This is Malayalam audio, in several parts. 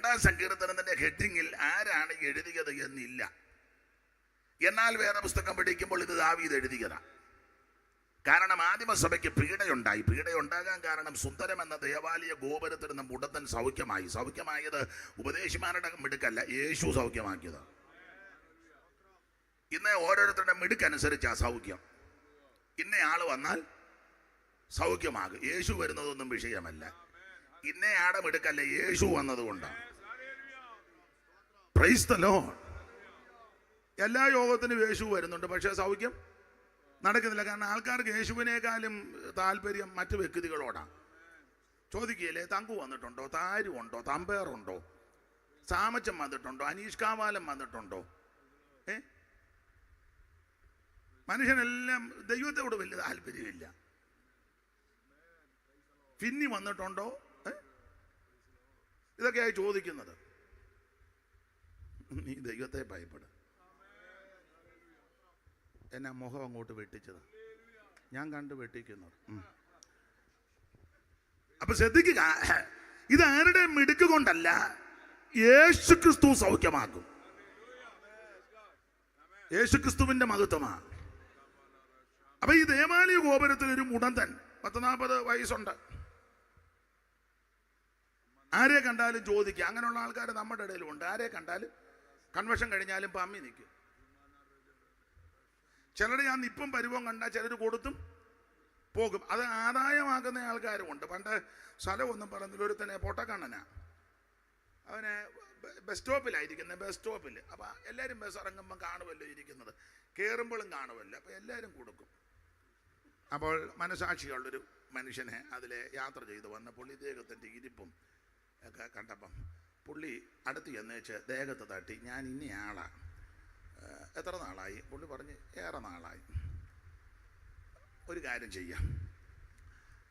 2-ാം സങ്കീർത്തനത്തിന്റെ ഹെഡിങ്ങിൽ ആരാണ് എഴുതിയത് എന്നില്ല. എന്നാൽ വേദപുസ്തകം പഠിക്കുമ്പോൾ ഇത് ദാവീദ് എഴുതിയതാണ്. കാരണം ആദിമസഭയ്ക്ക് പീഡയുണ്ടായി. പീഡയുണ്ടാകാൻ കാരണം സുന്ദരം എന്ന ദേവാലയ ഗോപുരത്തിരുന്ന മുടന്തൻ സൗഖ്യമായത് ഉപദേശിമാരുടെ മിടുക്കല്ല, യേശു സൗഖ്യമാക്കിയത്. ഇന്ന് ഓരോരുത്തരുടെ മിടുക്കനുസരിച്ചാ സൗഖ്യം. ഇന്നയാള് വന്നാൽ സൗഖ്യമാകും. യേശു വരുന്നതൊന്നും വിഷയമല്ല. ഇന്നയാടെ മിടുക്കല്ല, യേശു വന്നതുകൊണ്ടാണ്. Praise the Lord. എല്ലാ യോഗത്തിനും യേശു വരുന്നുണ്ട്, പക്ഷേ സൗഖ്യം നടക്കുന്നില്ല. കാരണം ആൾക്കാർക്ക് യേശുവിനേക്കാളും താല്പര്യം മറ്റു വ്യക്തികളോടാണ്. ചോദിക്കുകയല്ലേ, തങ്കു വന്നിട്ടുണ്ടോ, താരുണ്ടോ, തമ്പേറുണ്ടോ, സാമച്ചൻ വന്നിട്ടുണ്ടോ, അനീഷ് കാവാലം വന്നിട്ടുണ്ടോ? മനുഷ്യനെല്ലാം ദൈവത്തോട് വലിയ താല്പര്യമില്ല. ഫിന്നി വന്നിട്ടുണ്ടോ, ഇതൊക്കെയായി ചോദിക്കുന്നത്. നീ ദൈവത്തെ ഭയപ്പെടും. എന്നാ മുഖം അങ്ങോട്ട് വെട്ടിച്ചത് ഞാൻ കണ്ടു വെട്ടിക്കുന്നത്. അപ്പൊ ശ്രദ്ധിക്കുക, ഇത് ആരുടെ മിടുക്ക് കൊണ്ടല്ല, യേശുക്രിസ്തു സൗഖ്യമാക്കും. യേശുക്രിസ്തുവിന്റെ മഹത്വമാണ്. അപ്പൊ ഈ ദേവാലയ ഗോപുരത്തിൽ ഒരു മുടന്തൻ 40 വയസ്സുണ്ട്. ആരെ കണ്ടാലും ചോദിക്കുക. അങ്ങനെയുള്ള ആൾക്കാർ നമ്മുടെ ഇടയിലും ഉണ്ട്. ആരെ കണ്ടാലും കൺവെൻഷൻ കഴിഞ്ഞാലും പമ്മി നിൽക്കും. ചിലർ ഞാൻ ഇപ്പം പരുവം കണ്ടാൽ ചിലർ കൊടുത്തും പോകും. അത് ആദായമാക്കുന്ന ആൾക്കാരുമുണ്ട്. പണ്ട് സ്ഥലമൊന്നും പറഞ്ഞില്ല, ഒരുത്തനെ പൊട്ടക്കണ്ണനാ, അവനെ ബസ് സ്റ്റോപ്പിലായിരിക്കുന്നത്, ബസ് സ്റ്റോപ്പിൽ. അപ്പം എല്ലാവരും ബസ് ഇറങ്ങുമ്പം കാണുമല്ലോ ഇരിക്കുന്നത്, കയറുമ്പോഴും കാണുമല്ലോ, അപ്പം എല്ലാവരും കൊടുക്കും. അപ്പോൾ മനസാക്ഷിയുള്ളൊരു മനുഷ്യനെ അതിലെ യാത്ര ചെയ്ത് വന്നപ്പോൾ ഇദ്ദേഹത്തിൻ്റെ ഇരിപ്പും ഒക്കെ കണ്ടപ്പം പുള്ളി അടുത്ത് ചെന്നേച്ച് ദേഹത്ത് തട്ടി, ഞാൻ ഇന്നയാളാണ്, എത്ര നാളായി? പുള്ളി പറഞ്ഞ് ഏറെ നാളായി. ഒരു കാര്യം ചെയ്യാം,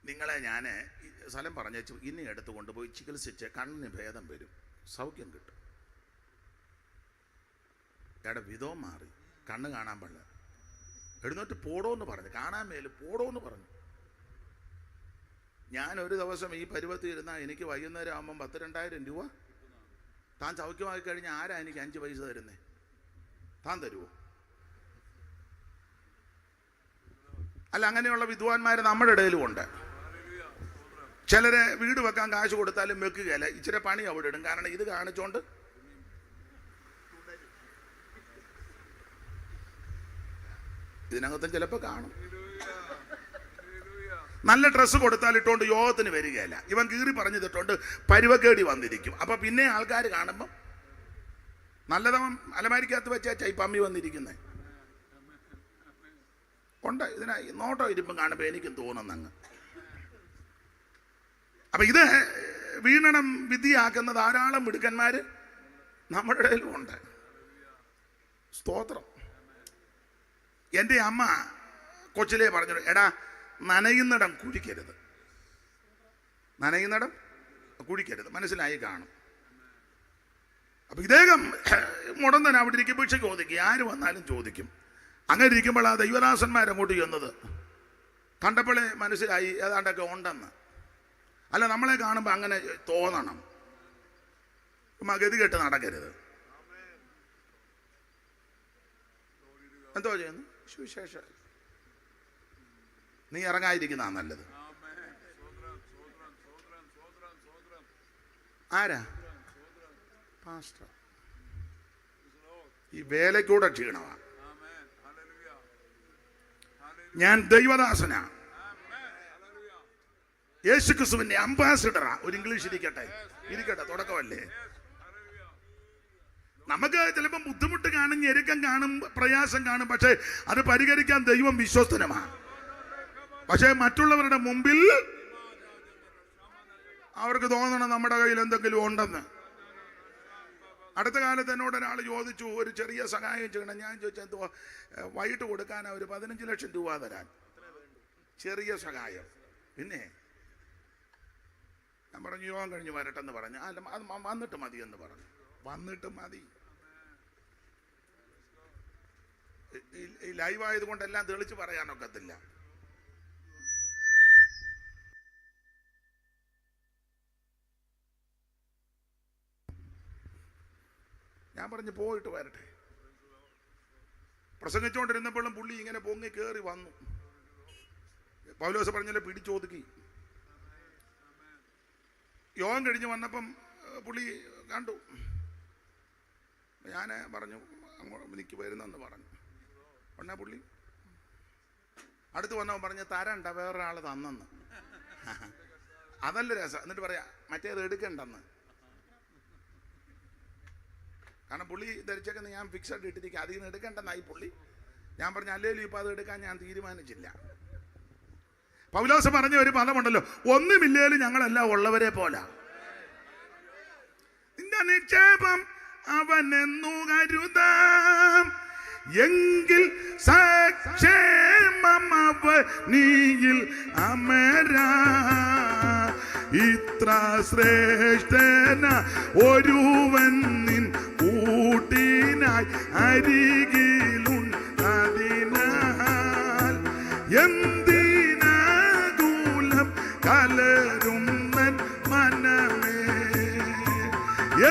നിങ്ങളെ ഞാൻ സ്ഥലം പറഞ്ഞേച്ചു ഇനി എടുത്ത് കൊണ്ടുപോയി ചികിത്സിച്ച് കണ്ണിന് ഭേദം വരും, സൗഖ്യം കിട്ടും. എവിടെ വിധവും മാറി, കണ്ണ് കാണാൻ പാടില്ല. എഴുന്നേറ്റ് പോടോന്ന് പറഞ്ഞു, കാണാൻ മേലും പോടോന്ന് പറഞ്ഞു. ഞാൻ ഒരു ദിവസം ഈ പരുവത്തിൽ ഇരുന്നാൽ എനിക്ക് വൈകുന്നേരം ആകുമ്പം 10,000-2,000 രൂപ താൻ സൗഖ്യമാക്കി കഴിഞ്ഞാൽ ആരാ എനിക്ക് 5 പൈസ തരുന്നേ? താൻ തരുമോ? അല്ല, അങ്ങനെയുള്ള വിദ്വാൻമാർ നമ്മുടെ ഇടയിലും ഉണ്ട്. ചിലരെ വീട് വെക്കാൻ കാശ് കൊടുത്താലും വെക്കുകയല്ല, ഇച്ചിരി പണി അവിടെ ഇടും. കാരണം ഇത് കാണിച്ചോണ്ട് ഇതിനകത്തും ചിലപ്പോൾ കാണും. നല്ല ഡ്രസ്സ് കൊടുത്താൽ ഇട്ടുകൊണ്ട് യോഗത്തിന് വരികയല്ല. ഇവൻ കീറി പറഞ്ഞിട്ടുണ്ട് പരുവക്കേടി വന്നിരിക്കും. അപ്പൊ പിന്നെ ആൾക്കാർ കാണുമ്പം നല്ലതവൻ അലമാരിക്കകത്ത് വെച്ചാ പമ്മി വന്നിരിക്കുന്നത് ഉണ്ട്. ഇതിനായി നോട്ടോ ഇരിപ്പം കാണുമ്പോൾ എനിക്കും തോന്നുന്നങ്ങ്. അപ്പൊ ഇത് വീണണം വിധിയാക്കുന്ന ധാരാളം മിടുക്കന്മാര് നമ്മുടെ ഇടയിലും ഉണ്ട്. സ്തോത്രം. എൻ്റെ അമ്മ കൊച്ചിലേ പറഞ്ഞു, എടാ നനയുന്നിടം കുഴിക്കരുത്, നനയുന്നിടം കുഴിക്കരുത്. മനസ്സിലായി കാണും. അപ്പൊ ഇദ്ദേഹം മുടന്തൻ അവിടെ ഇരിക്കും, ഭിക്ഷ ചോദിക്കും, ആര് വന്നാലും ചോദിക്കും. അങ്ങനെ ഇരിക്കുമ്പോൾ ആ ദൈവദാസന്മാരങ്ങോട്ട് ചെന്നത് കണ്ടപ്പോഴേ മനസ്സിലായി ഏതാണ്ടൊക്കെ ഉണ്ടെന്ന്. അല്ല, നമ്മളെ കാണുമ്പോൾ അങ്ങനെ തോന്നണം, ഗതി കെട്ട് നടക്കരുത്. എന്തോ ചെയ്യുന്നു? സുവിശേഷം നീ ഇറങ്ങാതിരിക്കുന്ന നല്ലത്. ആരാ? പാസ്റ്റർ. ഈ വേലക്കൂടെ ക്ഷീണമാണ്. ഞാൻ ദൈവദാസനാ, യേശുക്രിസ്തുവിന്റെ അംബാസിഡറാ. ഒരു ഇംഗ്ലീഷ് ഇരിക്കട്ടെ, തുടക്കമല്ലേ. നമുക്ക് ചിലപ്പോൾ ബുദ്ധിമുട്ട് കാണും, ഞെരുക്കം കാണും, പ്രയാസം കാണും. പക്ഷെ അത് പരിഹരിക്കാൻ ദൈവം വിശ്വസ്തനുമാണ്. പക്ഷെ മറ്റുള്ളവരുടെ മുമ്പിൽ അവർക്ക് തോന്നണം നമ്മുടെ കയ്യിൽ എന്തെങ്കിലും ഉണ്ടെന്ന്. അടുത്ത കാലത്ത് എന്നോട് ഒരാൾ ചോദിച്ചു, ഒരു ചെറിയ സഹായം ചെയ്യണം. ഞാൻ ചോദിച്ചാൽ എന്തോ, വൈകിട്ട് കൊടുക്കാനാ ഒരു 15 ലക്ഷം രൂപ തരാൻ, ചെറിയ സഹായം. പിന്നെ ഞാൻ പറഞ്ഞു യോഗം കഴിഞ്ഞ് വരട്ടെന്ന് പറഞ്ഞു. അല്ല, അത് വന്നിട്ട് മതി എന്ന് പറഞ്ഞു. വന്നിട്ട് മതി. ഈ ലൈവായതുകൊണ്ട് എല്ലാം തെളിച്ച് പറയാനൊക്കത്തില്ല. ഞാൻ പറഞ്ഞു പോയിട്ട് വരട്ടെ. പ്രസംഗിച്ചുകൊണ്ടിരുന്നപ്പോഴും പുള്ളി ഇങ്ങനെ പൊങ്ങി കയറി വന്നു. പൗലോസ് പറഞ്ഞാൽ പിടിച്ചൊതുക്കി. യോഗം കഴിഞ്ഞ് വന്നപ്പം പുള്ളി കണ്ടു. ഞാൻ പറഞ്ഞു എനിക്ക് വരുന്നെന്ന് പറഞ്ഞു. ഉടനെ പുള്ളി അടുത്ത് വന്നവൻ പറഞ്ഞ് തരണ്ട, വേറൊരാൾ തന്നെന്ന്. അതല്ല രസം. എന്നിട്ട് പറയാ മറ്റേത് എടുക്കണ്ടെന്ന്. കാരണം പുള്ളി ധരിച്ചേക്കുന്ന ഞാൻ ഫിക്സഡ് ഇട്ടിരിക്കുക, അതിൽ നിന്ന് എടുക്കണ്ടെന്നായി പുള്ളി. ഞാൻ പറഞ്ഞു അല്ലേലും ഇപ്പം അത് എടുക്കാൻ ഞാൻ തീരുമാനിച്ചില്ല. പൗലോസ് പറഞ്ഞ ഒരു പദമുണ്ടല്ലോ, ഒന്നുമില്ലേലും ഞങ്ങളെല്ലാം ഉള്ളവരെ പോലെ. നിന്റെ നിക്ഷേപം അവനെന്നു കരുതാം, എങ്കിൽ സക്ഷേമമവനിയിൽ അമരാ. ഇത്ര ശ്രേഷ്ഠന ഒരുവൻ നിൻ കൂട്ടിനായി അരികിലുണ്ടതിനാൽ എന്തിനാകുലം കലരും നൻ മനമേ,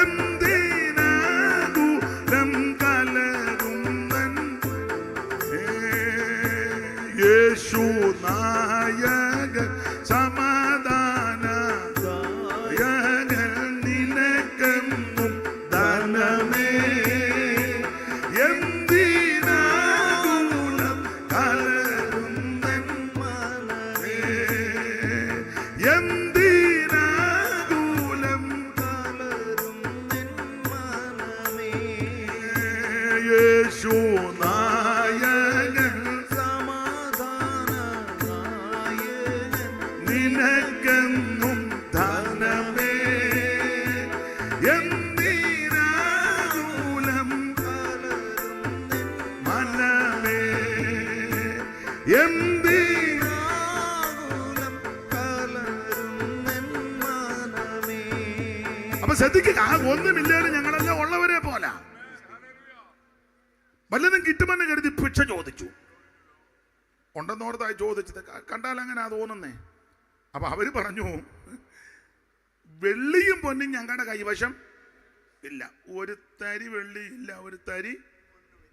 എന്തിനാകുലം കലരും നൻ. യേശു നായക സമാധാന നിനക്കെന്നും ധനമേ, എന്തിനാകുലം കലരും നൻ മനമേ, എന്തിനാകുലം കലരും നൻ മനമേ. യേശു നായകൻ സമാധാന നായകൻ നിനക്കെന്നും ധനമേ, എന്തിനാകുലം കലരും നൻ മനമേ, എന്തിനാകുലം കലരും നൻ മനമേ. അപ്പൊ ശ്രദ്ധിക്കുക, ഒന്നുമില്ലേലും ഞങ്ങളെല്ലാം ഉള്ളവരെ പോലെ. വല്ലതും കിട്ടുമെന്ന് കരുതി ഭിക്ഷ ചോദിച്ചു. ഉണ്ടെന്നോർത്തായി ചോദിച്ചത്, കണ്ടാൽ അങ്ങനെ തോന്നുന്നേ. അപ്പൊ അവര് പറഞ്ഞു, വെള്ളിയും പൊന്നും ഞങ്ങളുടെ കൈവശം ഇല്ല, ഒരു തരി വെള്ളി ഇല്ല, ഒരു തരി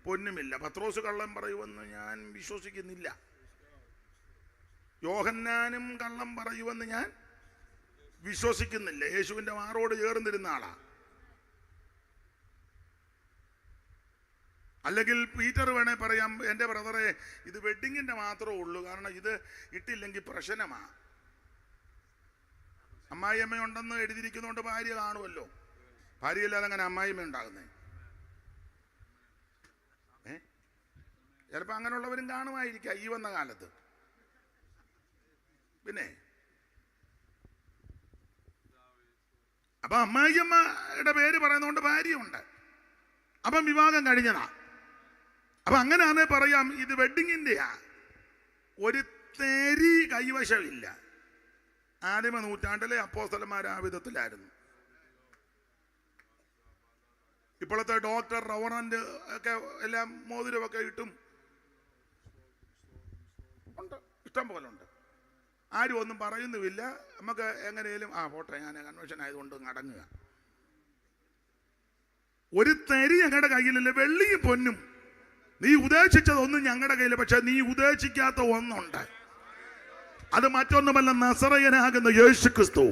പൊന്നുമില്ല. പത്രോസ് കള്ളം പറയുമെന്ന് ഞാൻ വിശ്വസിക്കുന്നില്ല. യോഹന്നാനും കള്ളം പറയുമെന്ന് ഞാൻ വിശ്വസിക്കുന്നില്ല. യേശുവിന്റെ മാറോട് ചേർന്നിരുന്ന ആളാ. അല്ലെങ്കിൽ പീറ്റർ വേണേ പറയാം, എൻ്റെ ബ്രദറെ ഇത് വെഡിങ്ങിൻ്റെ മാത്രമേ ഉള്ളൂ, കാരണം ഇത് ഇട്ടില്ലെങ്കിൽ പ്രശ്നമാണ്. അമ്മായിയമ്മയുണ്ടെന്ന് എഴുതിയിരിക്കുന്നതുകൊണ്ട് ഭാര്യ കാണുമല്ലോ. ഭാര്യയില്ലാതെ അങ്ങനെ അമ്മായിയമ്മ ഉണ്ടാകുന്നേ? ചിലപ്പോൾ അങ്ങനെയുള്ളവരും കാണുമായിരിക്കാം ഈ വന്ന കാലത്ത്. പിന്നെ അപ്പൊ അമ്മായിയമ്മയുടെ പേര് പറയുന്നതുകൊണ്ട് ഭാര്യയുണ്ട്. അപ്പം വിവാഹം കഴിഞ്ഞതാ. അപ്പൊ അങ്ങനെയാണെ പറയാം ഇത് വെഡിങ്ങിൻ്റെയാ. ഒരു തരി കൈവശമില്ല. ആദിമ നൂറ്റാണ്ടിലെ അപ്പോസ്തലന്മാർ ആ വിധത്തിലായിരുന്നു. ഇപ്പോഴത്തെ ഡോക്ടർ റവറന്റ് ഒക്കെ എല്ലാം മോതിരമൊക്കെ ഇട്ടും ഉണ്ട്, ഇഷ്ടം പോലെ ഉണ്ട്. ആരും ഒന്നും പറയുന്നുമില്ല. നമുക്ക് എങ്ങനെയും പോട്ടെ, ഞാൻ കൺവെൻഷൻ ആയതുകൊണ്ട് അടങ്ങുക. ഒരു തരി ഞങ്ങളുടെ കയ്യിലില്ല, വെള്ളിയും പൊന്നും. നീ ഉദ്ദേശിച്ചതൊന്നും ഞങ്ങളുടെ കയ്യിൽ, പക്ഷെ നീ ഉദ്ദേശിക്കാത്ത ഒന്നുണ്ട്. അത് മറ്റൊന്നുമല്ല, നസറയനാകുന്ന യേശു ക്രിസ്തു.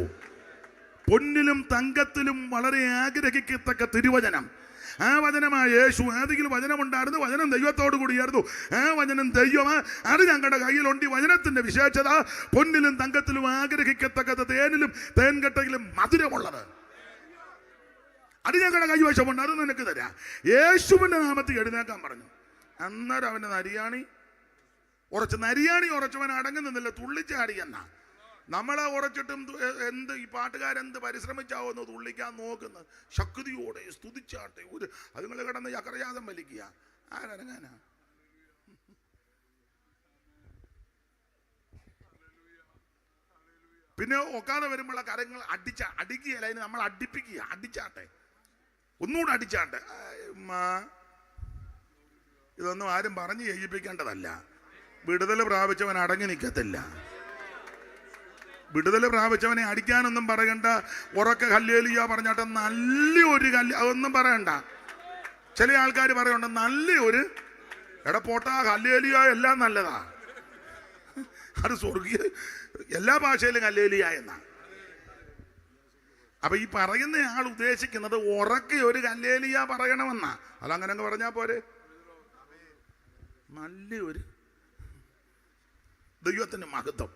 പൊന്നിലും തങ്കത്തിലും വളരെ ആഗ്രഹിക്കത്തക്ക തിരുവചനം. ആ വചനമായ യേശു. ഏതെങ്കിലും വചനമുണ്ടായിരുന്നു, വചനം ദൈവത്തോടു കൂടിയായിരുന്നു. ആ വചനം ദൈവമാ, അത് ഞങ്ങളുടെ കയ്യിലുണ്ട്. വചനത്തിന്റെ വിശേഷത പൊന്നിലും തങ്കത്തിലും ആഗ്രഹിക്കത്തക്കത്, തേനിലും തേൻകട്ടയിലും മധുരമുള്ളത്. അത് ഞങ്ങളുടെ കൈവശമുണ്ട്, അത് നിനക്ക് തരാം. യേശുവിന്റെ നാമത്തിൽ എഴുന്നേക്കാൻ പറഞ്ഞു. അന്നേരം അവന്റെ നരിയാണി ഉറച്ചവൻ അടങ്ങുന്നില്ല, തുള്ളിച്ചാടി. എന്നാ നമ്മളെ ഉറച്ചിട്ടും എന്ത് ഈ പാട്ടുകാരെന്ത് പരിശ്രമിച്ചാവുന്നു തുള്ളിക്കാൻ നോക്കുന്നത്? ശക്തിയോടെ സ്തുതിച്ചാട്ടെ. ഒരു അതുങ്ങൾ കിടന്ന് ചക്രജാതം വലിക്കുക. ആരടങ്ങാനാ? പിന്നെ ഒക്കാതെ വരുമ്പോഴുള്ള കരങ്ങൾ അടിക്കുകയല്ല, അതിന് നമ്മൾ അടിപ്പിക്കുക. അടിച്ചാട്ടെ, ഒന്നുകൂടെ അടിച്ചാട്ടെ. ഇതൊന്നും ആരും പറഞ്ഞു ചെയ്യിപ്പിക്കേണ്ടതല്ല. വിടുതൽ പ്രാപിച്ചവൻ അടങ്ങി നിൽക്കത്തില്ല. വിടുതൽ പ്രാപിച്ചവനെ അടിക്കാനൊന്നും പറയണ്ട. ഉറക്കെ ഹല്ലേലൂയ പറഞ്ഞാട്ടെ, നല്ലൊരു അതൊന്നും പറയണ്ട. ചില ആൾക്കാർ പറയുന്നുണ്ട് നല്ലൊരു പോട്ടാ ഹല്ലേലൂയ എല്ലാം നല്ലതാ. അത് സ്വർഗീയ എല്ലാ ഭാഷയിലും ഹല്ലേലൂയ എന്നാ. അപ്പൊ ഈ പറയുന്ന ആൾ ഉദ്ദേശിക്കുന്നത് ഉറക്കെ ഒരു ഹല്ലേലൂയ പറയണമെന്നാ. അതങ്ങനെ അങ്ങ് പറഞ്ഞാ പോരെ. നല്ലൊരു ദൈവത്തിന്റെ മഹത്വം.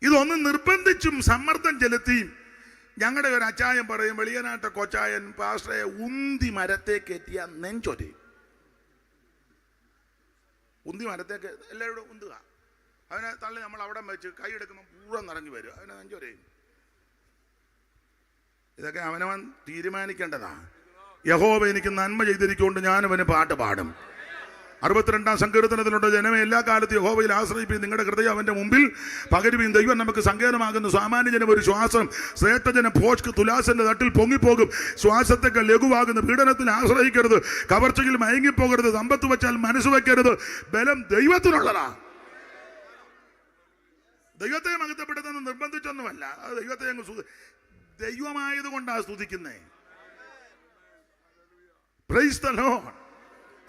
ഇതൊന്ന് നിർബന്ധിച്ചും സമ്മർദ്ദം ചെലുത്തിയും ഞങ്ങളുടെ ഒരു അച്ചായൻ പറയും, വെളിയനാട്ട കൊച്ചായൻ പാസ്റ്ററെ ഉന്തി മരത്തെ കയറ്റിയ നെഞ്ചൊരി. ഉന്തി മരത്തേക്ക് എല്ലാവരും ഉന്തുക. അവനെ തള്ളി നമ്മൾ അവിടെ വെച്ച് കൈ എടുക്കുമ്പോൾ പൂർവ്വം നിറഞ്ഞു വരും, അവനെ നെഞ്ചൊരയും. ഇതൊക്കെ അവനവൻ തീരുമാനിക്കേണ്ടതാണ്. യഹോവ എനിക്ക് നന്മ ചെയ്തിരിക്കൊണ്ട് ഞാൻ അവന് പാട്ട് പാടും. 62-ാം സങ്കീർത്തനത്തിലുണ്ട്, ജനമേ എല്ലാ കാലത്തും യഹോവയിൽ ആശ്രയിപ്പീൻ, നിങ്ങളുടെ ഹൃദയം അവന്റെ മുമ്പിൽ പകരുവീൻ. ദൈവം നമുക്ക് സങ്കേതമാകുന്നു. സാമാന്യജനം ഒരു ശ്വാസം, ശ്രേഷ്ഠജനം ഭോഷ്ക് തുലാസിന്റെ തട്ടിൽ പൊങ്ങിപ്പോകും. ശ്വാസത്തെക്കാൾ ലഘുവാകുന്നു. പീഡനത്തിൽ ആശ്രയിക്കരുത്, കവർച്ചയിൽ മയങ്ങിപ്പോകരുത്, സമ്പത്ത് വെച്ചാൽ മനസ്സ് വെക്കരുത്. ബലം ദൈവത്തിനുള്ളതാ. ദൈവത്തെ മഹത്വപ്പെടുത്തുന്ന നിർബന്ധിച്ചൊന്നുമല്ല, അത് ദൈവത്തെ അങ്ങ് ദൈവമായത് കൊണ്ടാണ് സ്തുതിക്കുന്നേ. Praise the Lord.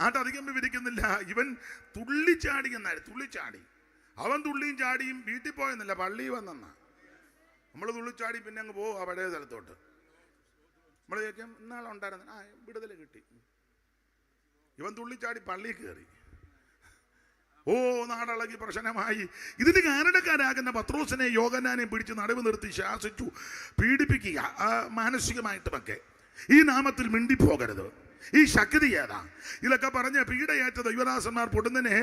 ആട്ടധികം വിവരിക്കുന്നില്ല. ഇവൻ തുള്ളിച്ചാടി എന്നായിരുന്നു, തുള്ളിച്ചാടി. അവൻ തുള്ളിയും ചാടിയും വീട്ടിൽ പോയെന്നില്ല, പള്ളി വന്നെന്നാ. നമ്മൾ തുള്ളിച്ചാടി പിന്നെ അങ്ങ് പോകും ആ പഴയ സ്ഥലത്തോട്ട്. നമ്മൾ ചോദിക്കും ഇന്നാളുണ്ടായിരുന്നു, വിടുതൽ കിട്ടി. ഇവൻ തുള്ളിച്ചാടി പള്ളിയിൽ കയറി. നാടളകി പ്രശ്നമായി. ഇതിന് കാരണക്കാരാകുന്ന പത്രോസിനെ യോഹന്നാനെയും പിടിച്ച് നടുവ് നിർത്തി ശാസിച്ചു, പീഡിപ്പിക്കുക മാനസികമായിട്ടുമൊക്കെ. ഈ നാമത്തിൽ മിണ്ടിപ്പോകരുത്. ഈ ശക്തി ഏതാ? ഇതൊക്കെ പറഞ്ഞ് പീഡയേറ്റ ദൈവദാസന്മാർ പൊടുന്നതിനെ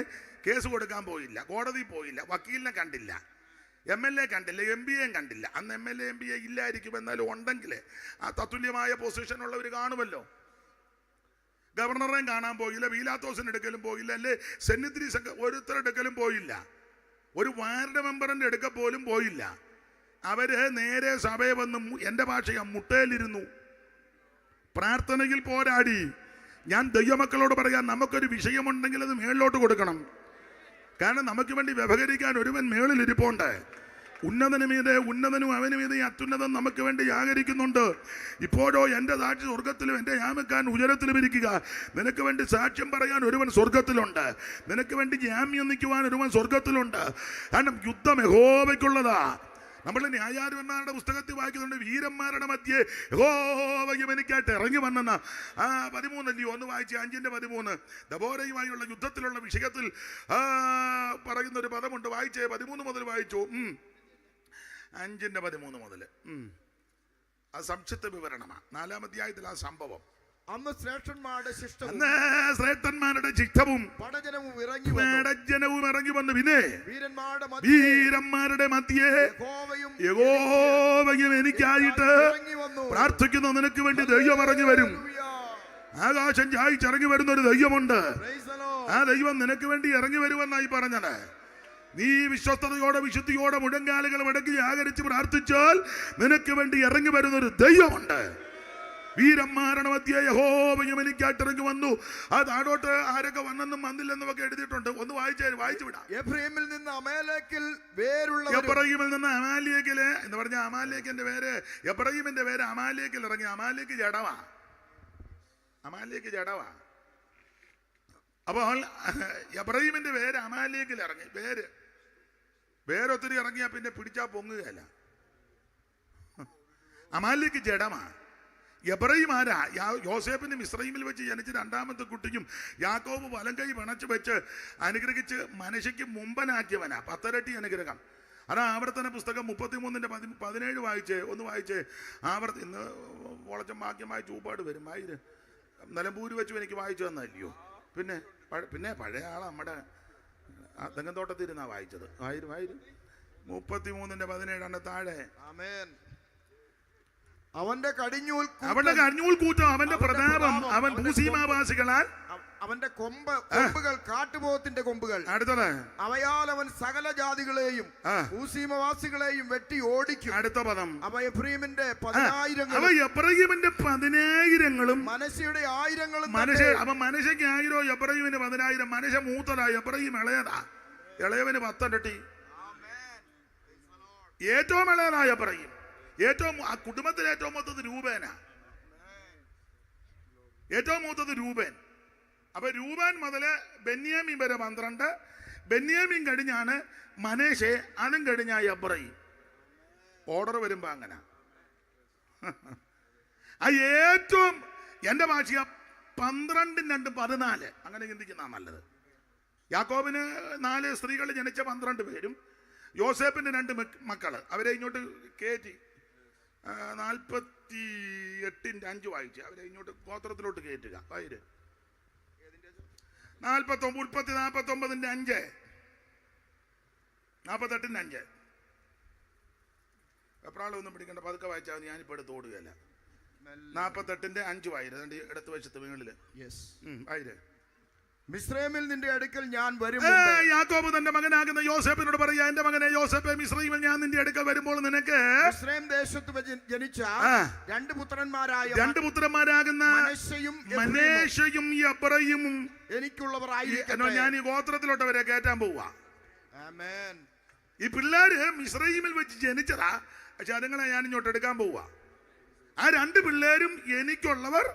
കേസ് കൊടുക്കാൻ പോയില്ല, കോടതി പോയില്ല, വക്കീലിനെ കണ്ടില്ല, MLA കണ്ടില്ല, MBA കണ്ടില്ല. അന്ന് MLA MBA ഇല്ലായിരിക്കും, എന്നാലും ഉണ്ടെങ്കിൽ ആ തത്തുല്യമായ പൊസിഷനുള്ളവർ കാണുമല്ലോ. ഗവർണറേയും കാണാൻ പോയില്ല, പീലാത്തോസിന്റെ അടുക്കലും പോയില്ല, അല്ലേ സെന്നിത്രി ഓരോരുത്തരുടെ അടുക്കലും പോയില്ല, ഒരു വാർഡ് മെമ്പറിന്റെ അടുക്ക പോലും പോയില്ല. അവര് നേരെ സഭയെ വന്ന് എൻ്റെ ഭാഷയാ മുട്ടയിലിരുന്നു, പ്രാർത്ഥനയിൽ പോരാടി. ഞാൻ ദൈവമക്കളോട് പറയാൻ, നമുക്കൊരു വിഷയമുണ്ടെങ്കിൽ അത് മേളിലോട്ട് കൊടുക്കണം. കാരണം നമുക്ക് വേണ്ടി വ്യവഹരിക്കാൻ ഒരുവൻ മേളിൽ ഇരിപ്പുണ്ട്. ഉന്നതന് മീതെ ഉന്നതനും അവന് മീതെ അത്യുന്നതൻ നമുക്ക് വേണ്ടി യാഗരിക്കുന്നുണ്ട്. ഇപ്പോഴോ എൻ്റെ സാക്ഷി സ്വർഗത്തിലും എൻ്റെ യാമക്കാൻ ഉയരത്തിലും ഇരിക്കുക. നിനക്ക് വേണ്ടി സാക്ഷ്യം പറയാൻ ഒരുവൻ സ്വർഗത്തിലുണ്ട്, നിനക്ക് വേണ്ടി ജാമ്യം നിൽക്കുവാൻ ഒരുവൻ സ്വർഗത്തിലുണ്ട്. കാരണം യുദ്ധം യഹോവയ്ക്കുള്ളതാ. നമ്മൾ ന്യായാധിപന്മാരുടെ പുസ്തകത്തിൽ വായിക്കുന്നുണ്ട്, വീരന്മാരുടെ മധ്യേ യഹോവയും എനിക്കായിട്ട് ഇറങ്ങി വന്നെന്ന 13 ഒന്ന് വായിച്ച് 5:13 ദബോരയുമായുള്ള യുദ്ധത്തിലുള്ള വിഷയത്തിൽ പറയുന്ന ഒരു പദമുണ്ട്. വായിച്ചേ, 13 മുതൽ വായിച്ചു. 5:13 മുതൽ അത് സംക്ഷിപ്ത വിവരണമാണ്. 4-ാം അധ്യായത്തിൽ ആ സംഭവം. അന്ന് ശ്രേഷ്ഠന്മാരുടെ ശിഷ്ടവും പടജനവും ഇറങ്ങി വന്നു. പിന്നെ വീരന്മാരുടെ മധ്യേ യഹോവയും എനിക്കായിട്ട് പ്രാർത്ഥിക്കുന്ന നിനക്ക് വേണ്ടി ദൈവം ഇറങ്ങി വരും. ആകാശം ചായിച്ചിറങ്ങി വരുന്ന ഒരു ദൈവമുണ്ട്. ആ ദൈവം നിനക്ക് വേണ്ടി ഇറങ്ങി വരുമെന്നായി പറഞ്ഞത്. നീ വിശ്വസ്തയോടെ വിശുദ്ധിയോടെ മുഴങ്കാലുകൾ മടക്കി ആകരിച്ച് പ്രാർത്ഥിച്ചാൽ നിനക്ക് വേണ്ടി ഇറങ്ങി വരുന്നൊരു ദൈവമുണ്ട്. വീരന്മാരുടെ മധ്യേ യഹോവയും എനിക്കായിട്ട് ഇറങ്ങി വന്നു. ആ താഴോട്ട് ആരൊക്കെ വന്നെന്നും വന്നില്ലെന്നും ഒക്കെ എഴുതിയിട്ടുണ്ട്. ഒന്ന് വായിച്ചു വിടാം. എഫ്രയീമിൽ നിന്ന് അമാലേക്കിൽ എന്ന് പറഞ്ഞ അമാലേക്കിന്റെ പേര്, എബ്രഹീമിന്റെ പേര് അമാലേക്കിൽ ഇറങ്ങി. അമാലേക്ക് ജഡവാ. അപ്പോൾ എബ്രഹീമിന്റെ പേര് അമാലേക്കിൽ ഇറങ്ങി. പേരൊത്തിരി ഇറങ്ങിയാ പിന്നെ പിടിച്ചാ പൊങ്ങുകയല്ല. അമാലേക്ക് ജഡമാ. എബ്രഹീം ആരാ? യോസേഫിന് മിസ്രയീമിൽ വെച്ച് ജനിച്ച രണ്ടാമത്തെ കുട്ടിക്കും യാക്കോബ് വലങ്കൈ പിണച്ചു വെച്ച് അനുഗ്രഹിച്ച് മനുഷ്യക്ക് മുമ്പനാക്കിയവനാ. 10 ഇരട്ടി അനുഗ്രഹം. അതാ ആവർത്തന പുസ്തകം 33:17 വായിച്ചേ, ഒന്ന് വായിച്ചേ. ഇന്ന് വളച്ചം വാക്യമായി ചൂപ്പാട് വരും. നിലമ്പൂര് വെച്ചും എനിക്ക് വായിച്ചു തന്നല്ലയോ. പിന്നെ പഴയ ആളാ നമ്മുടെ തെങ്ങന്തോട്ടത്തിരുന്നാ വായിച്ചത്. 33:17 താഴെ. അവന്റെ കടിഞ്ഞൂൽ കൂറ്റം, അവന്റെ പ്രതാപം, അവൻ ഭൂസീമാവാസികളാൽ അവന്റെ കൊമ്പുകൾ കാട്ടുപോത്തിന്റെ കൊമ്പുകൾ. അടുത്തത്, അവയാൽ അവൻ സകല ജാതികളെയും ഭൂസീമവാസികളെയും വെട്ടി ഓടിക്കും. അടുത്ത പദം, അവ എഫ്രയീമിന്റെ 10,000 മനശ്ശെയുടെ 1000. മനശ്ശെക്ക് 1000, എഫ്രയീമിന് 10,000. മനശ്ശെ മൂത്തതാ, എഫ്രയീം ഇളയതാ. ഇളയവന് 10 ഇരട്ടി. ഏറ്റവും ഇളയതായ എഫ്രയീം, ഏറ്റവും ആ കുടുംബത്തിൽ ഏറ്റവും മൊത്തത്തിൽ രൂപേന. ഏറ്റവും മൂത്തത് രൂപൻ. അപ്പൊ രൂപൻ മുതല് ബെന്യാമീൻ വരെ 12, ബെന്യാമീൻ കഴിഞ്ഞാണ് മനേഷെ, അതും കഴിഞ്ഞ എബ്രയീം. ഓർഡർ വരുമ്പോ അങ്ങനെ ആ ഏറ്റവും എന്റെ ഭാഷ 12 2 14 അങ്ങനെ ചിന്തിക്കുന്ന നല്ലത്. യാക്കോബിന് 4 സ്ത്രീകൾ ജനിച്ച 12 പേരും യോസേപ്പിന്റെ 2 മക്കള് അവരെ ഇങ്ങോട്ട് കയറ്റി 48:5 വായിച്ച് അവരെ ഇങ്ങോട്ട് ഗോത്രത്തിലോട്ട് കയറ്റുക. വൈര് 49 48:5 എപ്രാളൊന്നും പിടിക്കണ്ട, പതുക്കെ വായിച്ചാൽ ഞാനിപ്പോൾ എടുത്ത് ഓടുകയല്ല. 48:5 വായിര് ഇടത്ത് വശത്ത് വീണില് വായിര്. മിസ്രൈമിൽ നിന്റെ അടുക്കൽ ഞാൻ വരും. യാക്കോബ് തന്റെ മകനാകുന്ന യോസേപ്പിനോട് പറയാ, എന്റെ മകനെ യോസേപ്പേ, മിസ്രൈമിൽ ഞാൻ നിന്റെ അടുക്കൽ വരുമ്പോൾ നിനക്ക് മിസ്രൈം ദേശത്ത് ജനിച്ച 2 പുത്രന്മാരായ 2 പുത്രന്മാരാകുന്ന മനേഷയും എബ്രയീമും എനിക്കുള്ളവരായിരിക്കണം. ഞാൻ ഈ ഗോത്രത്തിലോട്ട് അവരെ കയറ്റാൻ പോവാ. ആമേൻ. ഈ പിള്ളേര് മിസ്രൈമിൽ വെച്ച് ജനിച്ചതാ, പക്ഷെ അതുങ്ങളെ ഞാൻ ഇങ്ങോട്ട് എടുക്കാൻ പോവാ. ആ 2 പിള്ളേരും എനിക്കുള്ളവർ.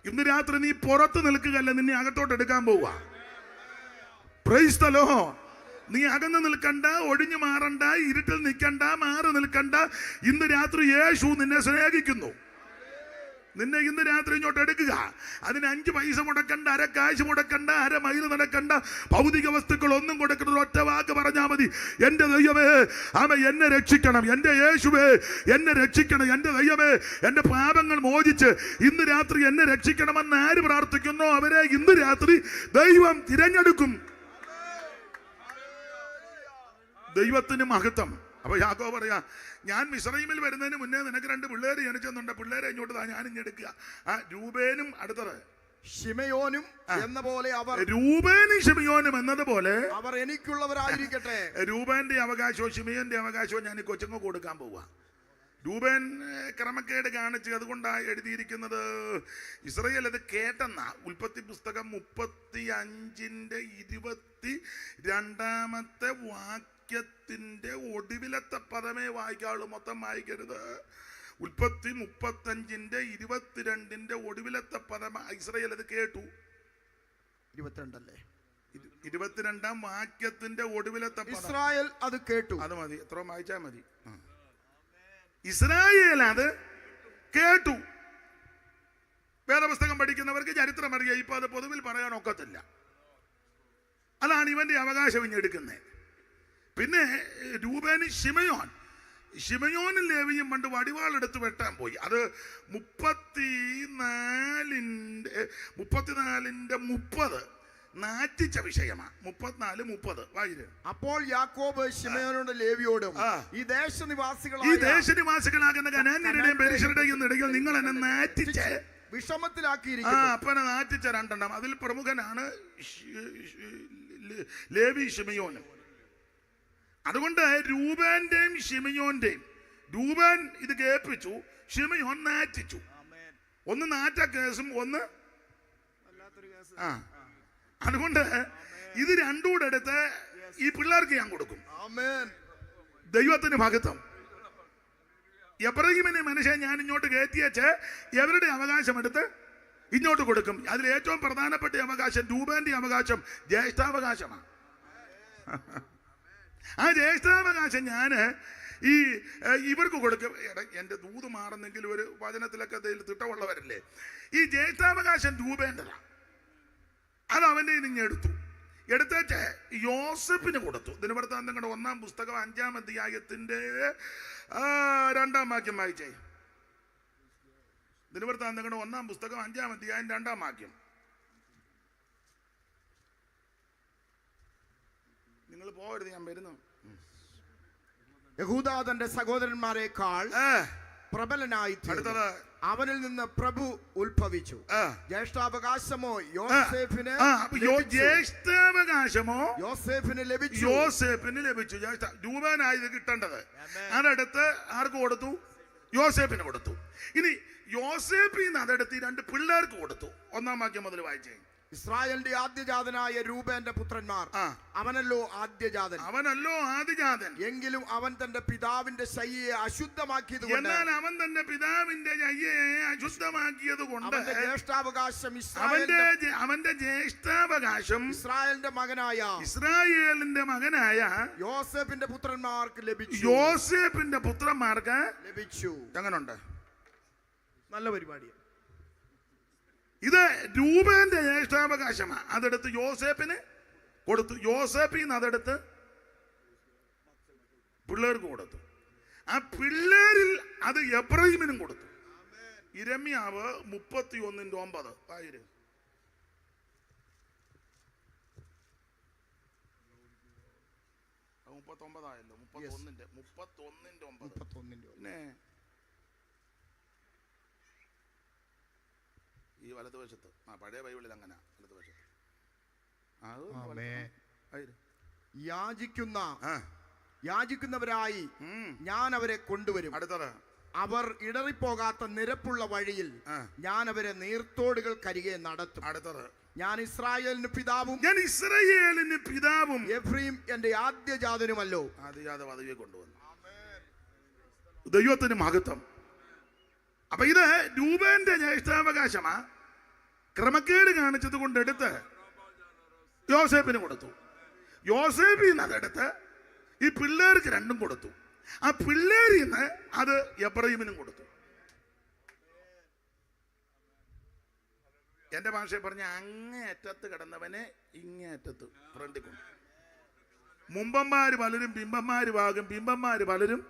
ഇന്ന് രാത്രി നീ പുറത്ത് നിൽക്കുകയല്ല, നിന്നെ അകത്തോട്ട് എടുക്കാൻ പോവാ. Price the Lord. നീ അകന്ന് നിൽക്കണ്ട, ഒഴിഞ്ഞു മാറണ്ട, ഇരുട്ടിൽ നിൽക്കണ്ട, മാറി നിൽക്കണ്ട. ഇന്ന് രാത്രി യേശു നിന്നെ സ്നേഹിക്കുന്നു. നിന്നെ ഇന്ന് രാത്രി ഇങ്ങോട്ട് എടുക്കുക. അതിന് 5 പൈസ മുടക്കണ്ട, അര കാശ് മുടക്കണ്ട, അര മൈൽ നടക്കണ്ട, ഭൗതിക വസ്തുക്കൾ ഒന്നും കൊടുക്കണ്ട. ഒറ്റ വാക്ക് പറഞ്ഞാൽ മതി, എന്റെ ദൈവമേ ആമേ എന്നെ രക്ഷിക്കണം, എന്റെ യേശുവേ എന്നെ രക്ഷിക്കണം, എന്റെ ദൈവമേ എന്റെ പാപങ്ങൾ മോചിച്ച് ഇന്ന് രാത്രി എന്നെ രക്ഷിക്കണമെന്ന് ആര് പ്രാർത്ഥിക്കുന്നോ അവരെ ഇന്ന് രാത്രി ദൈവം തിരഞ്ഞെടുക്കും. ദൈവത്തിന് മഹത്വം. അപ്പൊ യാക്കോബ് പറയാ, ഞാൻ മിസ്രൈമിൽ വരുന്നതിന് മുന്നേ നിനക്ക് 2 പിള്ളേര് ജനിച്ചെന്നുണ്ട്, പിള്ളേരെ ഇങ്ങോട്ട് ഞാൻ ഇങ്ങെടുക്കുക. രൂബേനും അടുത്തത് ശിമയോനും എന്ന പോലെ അവർ രൂബേനും ശിമയോനും എന്നതുപോലെ അവർ എനിക്കുള്ളവരായിരിക്കട്ടെ. രൂബേന്റെ അവകാശവും ശിമയോന്റെ അവകാശവും ഞാൻ ഈ കൊച്ചുങ്ങ കൊടുക്കാൻ പോവാ. രൂബേൻ ക്രമക്കേട് കാണിച്ച്, അതുകൊണ്ടാണ് എഴുതിയിരിക്കുന്നത്. ഇസ്രായേൽ അത് കേട്ടെന്ന ഉൽപ്പത്തി പുസ്തകം 35:22 വാക്യത്തിന്റെ ഒടുവിലത്തെ പദമേ വായിക്കാവുള്ളൂ, മൊത്തം വായിക്കരുത്. ഉൽപ്പത്തി 35:22 ഒടുവിലത്തെ പദം ഇസ്രായേൽ അത് കേട്ടു. 22 അല്ലേ? 22 വാക്യത്തിന്റെ ഒടുവിലത്തെ ഇസ്രായേൽ അത് കേട്ടു. അത് മതി, എത്ര വായിച്ചാൽ മതി. ഇസ്രായേൽ അത് കേട്ടു. വേദപുസ്തകം പഠിക്കുന്നവർക്ക് ചരിത്രം അറിയാം. ഇപ്പൊ അത് പൊതുവിൽ പറയാൻ ഒക്കത്തില്ല. അതാണ് ഇവന്റെ അവകാശം ഇഞ്ഞെടുക്കുന്നത്. പിന്നെ രൂബേന് ശിമയോനും ലേവിയും പണ്ട് വടിവാളെടുത്ത് വെട്ടാൻ പോയി. അത് 34:30 നാറ്റിച്ച വിഷയമാണ്. 34:30 വായിര്. അപ്പോൾ യാക്കോബ് ശിമയോനോട് ലേവിയോടും ഈ ദേശനിവാസികളാകുന്ന കനാന്യരുടെയും പെരിശരുടെയും ഇടയിൽ നിങ്ങൾ എന്നെ നാറ്റിച്ച് വിഷമത്തിലാക്കിയിരിക്കുന്നു. അപ്പനെ നാറ്റിച്ച 2 അതിൽ പ്രമുഖനാണ് ലേവി ശിമയോനും. അതുകൊണ്ട് രൂബേന്റെയും ശിമയോന്റെയും, രൂബേൻ ഇത് കേൾപ്പിച്ചു, ശിമയോൻ നാറ്റിച്ചു. ഒന്ന് നാറ്റ കേസും ഒന്ന് അതുകൊണ്ട് ഇത് 2 കൂടെ എടുത്ത് ഈ പിള്ളേർക്ക് ഞാൻ കൊടുക്കും. ദൈവത്തിന് മഹത്വം. എബ്രഹീമിനെ മനുഷ്യൻ ഞാൻ ഇങ്ങോട്ട് കയറ്റിയച്ച് എവരുടെ അവകാശം എടുത്ത് ഇങ്ങോട്ട് കൊടുക്കും. അതിൽ ഏറ്റവും പ്രധാനപ്പെട്ട അവകാശം രൂപേന്റെ അവകാശം ജ്യേഷ്ഠാവകാശമാണ്. ആ ജ്യേഷ്ഠാവകാശം ഞാൻ ഇവർക്ക് കൊടുക്കും. എന്റെ ദൂത് മാറുന്നെങ്കിൽ ഒരു വചനത്തിലൊക്കെ തിട്ടമുള്ളവരല്ലേ. ഈ ജ്യേഷ്ഠാവകാശം രൂപേണ്ടതാണ്. അത് അവൻ്റെ എടുത്തേച്ച് യോസഫിന് കൊടുത്തു. ദിനവൃത്താന്തങ്ങളുടെ 1-ാം പുസ്തകം 5-ാം അധ്യായത്തിന്റെ 2-ാം വാക്യം വായിച്ചേ. ദിനവൃത്താന്തങ്ങളുടെ 1-ാം പുസ്തകം 5-ാം അധ്യായം 2-ാം വാക്യം. നിങ്ങൾ പോകരുത്, ഞാൻ വരുന്നു. യഹൂദാ തന്റെ സഹോദരന്മാരെക്കാൾ പ്രബലനായി അവനിൽ നിന്ന് പ്രഭു ഉത്ഭവിച്ചു. ജ്യേഷ്ഠാവകാശമോ യോസേഫിന് ലഭിച്ചു. രൂപനായത് കിട്ടേണ്ടത് അതെടുത്ത് ആർക്ക് കൊടുത്തു? യോസേഫിന് കൊടുത്തു. ഇനി യോസേഫിൽ നിന്ന് അതെടുത്ത് 2 പിള്ളേർക്ക് കൊടുത്തു. 1-ാം വാക്യം മുതൽ വായിച്ചേ. ഇസ്രായേലിന്റെ ആദ്യജാതനായ രൂബേന്റെ പുത്രന്മാർ ആ. അവനല്ലോ ആദ്യജാതൻ. എങ്കിലും അവൻ തന്റെ പിതാവിന്റെ ശയ്യയെ അശുദ്ധമാക്കിയത് കൊണ്ട് എന്നാൽ അവൻ തന്റെ പിതാവിന്റെ ശയ്യയെ അശുദ്ധമാക്കിയത് കൊണ്ട് അവന്റെ ജ്യേഷ്ഠാവകാശം അവന്റെ ജ്യേഷ്ഠാവകാശം ഇസ്രായേലിന്റെ മകനായ യോസേഫിന്റെ പുത്രന്മാർക്ക് ലഭിച്ചു. എങ്ങനുണ്ട്? നല്ല പരിപാടി. ഇത് രൂപന്റെ ജ്യേഷ്ഠാവകാശമാണ്. അതെടുത്ത് യോസേപ്പിന് കൊടുത്തു. യോസേപ്പിൽ നിന്ന് അതെടുത്ത് പിള്ളേർക്ക് കൊടുത്തു. ആ പിള്ളേരിൽ അത് എബ്രഹീമിനും കൊടുത്തു. യിരെമ്യാവ് 31:9. 39 ആയല്ലോ. 31:9. ഈ വലതുവശത്ത് പഴയ ബൈബിളിൽ അങ്ങനെ വലതുവശത്ത് യാചിക്കുന്നവരായി ഞാൻ അവരെ കൊണ്ടുവരും. അടുത്തത്, അവർ ഇടറിപ്പോകാത്ത നിരപ്പുള്ള വഴിയിൽ ഞാൻ അവരെ നീർത്തോടുകൾക്കരികെ നടത്തും. അടുത്തത്, ഞാൻ ഇസ്രായേലിന് പിതാവും എഫ്രയീം എന്റെ ആദ്യജാതനുമല്ലോ. ആദ്യജാത പദവിയെ കൊണ്ടുവന്നു. ദൈവത്തിന് മഹത്വം. അപ്പൊ ഇത് രൂപന്റെ ജ്യേഷ്ഠാവകാശമാ. ക്രമക്കേട് കാണിച്ചത് കൊണ്ട് എടുത്ത് യോസേപ്പിന് കൊടുത്തു. യോസേപ്പിൽ നിന്ന് അതെടുത്ത് ഈ പിള്ളേർക്ക് രണ്ടും കൊടുത്തു. ആ പിള്ളേരിൽ നിന്ന് അത് എബ്രഹീമിനും കൊടുത്തു. എന്റെ ഭാഷയിൽ പറഞ്ഞ അങ്ങേയറ്റത്ത് കിടന്നവനെ ഇങ്ങേയറ്റത്ത് ഫ്രണ്ടിൽ കൊണ്ടു. മുമ്പന്മാര് പലരും ബിംബന്മാരുമാകും. ബിംബന്മാര് പലരും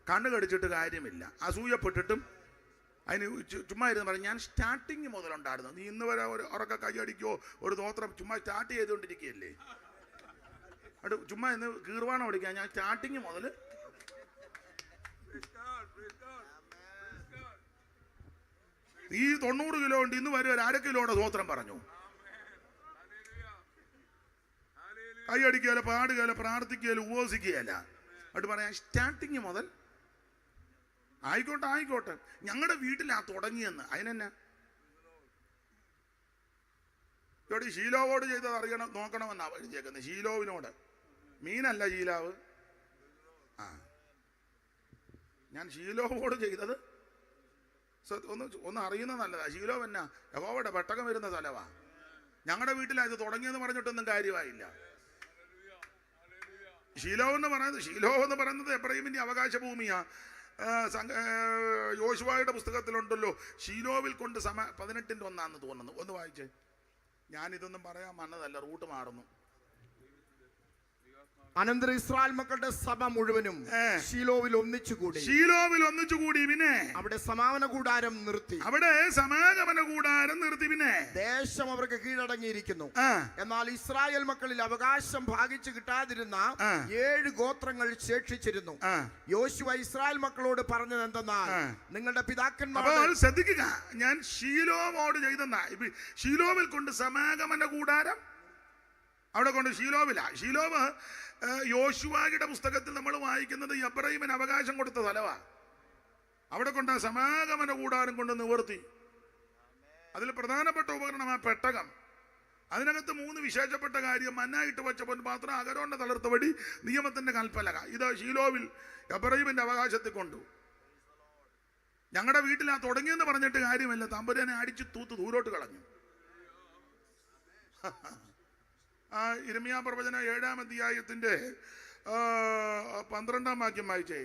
കണ്ണു കടിച്ചിട്ട് കാര്യമില്ല. അസൂയപ്പെട്ടിട്ടും അതിന് ചുമ്മാ ഇരുന്ന് പറഞ്ഞു, ഞാൻ സ്റ്റാർട്ടിങ് മുതലുണ്ടായിരുന്നു. നീ ഇന്ന് വരെ ഒരു ഉറക്ക കൈയടിക്കോ ഒരു തോത്രം ചുമ്മാ സ്റ്റാർട്ട് ചെയ്തുകൊണ്ടിരിക്കുകയല്ലേ. അത് ചുമ്മാ ഇന്ന് കീർവാണം ഓടിക്കാൻ ഞാൻ സ്റ്റാർട്ടിങ് മുതൽ ഈ 90 കിലോ ഉണ്ട്. ഇന്ന് വരെ ഒരു 1/2 കിലോയുടെ സ്വോത്രം പറഞ്ഞു. കൈയടിക്കുകയല്ല, പാടുകയല്ല, പ്രാർത്ഥിക്കുകയല്ല, ഉപവസിക്കുകയല്ല. അത് പറയാൻ സ്റ്റാർട്ടിങ് മുതൽ ആയിക്കോട്ടെ ഞങ്ങളുടെ വീട്ടിലാ തുടങ്ങിയെന്ന്. അതിനെന്നാ ഇവിടെ ഷീലോവോട് ചെയ്തത് അറിയണം നോക്കണമെന്നാ എഴുതിയേക്കുന്നത്. ഷീലോവിനോട്, മീനല്ല ഷീലാവ്. ഞാൻ ഷീലോവോട് ചെയ്തത് ഒന്ന് അറിയുന്നത് നല്ലതാ. ഷീലോവ് എന്നാ യഹോവയുടെ പെട്ടകം വരുന്ന സ്ഥലവാ. ഞങ്ങളുടെ വീട്ടിലാ ഇത് തുടങ്ങിയെന്ന് പറഞ്ഞിട്ടൊന്നും കാര്യമായില്ല. ഷീലോവ് എന്ന് പറയുന്നത് എബ്രഹീമിന്റെ അവകാശ ഭൂമിയാ. യോശുവയുടെ പുസ്തകത്തിലുണ്ടല്ലോ, ഷീലോവിൽ കൊണ്ട് 18:1 തോന്നുന്നു. ഒന്ന് വായിച്ചേ. ഞാനിതൊന്നും പറയാൻ വന്നതല്ല, റൂട്ട് മാറുന്നു. അനന്തരം ഇസ്രായേൽ മക്കളുടെ സഭ മുഴുവനും ശീലോവിൽ ഒന്നിച്ചുകൂടി. പിന്നെ അവിടെ സമാഗമന കൂടാരം നിർത്തി. പിന്നെ ദേശം അവർക്ക് കീഴടങ്ങിയിരിക്കുന്നു. എന്നാൽ ഇസ്രായേൽ മക്കളിൽ അവകാശം ഭാഗിച്ചു കിട്ടാതിരുന്ന 7 ഗോത്രങ്ങൾ ശേഷിച്ചിരുന്നു. യോശുവ ഇസ്രായേൽ മക്കളോട് പറഞ്ഞത് എന്തെന്നാൽ, നിങ്ങളുടെ പിതാക്കന്മാർ ശ്രദ്ധിക്കുക, ഞാൻ ഷീലോവോട് ചെയ്തെന്നാ. ഷീലോവിൽ കൊണ്ട് സമാഗമന കൂടാരം അവിടെ കൊണ്ട് ഷീലോവ് യോശുവയുടെ പുസ്തകത്തിൽ നമ്മൾ വായിക്കുന്നത് എബ്രഹീമിന് അവകാശം കൊടുത്ത സ്ഥലവാ. അവിടെ കൊണ്ട് സമാഗമന കൂടാരം കൊണ്ട് നിവർത്തി. അതിൽ പ്രധാനപ്പെട്ട ഉപകരണമാ പെട്ടകം. അതിനകത്ത് 3 വിശേഷപ്പെട്ട കാര്യം: മന്നായിട്ട് വച്ച പൊൻപാത്രം, അകരോന്റെ തളർത്ത വടി, നിയമത്തിന്റെ കൽപ്പലക. ഇത് ഷീലോവിൽ എബ്രഹീമിന്റെ അവകാശത്തിൽ കൊണ്ടു. ഞങ്ങളുടെ വീട്ടിലാ തുടങ്ങിയെന്ന് പറഞ്ഞിട്ട് കാര്യമില്ല, തമ്പുരാനെ അടിച്ചു തൂത്ത് ദൂരോട്ട് കളഞ്ഞു. യിരെമ്യാ പ്രവചനം 7-ാം അധ്യായത്തിന്റെ 12-ാം വാക്യം വായിച്ചേ.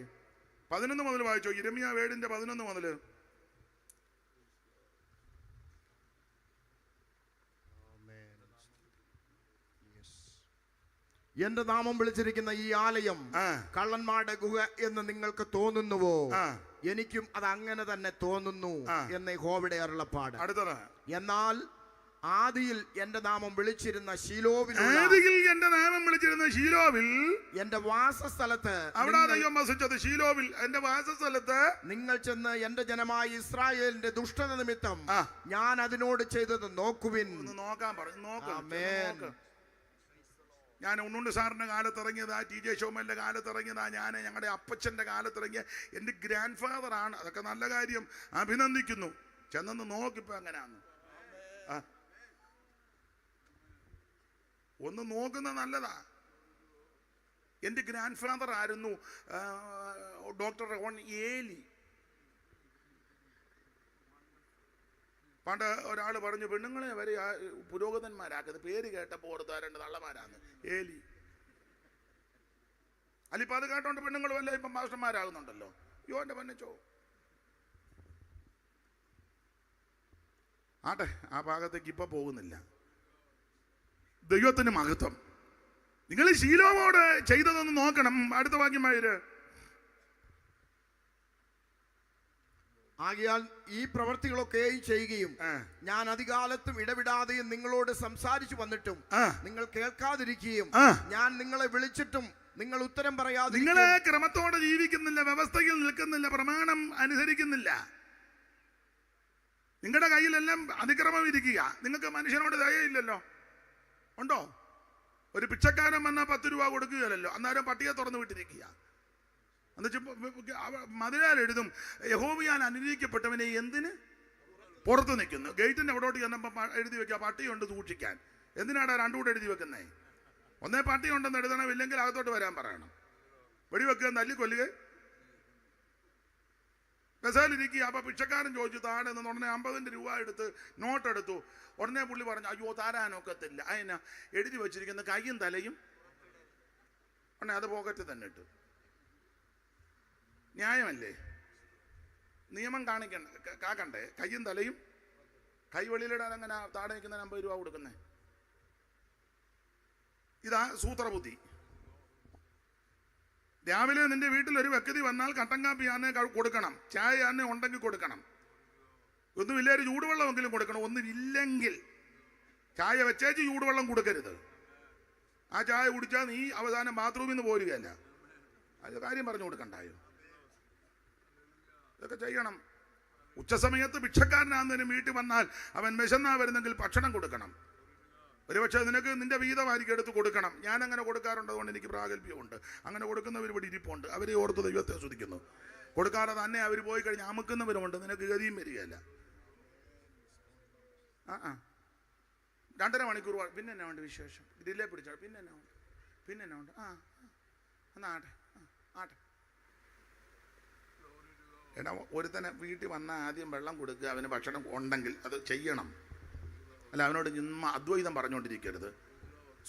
11 മുതൽ വായിച്ചോ. യിരെമ്യാ 7:11 മുതൽ. എന്റെ നാമം വിളിച്ചിരിക്കുന്ന ഈ ആലയം കള്ളന്മാരുടെ ഗുഹ എന്ന് നിങ്ങൾക്ക് തോന്നുന്നുവോ? എനിക്കും അത് അങ്ങനെ തന്നെ തോന്നുന്നു എന്ന് യഹോവയുടെ അരുളപ്പാട്. എന്നാൽ ആദിയിൽ എന്റെ നാമം വിളിച്ചിരുന്ന ശീലോവിൽ എന്റെ വാസസ്ഥലത്ത് നിങ്ങൾ ചെന്ന് എന്റെ ജനമായ ഇസ്രായേലിന്റെ ദുഷ്ടത നിമിത്തം ഞാൻ അതിനോട് ചെയ്തത് നോക്കുവിൻ. ഞാൻ ഉണ്ണുണ്ട് സാറിന്റെ കാലത്തിറങ്ങിയതാ, TJ ഷോമലിന്റെ കാലത്തിറങ്ങിയതാ, ഞാൻ ഞങ്ങളുടെ അപ്പച്ചന്റെ കാലത്തിറങ്ങിയ എൻ്റെ ഗ്രാൻഡ് ഫാദർ ആണ്. അതൊക്കെ നല്ല കാര്യം, അഭിനന്ദിക്കുന്നു. ചെന്നു നോക്കിപ്പോ എങ്ങനെയാന്ന്. ഒന്ന് നോക്കുന്നത് നല്ലതാ. എൻ്റെ ഗ്രാൻഡ് ഫാദർ ആയിരുന്നു ഡോക്ടർ റോൺ ഏലി. പണ്ട് ഒരാൾ പറഞ്ഞു, പെണ്ണുങ്ങളെ വരെ പുരോഗതന്മാരാക്കുന്നത് പേര് കേട്ടപ്പോൾ ഓർത്താരണ്ട് തള്ളമാരാന്ന്. ഏലി. അല്ലിപ്പോൾ അത് കേട്ടോണ്ട് പെണ്ണുങ്ങൾ വല്ല ഇപ്പം മാസ്റ്റർമാരാകുന്നുണ്ടല്ലോ. യോന്റെ പന്നച്ചോ ആട്ടെ, ആ ഭാഗത്തേക്ക് ഇപ്പൊ പോകുന്നില്ല. ദൈവത്തിന് മഹത്വം. നിങ്ങൾ ശീലോമോട് ചെയ്തതൊന്ന് നോക്കണം. അടുത്ത വാക്യമായിര്. ആകയാൽ ഈ പ്രവർത്തികളൊക്കെയും ചെയ്യുകയും ഞാൻ അധികാലത്തും ഇടവിടാതെയും നിങ്ങളോട് സംസാരിച്ചു വന്നിട്ടും നിങ്ങൾ കേൾക്കാതിരിക്കുകയും ഞാൻ നിങ്ങളെ വിളിച്ചിട്ടും നിങ്ങൾ ഉത്തരം പറയാതെ, നിങ്ങളെ ക്രമത്തോടെ ജീവിക്കുന്നില്ല, വ്യവസ്ഥയിൽ നിൽക്കുന്നില്ല, പ്രമാണം അനുസരിക്കുന്നില്ല. നിങ്ങളുടെ കയ്യിലെല്ലാം അതിക്രമം ഇരിക്കുക. നിങ്ങൾക്ക് മനുഷ്യനോട് ദയയില്ലല്ലോ. ഉണ്ടോ? ഒരു പിച്ചക്കാരൻ വന്നാൽ 10 രൂപ കൊടുക്കുകയല്ലോ, അന്നേരം പട്ടിയെ തുറന്നു വിട്ടിരിക്കുക. എന്നുവെച്ചാൽ മതിലാൽ എഴുതും, യഹോവയാൽ അനുഗ്രഹിക്കപ്പെട്ടവനെ എന്തിന് പുറത്ത് നിൽക്കുന്നു. ഗേറ്റിന്റെ അവിടോട്ട് ചെന്നപ്പോൾ എഴുതി വെക്കുക, പട്ടിയുണ്ട് സൂക്ഷിക്കാൻ. എന്തിനാണ് 2 കൂടെ എഴുതി വെക്കുന്നേ? ഒന്നേ പട്ടിയുണ്ടെന്ന് എഴുതണം, ഇല്ലെങ്കിൽ അകത്തോട്ട് വരാൻ പറയണം. വെടിവെക്കുക, തല്ലിക്കൊല്ലുക. ബസാലിരിക്കുക. അപ്പൊ പിച്ചക്കാരൻ ചോദിച്ചു താഴെ നിന്ന് ഉടനെ 50 രൂപ എടുത്ത് നോട്ടെടുത്തു. ഉടനെ പുള്ളി പറഞ്ഞു, അയ്യോ താരാനൊക്കത്തില്ല. അതിനാ എഴുതി വെച്ചിരിക്കുന്ന കൈയും തലയും. ഉടനെ അത് പോക്കറ്റ് തന്നെ ഇട്ടു. ന്യായമല്ലേ? നിയമം കാക്കണ്ടേ? കയ്യും തലയും. കൈ വെളിയിലിടാൻ അങ്ങനെ താഴെ നിൽക്കുന്ന 50 രൂപ കൊടുക്കുന്നേ. ഇതാ സൂത്രബുദ്ധി. രാവിലെ നിന്റെ വീട്ടിൽ ഒരു വ്യക്തി വന്നാൽ കട്ടൻ കാപ്പി ആന്നെ കൊടുക്കണം, ചായ ആന്നെ ഉണ്ടെങ്കിൽ കൊടുക്കണം. ഒന്നുമില്ല, ഒരു ചൂടുവെള്ളമെങ്കിലും കൊടുക്കണം. ഒന്നുമില്ലെങ്കിൽ ചായ വെച്ചേച്ച് ചൂടുവെള്ളം കൊടുക്കരുത്. ആ ചായ കുടിച്ചാൽ നീ അവസാനം ബാത്റൂമിൽ നിന്ന് പോരുകയല്ല. അത് കാര്യം പറഞ്ഞു കൊടുക്കണ്ടായോ? ഇതൊക്കെ ചെയ്യണം. ഉച്ചസമയത്ത് ഭിക്ഷക്കാരനാകുന്നതിന് വീട്ടിൽ വന്നാൽ അവൻ വിശന്നാ വരുന്നെങ്കിൽ ഭക്ഷണം കൊടുക്കണം. ഒരുപക്ഷെ നിനക്ക് നിന്റെ വീതമായിരിക്കും എടുത്ത് കൊടുക്കണം. ഞാൻ അങ്ങനെ കൊടുക്കാറുണ്ട്, അതുകൊണ്ട് എനിക്ക് പ്രാഗൽഭ്യമുണ്ട്. അങ്ങനെ കൊടുക്കുന്നവർ ഇവിടെ ഇരിപ്പുണ്ട്. അവരെ ഓർത്ത് ദൈവത്തെ ആസ്വദിക്കുന്നു. കൊടുക്കാതെ തന്നെ അവർ പോയി കഴിഞ്ഞ് അമുക്കുന്നവരുമുണ്ട്. നിനക്ക് ഗതിയും വരികയല്ല. 2.5 മണിക്കൂർ പിന്നെ എന്നാ ഉണ്ട് വിശേഷം? ഡിലേ പിടിച്ചാൽ പിന്നെ എന്നാ ഉണ്ട്? എന്നാ ആട്ടെ. എന്നാ ഒരുത്തനെ വീട്ടിൽ വന്നാൽ ആദ്യം വെള്ളം കൊടുക്കുക, അവന് ഭക്ഷണം ഉണ്ടെങ്കിൽ അത് ചെയ്യണം. അല്ല, അവനോട് ഇന്ന് അദ്വൈതം പറഞ്ഞുകൊണ്ടിരിക്കരുത്.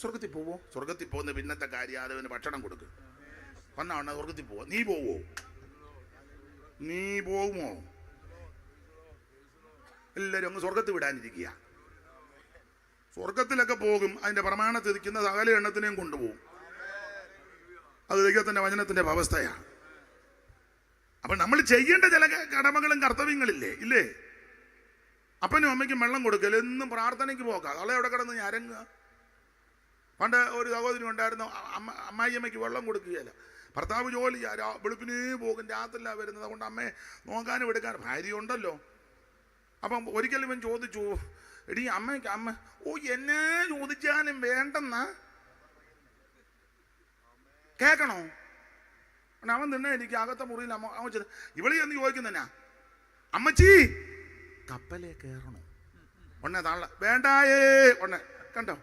സ്വർഗത്തിൽ പോവോ? സ്വർഗത്തിൽ പോകുന്ന പിന്നത്തെ കാര്യം അവന് ഭക്ഷണം കൊടുക്കുക. വന്നാ സ്വർഗത്തിൽ പോവോ? നീ പോകുമോ? എല്ലാവരും അങ്ങ് സ്വർഗത്തിൽ വിടാനിരിക്കുക. സ്വർഗത്തിലൊക്കെ പോകും. അതിന്റെ പ്രമാണത്തിൽ ഇരിക്കുന്ന സകല എണ്ണത്തിനെയും കൊണ്ടുപോകും. അത് ദൈവത്തിന്റെ വചനത്തിന്റെ അവസ്ഥയാണ്. അപ്പൊ നമ്മൾ ചെയ്യേണ്ട ചില കടമകളും കർത്തവ്യങ്ങളില്ലേ? ഇല്ലേ? അപ്പനും അമ്മയ്ക്കും വെള്ളം കൊടുക്കൽ, എന്നും പ്രാർത്ഥനയ്ക്ക് പോക്കാം. അളെ എവിടെ കിടന്ന് ഞരങ്ങുക. പണ്ട് ഒരു സഹോദരി ഉണ്ടായിരുന്നു, അമ്മായിയമ്മയ്ക്ക് വെള്ളം കൊടുക്കുകയില്ല. ഭർത്താവ് ജോലി വെളുപ്പിനേ പോകും, രാത്രിയില്ല വരുന്നത്. അതുകൊണ്ട് അമ്മയെ നോക്കാനും എടുക്കാനും ഭാര്യ ഉണ്ടല്ലോ. അപ്പം ഒരിക്കലും ഇവൻ ചോദിച്ചു, എടീ അമ്മ എന്നെ ചോദിച്ചാലും വേണ്ടെന്നാ കേൾക്കണോ? അവൻ തന്നെ എനിക്ക് അകത്തെ മുറിയിൽ അമ്മ ഇവളി എന്ന് ചോദിക്കുന്നെന്നാ, അമ്മച്ചി കപ്പലേ കയറണോ? ഒന്നെ താള വേണ്ടായേ. ഒന്നെ കണ്ടോ,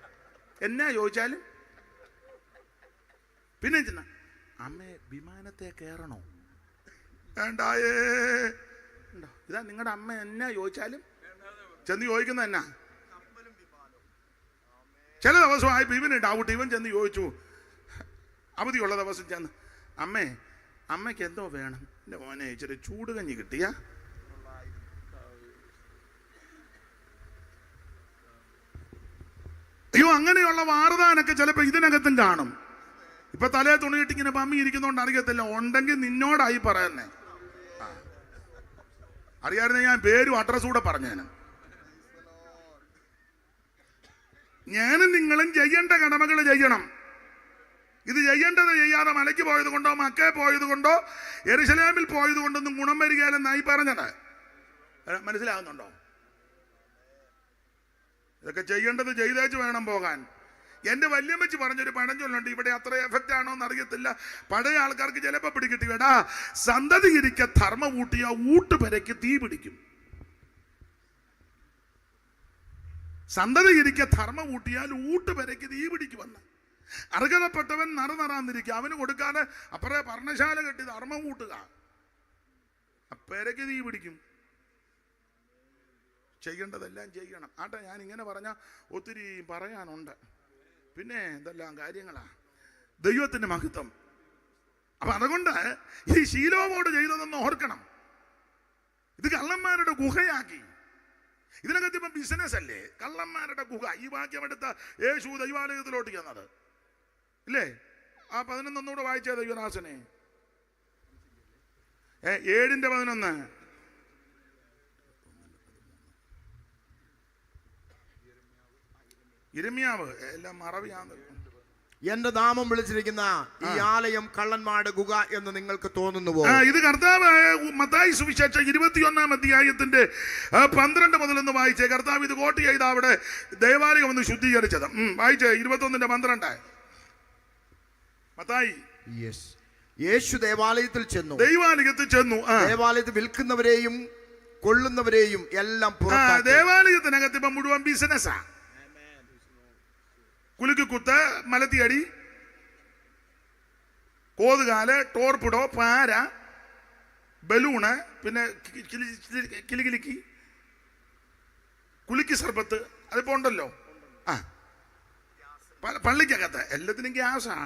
എന്നാ ചോദിച്ചാലും. പിന്നെ ചെന്ന അമ്മേ വിമാനത്തെ കയറണോ? വേണ്ടായേ. ഉണ്ടോ? ഇതാ നിങ്ങളുടെ അമ്മ എന്നാ ചോദിച്ചാലും ചെന്ന് ചോദിക്കുന്ന എന്നാ. ചില ദിവസമായി ഇവന് ഡൗട്ട്. ഇവൻ ചെന്ന് ചോദിച്ചു, അവധിയുള്ള ദിവസം ചെന്ന്, അമ്മയ്ക്ക് എന്തോ വേണം? എൻ്റെ മോനെ ഇച്ചിരി ചൂട് കഞ്ഞി കിട്ടിയ. അയ്യോ, അങ്ങനെയുള്ള വാർതാനൊക്കെ ചിലപ്പോൾ ഇതിനകത്തും കാണും. ഇപ്പൊ തലേ തുണിയിട്ടിങ്ങനെ പമ്മി ഇരിക്കുന്നോണ്ട് അറിയത്തില്ല. ഉണ്ടെങ്കിൽ നിന്നോടായി പറയുന്നേ. അറിയാതെ ഞാൻ പേരും അഡ്രസ്സും കൂടെ പറഞ്ഞേന്. ഞാനും നിങ്ങളും ചെയ്യേണ്ട കടമകൾ ചെയ്യണം. ഇത് ചെയ്യേണ്ടത് ചെയ്യാതെ മലയ്ക്ക് പോയത് കൊണ്ടോ മക്കയെ പോയത് കൊണ്ടോ യെരുശലേമിൽ പോയത് കൊണ്ടൊന്നും ഗുണം വരികയില്ലെന്നായി പറഞ്ഞത്. മനസ്സിലാകുന്നുണ്ടോ? ഇതൊക്കെ ചെയ്യേണ്ടത് ചെയ്തേച്ച് വേണം പോകാൻ. എൻ്റെ വല്യമ്മച്ചി പറഞ്ഞൊരു പഴഞ്ചൊല്ലുണ്ട്, ഇവിടെ അത്ര എഫക്റ്റ് ആണോ എന്ന് അറിയത്തില്ല. പഴയ ആൾക്കാർക്ക് ചിലപ്പോൾ പിടികിട്ടി, വേടാ സന്തതി ഇരിക്ക ധർമ്മ ഊട്ടിയ ഊട്ടുപെരയ്ക്ക് തീ പിടിക്കും. സന്തതിയിരിക്കെ ധർമ്മം ഊട്ടിയാൽ ഊട്ടുപെരയ്ക്ക് തീ പിടിക്കുമെന്ന്. അർഹതപ്പെട്ടവൻ നറന്നിരിക്കുക, അവന് കൊടുക്കാതെ അപ്പറേ പർണശാല കെട്ടി ധർമ്മം കൂട്ടുക, പെരയ്ക്ക് തീ പിടിക്കും. ചെയ്യേണ്ടതെല്ലാം ചെയ്യണം. ആട്ടെ, ഞാൻ ഇങ്ങനെ പറഞ്ഞാൽ ഒത്തിരി പറയാനുണ്ട്. പിന്നെ എന്തെല്ലാം കാര്യങ്ങളാ ദൈവത്തിന്റെ മഹത്വം. അപ്പൊ അതുകൊണ്ട് ഈ ശീലോമോട് ചെയ്തതെന്ന് ഓർക്കണം. ഇത് കള്ളന്മാരുടെ ഗുഹയാക്കി. ഇതിനകത്ത് ഇപ്പം ബിസിനസ് അല്ലേ, കള്ളന്മാരുടെ ഗുഹ. ഈ വാക്യം എടുത്ത യേശു ദൈവാലയത്തിലോട്ട് ചെന്നത് ഇല്ലേ? ആ 11 ഒന്നുകൂടെ വായിച്ച ദൈവദാസനെ. 7:11. യിരെമ്യാവ് എല്ലാം മറവിയാന്ന്. എന്റെ നാമം വിളിച്ചിരിക്കുന്ന ഈ ആലയം കള്ളന്മാരുടെ ഗുഹ എന്ന് നിങ്ങൾക്ക് തോന്നുന്നുവോ? ഇത് കർത്താവ് മത്തായി സുവിശേഷം 21-ാം അധ്യായത്തിന്റെ 12 മുതൽ ഒന്ന് വായിച്ചേ. കർത്താവ് ഇത് കോട്ട് ചെയ്ത് അവിടെ ദേവാലയം ഒന്ന് ശുദ്ധീകരിച്ചത് വായിച്ചേ. 21:12 മത്തായി. യേശു ദേവാലയത്തിൽ ചെന്നു. ദേവാലയത്തിൽ വിൽക്കുന്നവരെയും കൊള്ളുന്നവരെയും എല്ലാം ദേവാലയത്തിനകത്ത് ഇപ്പൊ മുഴുവൻ ബിസിനസ്സാ. കുലുക്കുത്ത്, മലത്തിയടി, കോതുകാല്, ടോർപ്പിടോ, പാര, ബലൂണ്, പിന്നെ കിലികിലിക്കി, കുലുക്കി സർബത്ത്, അതിപ്പോ ഉണ്ടല്ലോ. പള്ളിക്കകത്ത് എല്ലാത്തിനും ഗ്യാസാ.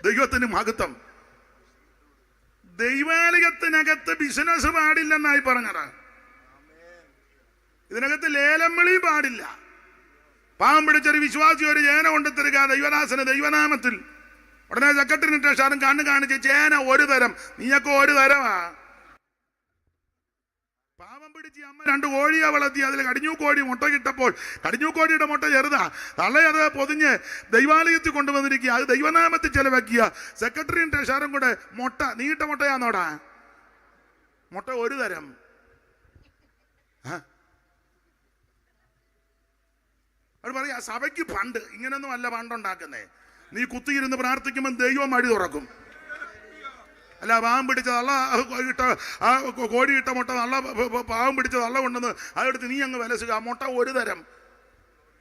ദൈവത്തിന് മഹത്വം. ദൈവാലയത്തിനകത്ത് ബിസിനസ് പാടില്ലെന്നായി പറഞ്ഞത്. ഇതിനകത്ത് ലേലം വിളി പാടില്ല. പാവം പിടിച്ചൊരു വിശ്വാസി ഒരു ചേന കൊണ്ട് തരിക ദൈവദാസന് ദൈവനാമത്തിൽ. ഉടനെ സെക്രട്ടറി ഷാറും കണ്ണ് കാണിച്ച് ചേന ഒരു തരം, നീയൊക്കെ ഒരു തരമാ. പാവം പിടിച്ച് അമ്മ 2 കോഴിയെ വളർത്തി. അതിൽ കടിഞ്ഞൂ കോഴി മുട്ട കിട്ടപ്പോൾ കടിഞ്ഞൂ കോഴിയുടെ മുട്ട ചെറുതാ, തള്ളയത് പൊതിഞ്ഞ് ദൈവാലയത്തിൽ കൊണ്ടുവന്നിരിക്കുക. അത് ദൈവനാമത്തിൽ ചെലവാക്കിയ സെക്രട്ടറിയും ഷാറും കൂടെ മുട്ട, നീട്ട മുട്ടയാന്നോടാ, മുട്ട ഒരു തരം. അവർ പറയാ സഭയ്ക്ക് ഫണ്ട് ഇങ്ങനൊന്നും അല്ല ഫണ്ടുണ്ടാക്കുന്നേ. നീ കുത്തിയിരുന്ന് പ്രാർത്ഥിക്കുമ്പോൾ ദൈവം വഴി തുറക്കും. അല്ല പാവം പിടിച്ച തള്ള ഇട്ട ആ കോഴി ഇട്ട മുട്ട നല്ല പാവം പിടിച്ച തള്ള കൊണ്ടെന്ന് അതെടുത്ത് നീ അങ്ങ് വിലസുക. ആ മുട്ട ഒരു തരം.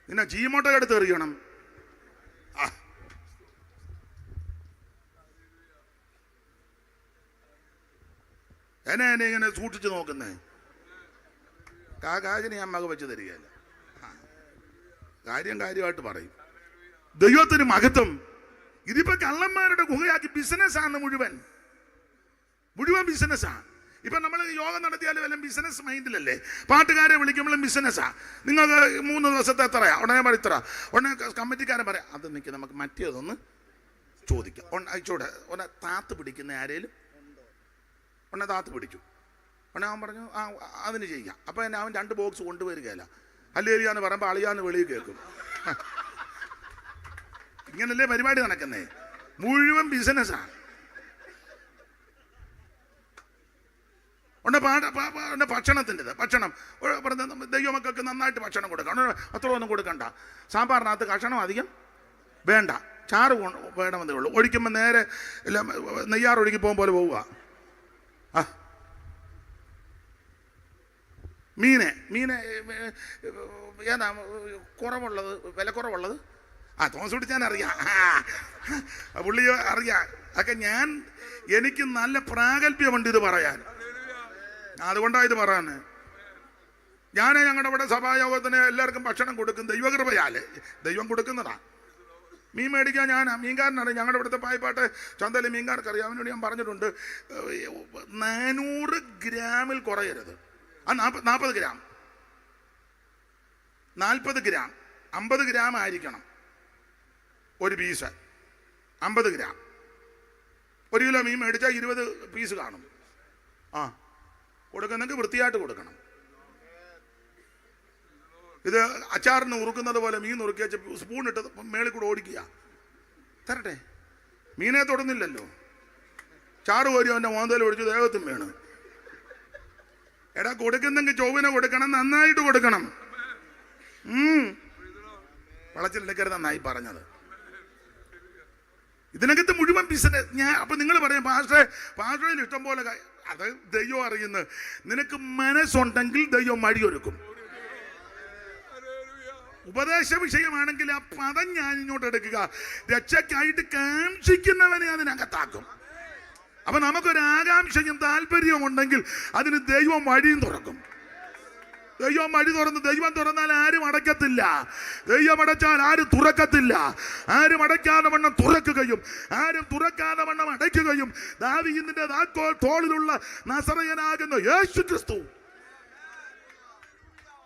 പിന്നെ ചീമുട്ട എടുത്ത് എറിയണം. എന്നെ ഇങ്ങനെ സൂക്ഷിച്ചു നോക്കുന്നേ. കാകാശിനെ ഞാൻ മക വെച്ച് തരികയല്ല. കാര്യമായിട്ട് പറയും. ദൈവത്തിന് മഹത്വം. ഇതിപ്പോ കള്ളന്മാരുടെ ഗുഹയാക്കി ബിസിനസ്സാണ്. മുഴുവൻ ബിസിനസ്സാണ്. ഇപ്പൊ നമ്മൾ യോഗം നടത്തിയാലും എല്ലാം ബിസിനസ് മൈൻഡിലല്ലേ. പാട്ടുകാരെ വിളിക്കുമ്പോഴും ബിസിനസ്സാ. നിങ്ങൾക്ക് 3 ദിവസത്തെ എത്രയാ? ഉടനെ പറ ഇത്ര. ഉടനെ കമ്മിറ്റിക്കാരൻ പറയാം അത് നിൽക്കുക, നമുക്ക് മറ്റേതൊന്ന് ചോദിക്കാം. അയച്ചോടെ ഉടനെ താത്ത് പിടിക്കുന്ന ആരേലും ഉടനെ താത്ത് പിടിച്ചു. ഉടനെ അവൻ പറഞ്ഞു അതിന് ചെയ്യാം. അപ്പൊ തന്നെ അവൻ 2 ബോക്സ് കൊണ്ടുവരികയല്ല. അല്ലേലിയാന്ന് പറയുമ്പോൾ അളിയാന്ന് വെളിയിൽ കേൾക്കും. ഇങ്ങനല്ലേ പരിപാടി നടക്കുന്നേ. മുഴുവൻ ബിസിനസ്സാണ്. ഭക്ഷണത്തിൻ്റെത് ഭക്ഷണം പറഞ്ഞ ദൈവമക്കൾക്ക് നന്നായിട്ട് ഭക്ഷണം കൊടുക്കണം. അത്ര ഒന്നും കൊടുക്കണ്ട. സാമ്പാറിനകത്ത് കഷണം അധികം വേണ്ട, ചാറ് വേണമെന്നേ ഉള്ളൂ. ഒഴിക്കുമ്പോൾ നേരെ എല്ലാം നെയ്യാറൊഴുകി പോകും പോലെ പോവുക. മീന് ഏതാ കുറവുള്ളത്, വിലക്കുറവുള്ളത്? തോമസ് പിടിച്ചാൻ അറിയാം, പുള്ളി അറിയാം. ഒക്കെ എനിക്ക് നല്ല പ്രാഗൽഭ്യമുണ്ട് ഇത് പറയാൻ. അതുകൊണ്ടാണ് ഇത് പറയാന്. ഞങ്ങളുടെ ഇവിടെ സഭായോഗത്തിന് എല്ലാവർക്കും ഭക്ഷണം കൊടുക്കും. ദൈവകൃപയാല് ദൈവം കൊടുക്കുന്നതാ. മീൻ മേടിക്കാൻ മീൻകാരനാണ്. ഞങ്ങളുടെ ഇവിടുത്തെ പായ്പാട്ട് ചന്തയിൽ മീൻകാർക്ക് അറിയാം. അവനോട് ഞാൻ പറഞ്ഞിട്ടുണ്ട് 400 ഗ്രാമിൽ കുറയരുത്. 40 ഗ്രാം 40 ഗ്രാം 50 ഗ്രാം ആയിരിക്കണം ഒരു പീസ്. 50 ഗ്രാം. 1 കിലോ മീൻ മേടിച്ചാൽ 20 പീസ് കാണും. കൊടുക്കുന്നെങ്കിൽ വൃത്തിയായിട്ട് കൊടുക്കണം. ഇത് അച്ചാറിന് ഉറുക്കുന്നത് പോലെ മീൻ നുറുക്കി വെച്ച് സ്പൂൺ ഇട്ട് മേളിൽ കൂടെ ഓടിക്കുക. തരട്ടെ, മീനെ തൊടുന്നില്ലല്ലോ. ചാറ് കോരി അവൻ്റെ മോന്തയിൽ ഒഴിച്ച് ദേഹത്തും വീണ്. എടാ കൊടുക്കുന്നെങ്കിൽ ചൊവ്വിനെ കൊടുക്കണം, നന്നായിട്ട് കൊടുക്കണം. വളച്ചിലെടുക്കരുത് നന്നായി പറഞ്ഞത്. ഇതിനകത്ത് മുഴുവൻ ബിസിനസ്. അപ്പൊ നിങ്ങൾ പറയാം പാസ്റ്ററിൽ ഇഷ്ടം പോലെ അത് ദൈവം അറിയുന്നത്. നിനക്ക് മനസ്സുണ്ടെങ്കിൽ ദൈവം വഴിയൊരുക്കും. ഉപദേശ വിഷയമാണെങ്കിൽ ആ പദം ഞാൻ ഇങ്ങോട്ട് എടുക്കുക. രക്ഷയ്ക്കായിട്ട് കാക്ഷിക്കുന്നവനെ അതിനകത്താക്കും. അപ്പൊ നമുക്കൊരു ആകാംക്ഷയും താല്പര്യവും ഉണ്ടെങ്കിൽ അതിന് ദൈവം വഴിയും തുറക്കും. ദൈവം വഴി തുറന്ന്, ദൈവം തുറന്നാൽ ആരും അടയ്ക്കത്തില്ല. ദൈവം അടച്ചാൽ ആരും തുറക്കത്തില്ല. ആരും അടയ്ക്കാതെ വണ്ണം തുറക്കുകയും ആരും തുറക്കാതെ വണ്ണം അടയ്ക്കുകയും ദാവീദിന്റെ തോളിലുള്ള നസറയനാകുന്ന യേശു ക്രിസ്തു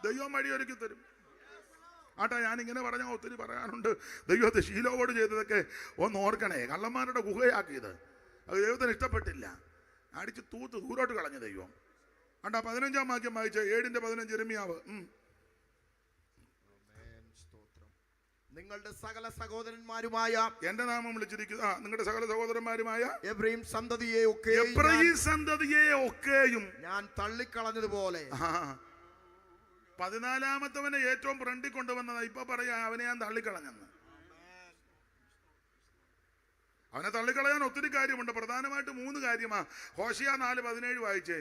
ദൈവം വഴിയൊരുക്കി തരും. ആട്ടാ, ഞാനിങ്ങനെ പറഞ്ഞാൽ ഒത്തിരി പറയാനുണ്ട്. ദൈവത്തെ ശീലോട് ചെയ്തതൊക്കെ ഒന്ന് ഓർക്കണേ. കള്ളന്മാരുടെ ഗുഹയാക്കിയത് അത് ദൈവത്തിന് ഇഷ്ടപ്പെട്ടില്ല. അടിച്ച് ദൂരോട്ട് കളഞ്ഞ ദൈവം. ആണ്ടാ 15-ാം വാക്യം വായിച്ച 7:15 യിരെമ്യാവ്. നിങ്ങളുടെ സകല സഹോദരന്മാരുമായ എന്റെ നാമം വിളിച്ചിരിക്കുന്ന നിങ്ങളുടെ സകല സഹോദരന്മാരുമായ എബ്രയീം സന്തതിയെ ഒക്കെയും ഞാൻ തള്ളിക്കളഞ്ഞതുപോലെ. 14-ാമത്തവനെ ഏറ്റവും ഫ്രണ്ടിൽ കൊണ്ടുവന്നതാ. ഇപ്പൊ പറയാ അവനെ ഞാൻ തള്ളിക്കളഞ്ഞെന്ന്. അവനെ തള്ളിക്കളയാൻ ഒത്തിരി കാര്യമുണ്ട്. പ്രധാനമായിട്ട് 3 കാര്യമാ. ഹോശിയ 4:17 വായിച്ചേ.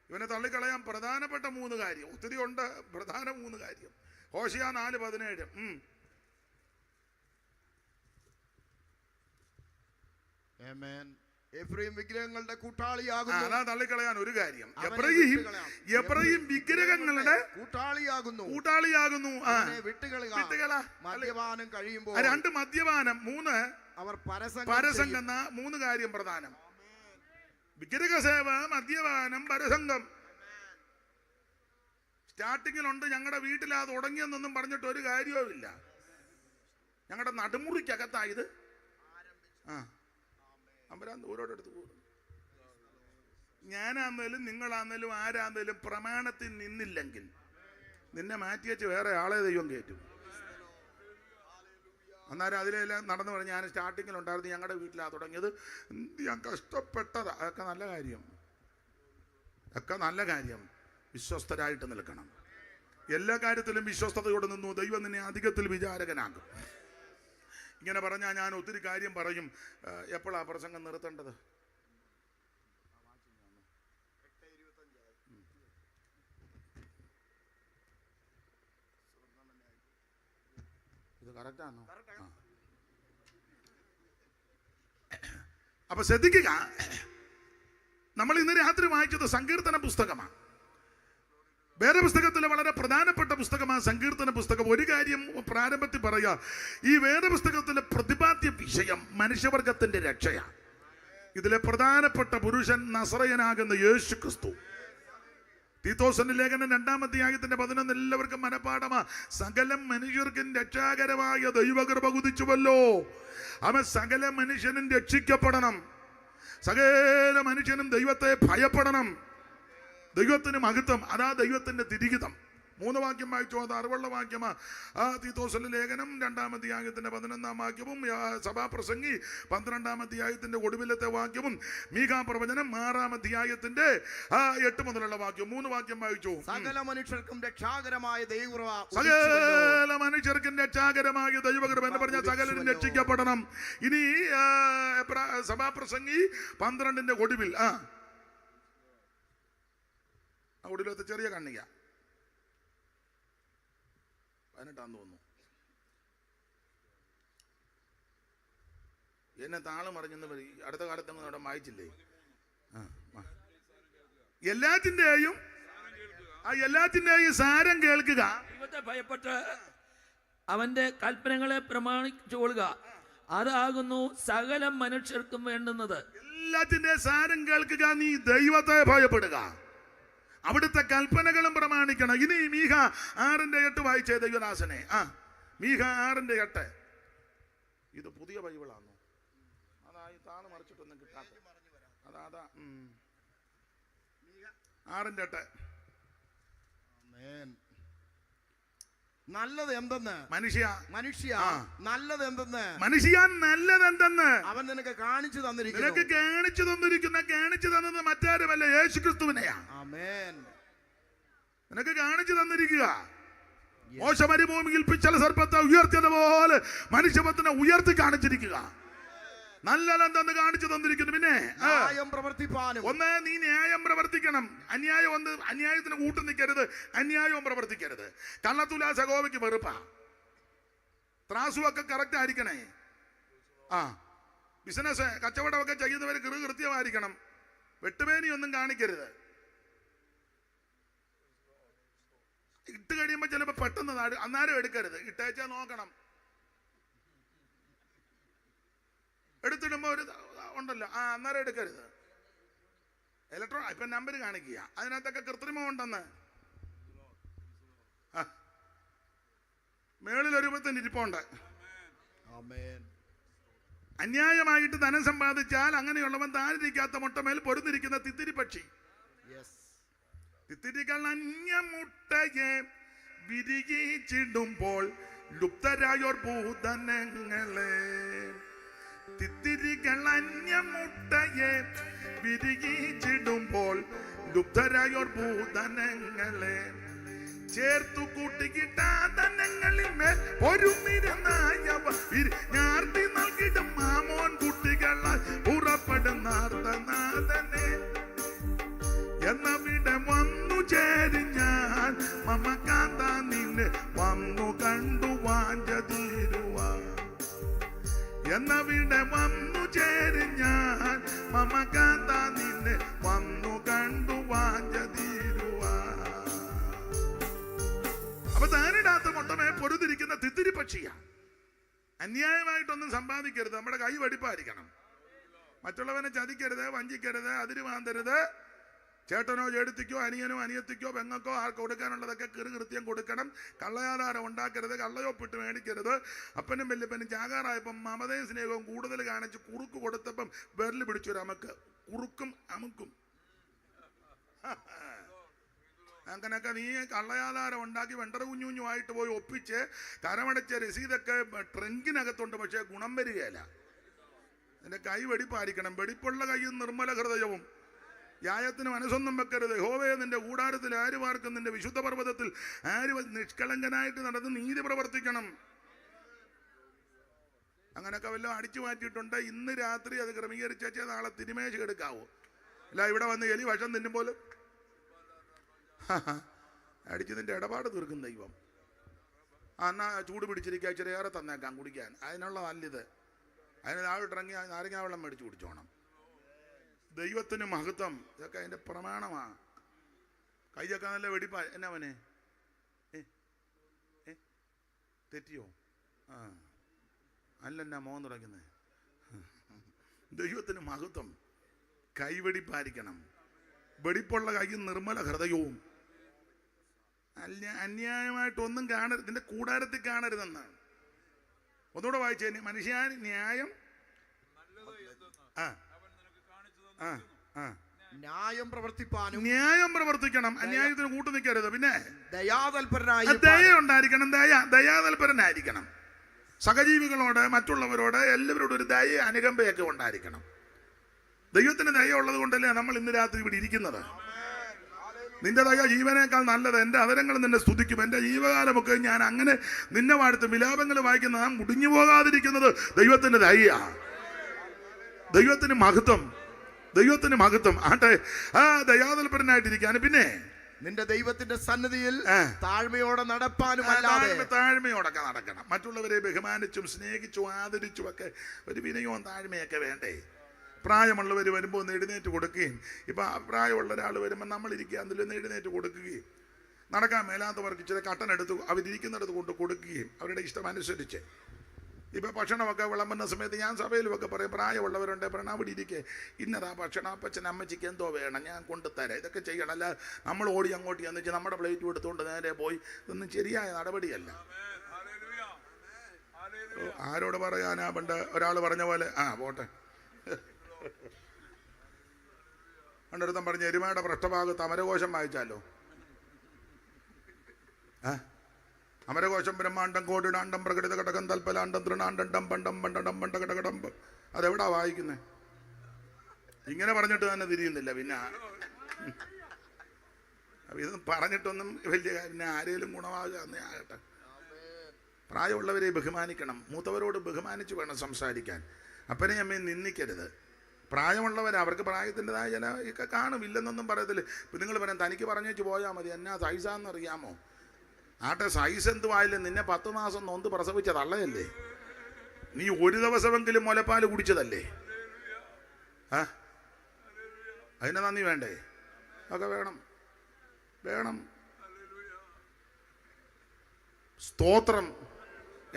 ഇവനെ തള്ളിക്കളയാൻ പ്രധാനപ്പെട്ട 3 കാര്യം. ഒത്തിരി ഉണ്ട്, പ്രധാന 3 കാര്യം. ഹോശിയ 4:17. എഫ്രയീം വിഗ്രഹങ്ങളുടെ കൂട്ടാളിയാകുന്നു. അതാ തള്ളിക്കളയാൻ ഒരു കാര്യം. എഫ്രയീം വിഗ്രഹങ്ങളുടെ കൂട്ടാളിയാകുന്നു. മദ്യപാനം കഴിയുമ്പോൾ 2 മദ്യപാനം, 3 അവർ പരസംഗം. 3 കാര്യം പ്രധാനം. വിഗ്രഹസേവ, മദ്യപാനം, പരസംഗം. സ്റ്റാർട്ടിങ്ങിലുണ്ട്. ഞങ്ങളുടെ വീട്ടിൽ അത് തുടങ്ങിയെന്നൊന്നും പറഞ്ഞിട്ട് ഒരു കാര്യവുമില്ല. ഞങ്ങളുടെ നടുമുറിക്കകത്തായത് അമ്പരാൻ ദൂരോട്ടെടുത്ത് പോകും. ഞാനാന്നേലും നിങ്ങളാന്നേലും ആരാന്നേലും പ്രമാണത്തിൽ നിന്നില്ലെങ്കിൽ നിന്നെ മാറ്റിവെച്ച് വേറെ ആളെ ദൈവം കയറ്റും. അന്നേരം അതിലെല്ലാം നടന്നു പറഞ്ഞ് ഞാൻ സ്റ്റാർട്ടിങ്ങിലുണ്ടായിരുന്നു, ഞങ്ങളുടെ വീട്ടിലാണ് തുടങ്ങിയത്, ഞാൻ കഷ്ടപ്പെട്ടതാ. അതൊക്കെ നല്ല കാര്യം, ഒക്കെ നല്ല കാര്യം. വിശ്വസ്തരായിട്ട് നിൽക്കണം. എല്ലാ കാര്യത്തിലും വിശ്വസ്തയോടെ നിന്നു ദൈവം നിന്നെ അധികത്തിൽ വിചാരകനാകും. ഇങ്ങനെ പറഞ്ഞാൽ ഞാൻ ഒത്തിരി കാര്യം പറയും. എപ്പോഴാണ് പ്രസംഗം നിർത്തേണ്ടത്? ഇത് കറക്റ്റാണോ? അപ്പൊ ശ്രദ്ധിക്കുക, നമ്മൾ ഇന്ന് രാത്രി വായിച്ചത് സങ്കീർത്തന പുസ്തകമാണ്. വേദപുസ്തകത്തിലെ വളരെ പ്രധാനപ്പെട്ട പുസ്തകമാണ് സങ്കീർത്തന പുസ്തകം. ഒരു കാര്യം പ്രാരംഭത്തിൽ പറയാ, ഈ വേദപുസ്തകത്തിലെ പ്രതിപാദ്യ വിഷയം മനുഷ്യവർഗത്തിന്റെ രക്ഷയാണ്. ഇതിലെ പ്രധാനപ്പെട്ട പുരുഷൻ നസറയനാകുന്ന യേശു ക്രിസ്തു. തീത്തോസിന്റെ ലേഖനം 2-ാം അധ്യായത്തിന്റെ 11 എല്ലാവർക്കും മനപാഠമാ. സകല മനുഷ്യർക്കും രക്ഷാകരമായ ദൈവകൃപ ഉദിച്ചുവല്ലോ. അവൻ സകല മനുഷ്യനും രക്ഷിക്കപ്പെടണം. സകല മനുഷ്യനും ദൈവത്തെ ഭയപ്പെടണം. ദൈവത്തിന് മഹത്വം, അതാ ദൈവത്തിന്റെ തിരികിതം. 3 വാക്യം വായിച്ചോ, അത് അറിവുള്ള വാക്യമാ. തീത്തോസിന്റെ ലേഖനം 2-ാം അധ്യായത്തിന്റെ 11-ാം വാക്യവും സഭാപ്രസംഗി 12-ാം അധ്യായത്തിന്റെ ഒടുവിലത്തെ വാക്യവും മീഖാ പ്രവചനം 6-ാം അധ്യായത്തിന്റെ 8 മുതലുള്ള വാക്യം. 3 വാക്യം വായിച്ചു. സകല മനുഷ്യർക്കും രക്ഷാകരമായ ദൈവകൃപ, സകല മനുഷ്യർക്കും രക്ഷാകരമായ ദൈവകൃപ എന്ന് പറഞ്ഞാൽ സകലരും രക്ഷിക്കപ്പെടണം. ഇനി സഭാപ്രസംഗി 12-ന്റെ ഒടുവിൽ ഒടുവിലത്തെ ചെറിയ കണ്ണിക 18 തോന്നുന്നു. എന്നെ താളം മറിഞ്ഞെന്ന് അടുത്ത കാലത്തൊന്നും അവിടെ വായിച്ചില്ലേ? എല്ലാത്തിന്റെയും സാരം കേൾക്കുക. ദൈവത്തെ ഭയപ്പെട്ട് അവന്റെ കൽപ്പനകളെ പ്രമാണിച്ചുകൊള്ളുക, അതാകുന്നു സകല മനുഷ്യർക്കും വേണ്ടുന്നത്. എല്ലാത്തിന്റെ സാരം കേൾക്കുക. നീ ദൈവത്തെ ഭയപ്പെടുക, അവിടുത്തെ കൽപ്പനകളും പ്രമാണിക്കണം. ഇനി മീഖ 6:8 വായിച്ചേ ദൈവദാസനെ. മീഖ 6:8. ഇത് പുതിയ ബൈബിളാണോ? അതാ ഈ താള് മറിച്ചിട്ടൊന്നും കിട്ടാത്ത. അതാ 6:8. നല്ലത് എന്തെന്ന് മനുഷ്യ നല്ലത് എന്തെന്ന് അവൻ നിനക്ക് കാണിച്ചു തന്നിരിക്കുന്നു. നിനക്ക് കാണിച്ചു തന്നത് മറ്റാരുമല്ല, യേശു ക്രിസ്തുവിനെയാണ്. ആമേൻ. നിനക്ക് കാണിച്ചു തന്നിരിക്കുക. മോശ മരുഭൂമിയിൽ പിച്ചള സർപ്പത്തെ ഉയർത്തിയതുപോലെ മനുഷ്യപത്തിനെ ഉയർത്തി കാണിച്ചിരിക്കുക. നല്ലതെല്ലാം തന്ന് കാണിച്ചു തന്നിരിക്കുന്നു. പിന്നെ ന്യായം പ്രവർത്തിപ്പാനും. ഒന്ന്, നീ ന്യായം പ്രവർത്തിക്കണം. അന്യായം ഒന്ന്, അന്യായത്തിന് കൂട്ടു നിൽക്കരുത്, അന്യായവും പ്രവർത്തിക്കരുത്. കള്ളത്തുലാ സഹോബയ്ക്ക് വെറുപ്പാ. ത്രാസുമൊക്കെ കറക്റ്റ് ആയിരിക്കണേ. ബിസിനസ് കച്ചവടമൊക്കെ ചെയ്യുന്നവർ കൃത്യമായിരിക്കണം. വെട്ടുമേനിയൊന്നും കാണിക്കരുത്. ഇട്ട് കഴിയുമ്പോൾ ചിലപ്പോൾ പെട്ടെന്ന് അന്നേരം എടുക്കരുത്, ഇട്ടേച്ചാ നോക്കണം. എടുത്തിടുമ്പോ ഒരു ഉണ്ടല്ലോ, അന്നേരം എടുക്കരുത്. ഇപ്പൊ നമ്പർ കാണിക്കുക, അതിനകത്തൊക്കെ കൃത്രിമം ഉണ്ടെന്ന്. മേളിൽ രൂപത്തിന് ഇരിപ്പുണ്ട്. അന്യായമായിട്ട് ധനം സമ്പാദിച്ചാൽ അങ്ങനെയുള്ളവൻ താഴെയിരിക്കാത്ത മുട്ടമേൽ പൊരുന്നിരിക്കുന്ന തിത്തിരി പക്ഷി. തിത്തിരികൾ അന്യമുട്ടയെ വിരിയിച്ചിടുമ്പോൾ ലുപ്തരായോർ ഭൂതനങ്ങളെ. തിത്തിരികൾ അന്യമുട്ടയെ വിരിയിച്ചിടുമ്പോൾ ലുപ്തരായോർ ഭൂതനങ്ങളെ. ചേർത്തു കൂട്ടിക്കിട്ടാതനങ്ങളിൽ മേൽ ഒരുമിരുന്നായവ ഞാർത്തി നൽകിടും മാമോൻ കുട്ടികളാൽ പുറപ്പെടുന്നാർത്തനാഥനെ. എന്നവിടെ വന്നു ചേരി ഞാൻ മമകാന്ത നിന്നെ വന്നു കണ്ടു വാഞ്ച തീരുവാൻ. എന്നവിടെ വന്നു ചേരി ഞാൻ മമകാന്ത നിന്നെ വന്നു കണ്ടു വാഞ്ച തീരുവാൻ. അപ്പൊ താനിടാത്ത മുട്ടമേ പൊരുതിരിക്കുന്ന തിത്തിരി പക്ഷിയാ. അന്യായമായിട്ടൊന്നും സമ്പാദിക്കരുത്. നമ്മുടെ കൈ വെടിപ്പായിരിക്കണം. മറ്റുള്ളവനെ ചതിക്കരുത്, വഞ്ചിക്കരുത്, അതിര് മാന്തരുത്. ചേട്ടനോ ചേട്ടത്തിക്കോ അനിയനോ അനിയത്തിക്കോ പെങ്ങൾക്കോ ആർക്ക് കൊടുക്കാനുള്ളതൊക്കെ കൃത്യം കൊടുക്കണം. കള്ളയാധാരം ഉണ്ടാക്കരുത്, കള്ളയൊപ്പിട്ട് മേടിക്കരുത്. അപ്പനും വല്യപ്പനും ചാകാറായപ്പം മമതയും സ്നേഹവും കൂടുതൽ കാണിച്ച് കുറുക്ക് കൊടുത്തപ്പം വിരൽ പിടിച്ചൊരു അമക്ക്, കുറുക്കും അമുക്കും. അങ്ങനൊക്കെ നീ കള്ളയാധാരം ഉണ്ടാക്കി വെണ്ടറ കുഞ്ഞുമായിട്ട് പോയി ഒപ്പിച്ച് കരമടച്ച രസീതൊക്കെ ട്രങ്കിനകത്തുണ്ട്, പക്ഷേ ഗുണം വരികയില്ല. നിന്റെ കൈ വെടിപ്പായിരിക്കണം. വെടിപ്പുള്ള കൈയും നിർമ്മല ഹൃദയവും. യായത്തിന് മനസ്സൊന്നും വെക്കരുത്. യഹോവേ, നിന്റെ കൂടാരത്തിൽ ആര് പാർക്കും? നിന്റെ വിശുദ്ധ പർവ്വതത്തിൽ ആര് നിഷ്കളങ്കനായിട്ട് നടന്ന് നീതി പ്രവർത്തിക്കണം. അങ്ങനൊക്കെ വല്ലതും അടിച്ചു മാറ്റിയിട്ടുണ്ട്. ഇന്ന് രാത്രി അത് ക്രമീകരിച്ചേ നാളെ തിരുമേശ എടുക്കാവൂ. അല്ല ഇവിടെ വന്ന് എലി വശം തിന്നുമ്പോൾ അടിച്ച് നിന്റെ ഇടപാട് തീർക്കും ദൈവം. എന്നാ ചൂട് പിടിച്ചിരിക്കുക, ചെറിയേറെ തന്നേക്കാം കുടിക്കാൻ. അതിനുള്ള നല്ലത്. അതിന് താഴോട്ടിറങ്ങി നാരങ്ങ വെള്ളം മേടിച്ച് കുടിച്ചോണം. ദൈവത്തിന് മഹത്വം. ഇതൊക്കെ അതിന്റെ പ്രമാണമാണ്. കൈയൊക്കെ നല്ല വെടിപ്പാ. എന്നാ അവനെ തെറ്റിയോ? അല്ലെന്നാ മോൻ തുടങ്ങുന്നത്. ദൈവത്തിന് മഹത്വം. കൈവെടിപ്പായിരിക്കണം. വെടിപ്പുള്ള കൈയും നിർമ്മല ഹൃദയവും. അന്യായമായിട്ടൊന്നും കാണരുത്. ഇതിന്റെ കൂടാരത്തിൽ കാണരുതെന്നാണ്. ഒന്നുകൂടെ വായിച്ചേ. മനുഷ്യ ന്യായം ന്യായം പ്രവർത്തിപ്പാനും. ന്യായം പ്രവർത്തിക്കണം. അന്യായത്തിന് കൂട്ടു നിൽക്കരുത്. പിന്നെ ദയാതൽപരനായി ദയ ഉണ്ടായിരിക്കണം. ദയാതൽപരനായിരിക്കണം. സഹജീവികളോട്, മറ്റുള്ളവരോട്, എല്ലാവരോടും ഒരു ദയ, അനുകമ്പയൊക്കെ ഉണ്ടായിരിക്കണം. ദൈവത്തിന് ദയ ഉള്ളത് കൊണ്ടല്ലേ നമ്മൾ ഇന്ന് രാത്രി ഇവിടെ ഇരിക്കുന്നത്. നിന്റെ ദയ ജീവനേക്കാൾ നല്ലത്. എൻ്റെ അവരങ്ങൾ നിന്നെ സ്തുതിക്കും. എൻ്റെ ജീവകാലമൊക്കെ ഞാൻ അങ്ങനെ നിന്നെ വാഴ്ത്തും. വിലാപങ്ങൾ വായിക്കുന്ന നാം മുടിഞ്ഞു പോകാതിരിക്കുന്നത് ദൈവത്തിന്റെ ദയ. ദൈവത്തിന് മഹത്വം. ദൈവത്തിന് മഹത്വം. ആട്ടെ, ദയാതൽപരനായിട്ടിരിക്കാൻ. പിന്നെ നിന്റെ ദൈവത്തിന്റെ സന്നിധിയിൽ താഴ്മയോടെ നടപ്പാനും. താഴ്മയോടൊക്കെ നടക്കണം. മറ്റുള്ളവരെ ബഹുമാനിച്ചും സ്നേഹിച്ചും ആദരിച്ചും ഒക്കെ ഒരു വിനയവും താഴ്മയൊക്കെ വേണ്ടേ. പ്രായമുള്ളവർ വരുമ്പോൾ ഒന്ന് എഴുന്നേറ്റ് കൊടുക്കുകയും, ഇപ്പം പ്രായമുള്ള ഒരാൾ വരുമ്പോൾ നമ്മളിരിക്കുക അതിലൊന്ന് എഴുന്നേറ്റ് കൊടുക്കുകയും, നടക്കാൻ മേലാത്തവർക്ക് ഇച്ചിരി കട്ടനെടുത്ത് അവരിയ്ക്കുന്നിടത്ത് കൊണ്ട് കൊടുക്കുകയും അവരുടെ ഇഷ്ടമനുസരിച്ച്. ഇപ്പം ഭക്ഷണമൊക്കെ വിളമ്പുന്ന സമയത്ത് ഞാൻ സഭയിലുമൊക്കെ പറയും, പ്രായമുള്ളവരുണ്ട് അവിടെ ഇരിക്കെ ഇന്നതാ ഭക്ഷണം, അപ്പച്ചൻ അമ്മച്ചിക്ക് എന്തോ വേണം ഞാൻ കൊണ്ടുതരാം, ഇതൊക്കെ ചെയ്യണം. അല്ല നമ്മൾ ഓടി അങ്ങോട്ട് ചെന്ന് വെച്ചാൽ നമ്മുടെ പ്ലേറ്റ് എടുത്തുകൊണ്ട് നേരെ പോയി, ഇതൊന്നും ശരിയായ നടപടിയല്ല. ആരോട് പറയാനാ? പണ്ട് ഒരാൾ പറഞ്ഞ പോലെ പോട്ടെ. പണ്ടൊരുത്തം പറഞ്ഞ എരുമയുടെ പൃഷ്ഠഭാഗത്ത് അമരകോശം വായിച്ചാലോ? അമരകോശം ബ്രഹ്മാണ്ടം കോടിടാണ്ടം പ്രകടിത ഘടകം തൽപ്പലാണ്ടം തൃണാണ്ടം പണ്ടം പണ്ടം പണ്ടകടകടം. അതെവിടാ വായിക്കുന്നത്? ഇങ്ങനെ പറഞ്ഞിട്ട് തന്നെ തിരിയുന്നില്ല. പിന്നെ ഇത് പറഞ്ഞിട്ടൊന്നും വലിയ പിന്നെ ആരെങ്കിലും ഗുണമാകാന്നേ ആകട്ടെ. പ്രായമുള്ളവരെ ബഹുമാനിക്കണം. മൂത്തവരോട് ബഹുമാനിച്ച് വേണം സംസാരിക്കാൻ. അപ്പനെ അമ്മയും നിന്ദിക്കരുത്. പ്രായമുള്ളവർ അവർക്ക് പ്രായത്തിൻ്റെതായ ചില ഒക്കെ കാണും, ഇല്ലെന്നൊന്നും പറയത്തില്ല. ഇപ്പം നിങ്ങൾ പറയാം തനിക്ക് പറഞ്ഞു വെച്ച് പോയാൽ മതി, എന്നാ സൈസാന്നറിയാമോ? ആട്ടെ, സൈസ് എന്തുവായാലും നിന്നെ 10 മാസം നൊന്ത് പ്രസവിച്ച തള്ളയല്ലേ, നീ ഒരു ദിവസമെങ്കിലും മുലപ്പാൽ കുടിച്ചതല്ലേ? അതിന് നന്ദി വേണ്ടേ? ഒക്കെ വേണം, വേണം. സ്തോത്രം.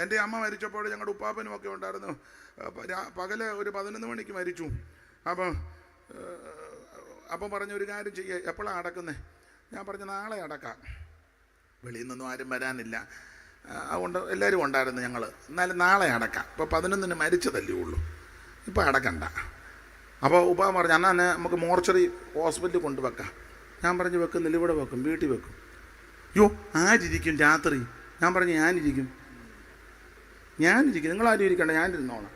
എൻ്റെ അമ്മ മരിച്ചപ്പോൾ ഞങ്ങളുടെ ഉപ്പാപ്പനും ഒക്കെ ഉണ്ടായിരുന്നു. പകല് ഒരു 11 മണിക്ക് മരിച്ചു. അപ്പം പറഞ്ഞ ഒരു കാര്യം ചെയ്യുക, എപ്പോഴാണ് അടക്കുന്നത്? ഞാൻ പറഞ്ഞു നാളെ അടക്കാം, വെളിയിൽ നിന്നൊന്നും ആരും വരാനില്ല, അതുകൊണ്ട് എല്ലാവരും ഉണ്ടായിരുന്നു ഞങ്ങൾ, എന്നാലും നാളെ അടക്കാം. ഇപ്പോൾ 11 മരിച്ചതല്ലേ ഉള്ളൂ, ഇപ്പോൾ അടക്കണ്ട. അപ്പോൾ ഉപ്പ പറഞ്ഞു എന്നാൽ നമുക്ക് മോർച്ചറി ഹോസ്പിറ്റലിൽ കൊണ്ടുവെക്കാം. ഞാൻ പറഞ്ഞു വെക്കുന്നില്ല, ഇവിടെ വെക്കും, വീട്ടിൽ വെക്കും. യോ ആരിരിക്കും രാത്രി? ഞാൻ പറഞ്ഞു ഞാനിരിക്കും, നിങ്ങളാരും ഇരിക്കണ്ട, ഞാനിരുന്നോളാം.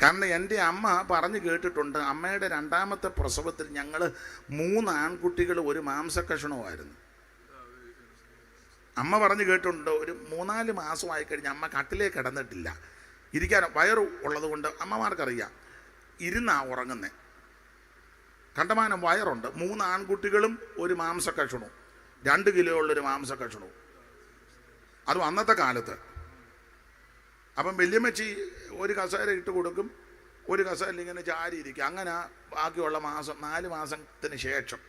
കാരണം എൻ്റെ അമ്മ പറഞ്ഞു കേട്ടിട്ടുണ്ട്, അമ്മയുടെ 2ാമത്തെ പ്രസവത്തിൽ ഞങ്ങൾ 3 ആൺകുട്ടികൾ ഒരു മാംസക്കഷണവുമായിരുന്നു. അമ്മ പറഞ്ഞു കേട്ടിട്ടുണ്ട്. ഒരു 3-4 മാസമായി കഴിഞ്ഞ് അമ്മ കട്ടിലേക്ക് കിടന്നിട്ടില്ല, ഇരിക്കാൻ വയറ് ഉള്ളത് കൊണ്ട് അമ്മമാർക്കറിയാം, ഇരുന്നാ ഉറങ്ങുന്നത്. കണ്ടമാനം വയറുണ്ട്. 3 ആൺകുട്ടികളും ഒരു മാംസക്കഷണവും, 2 കിലോ ഉള്ളൊരു മാംസക്കഷണവും, അതും അന്നത്തെ കാലത്ത്. അപ്പം വല്യമ്മച്ചി ഒരു കസേര ഇട്ട് കൊടുക്കും, ഒരു കസേരയിൽ ഇങ്ങനെ ചാരിയിരിക്കും. അങ്ങനെ ബാക്കിയുള്ള 4 മാസത്തിന് ശേഷം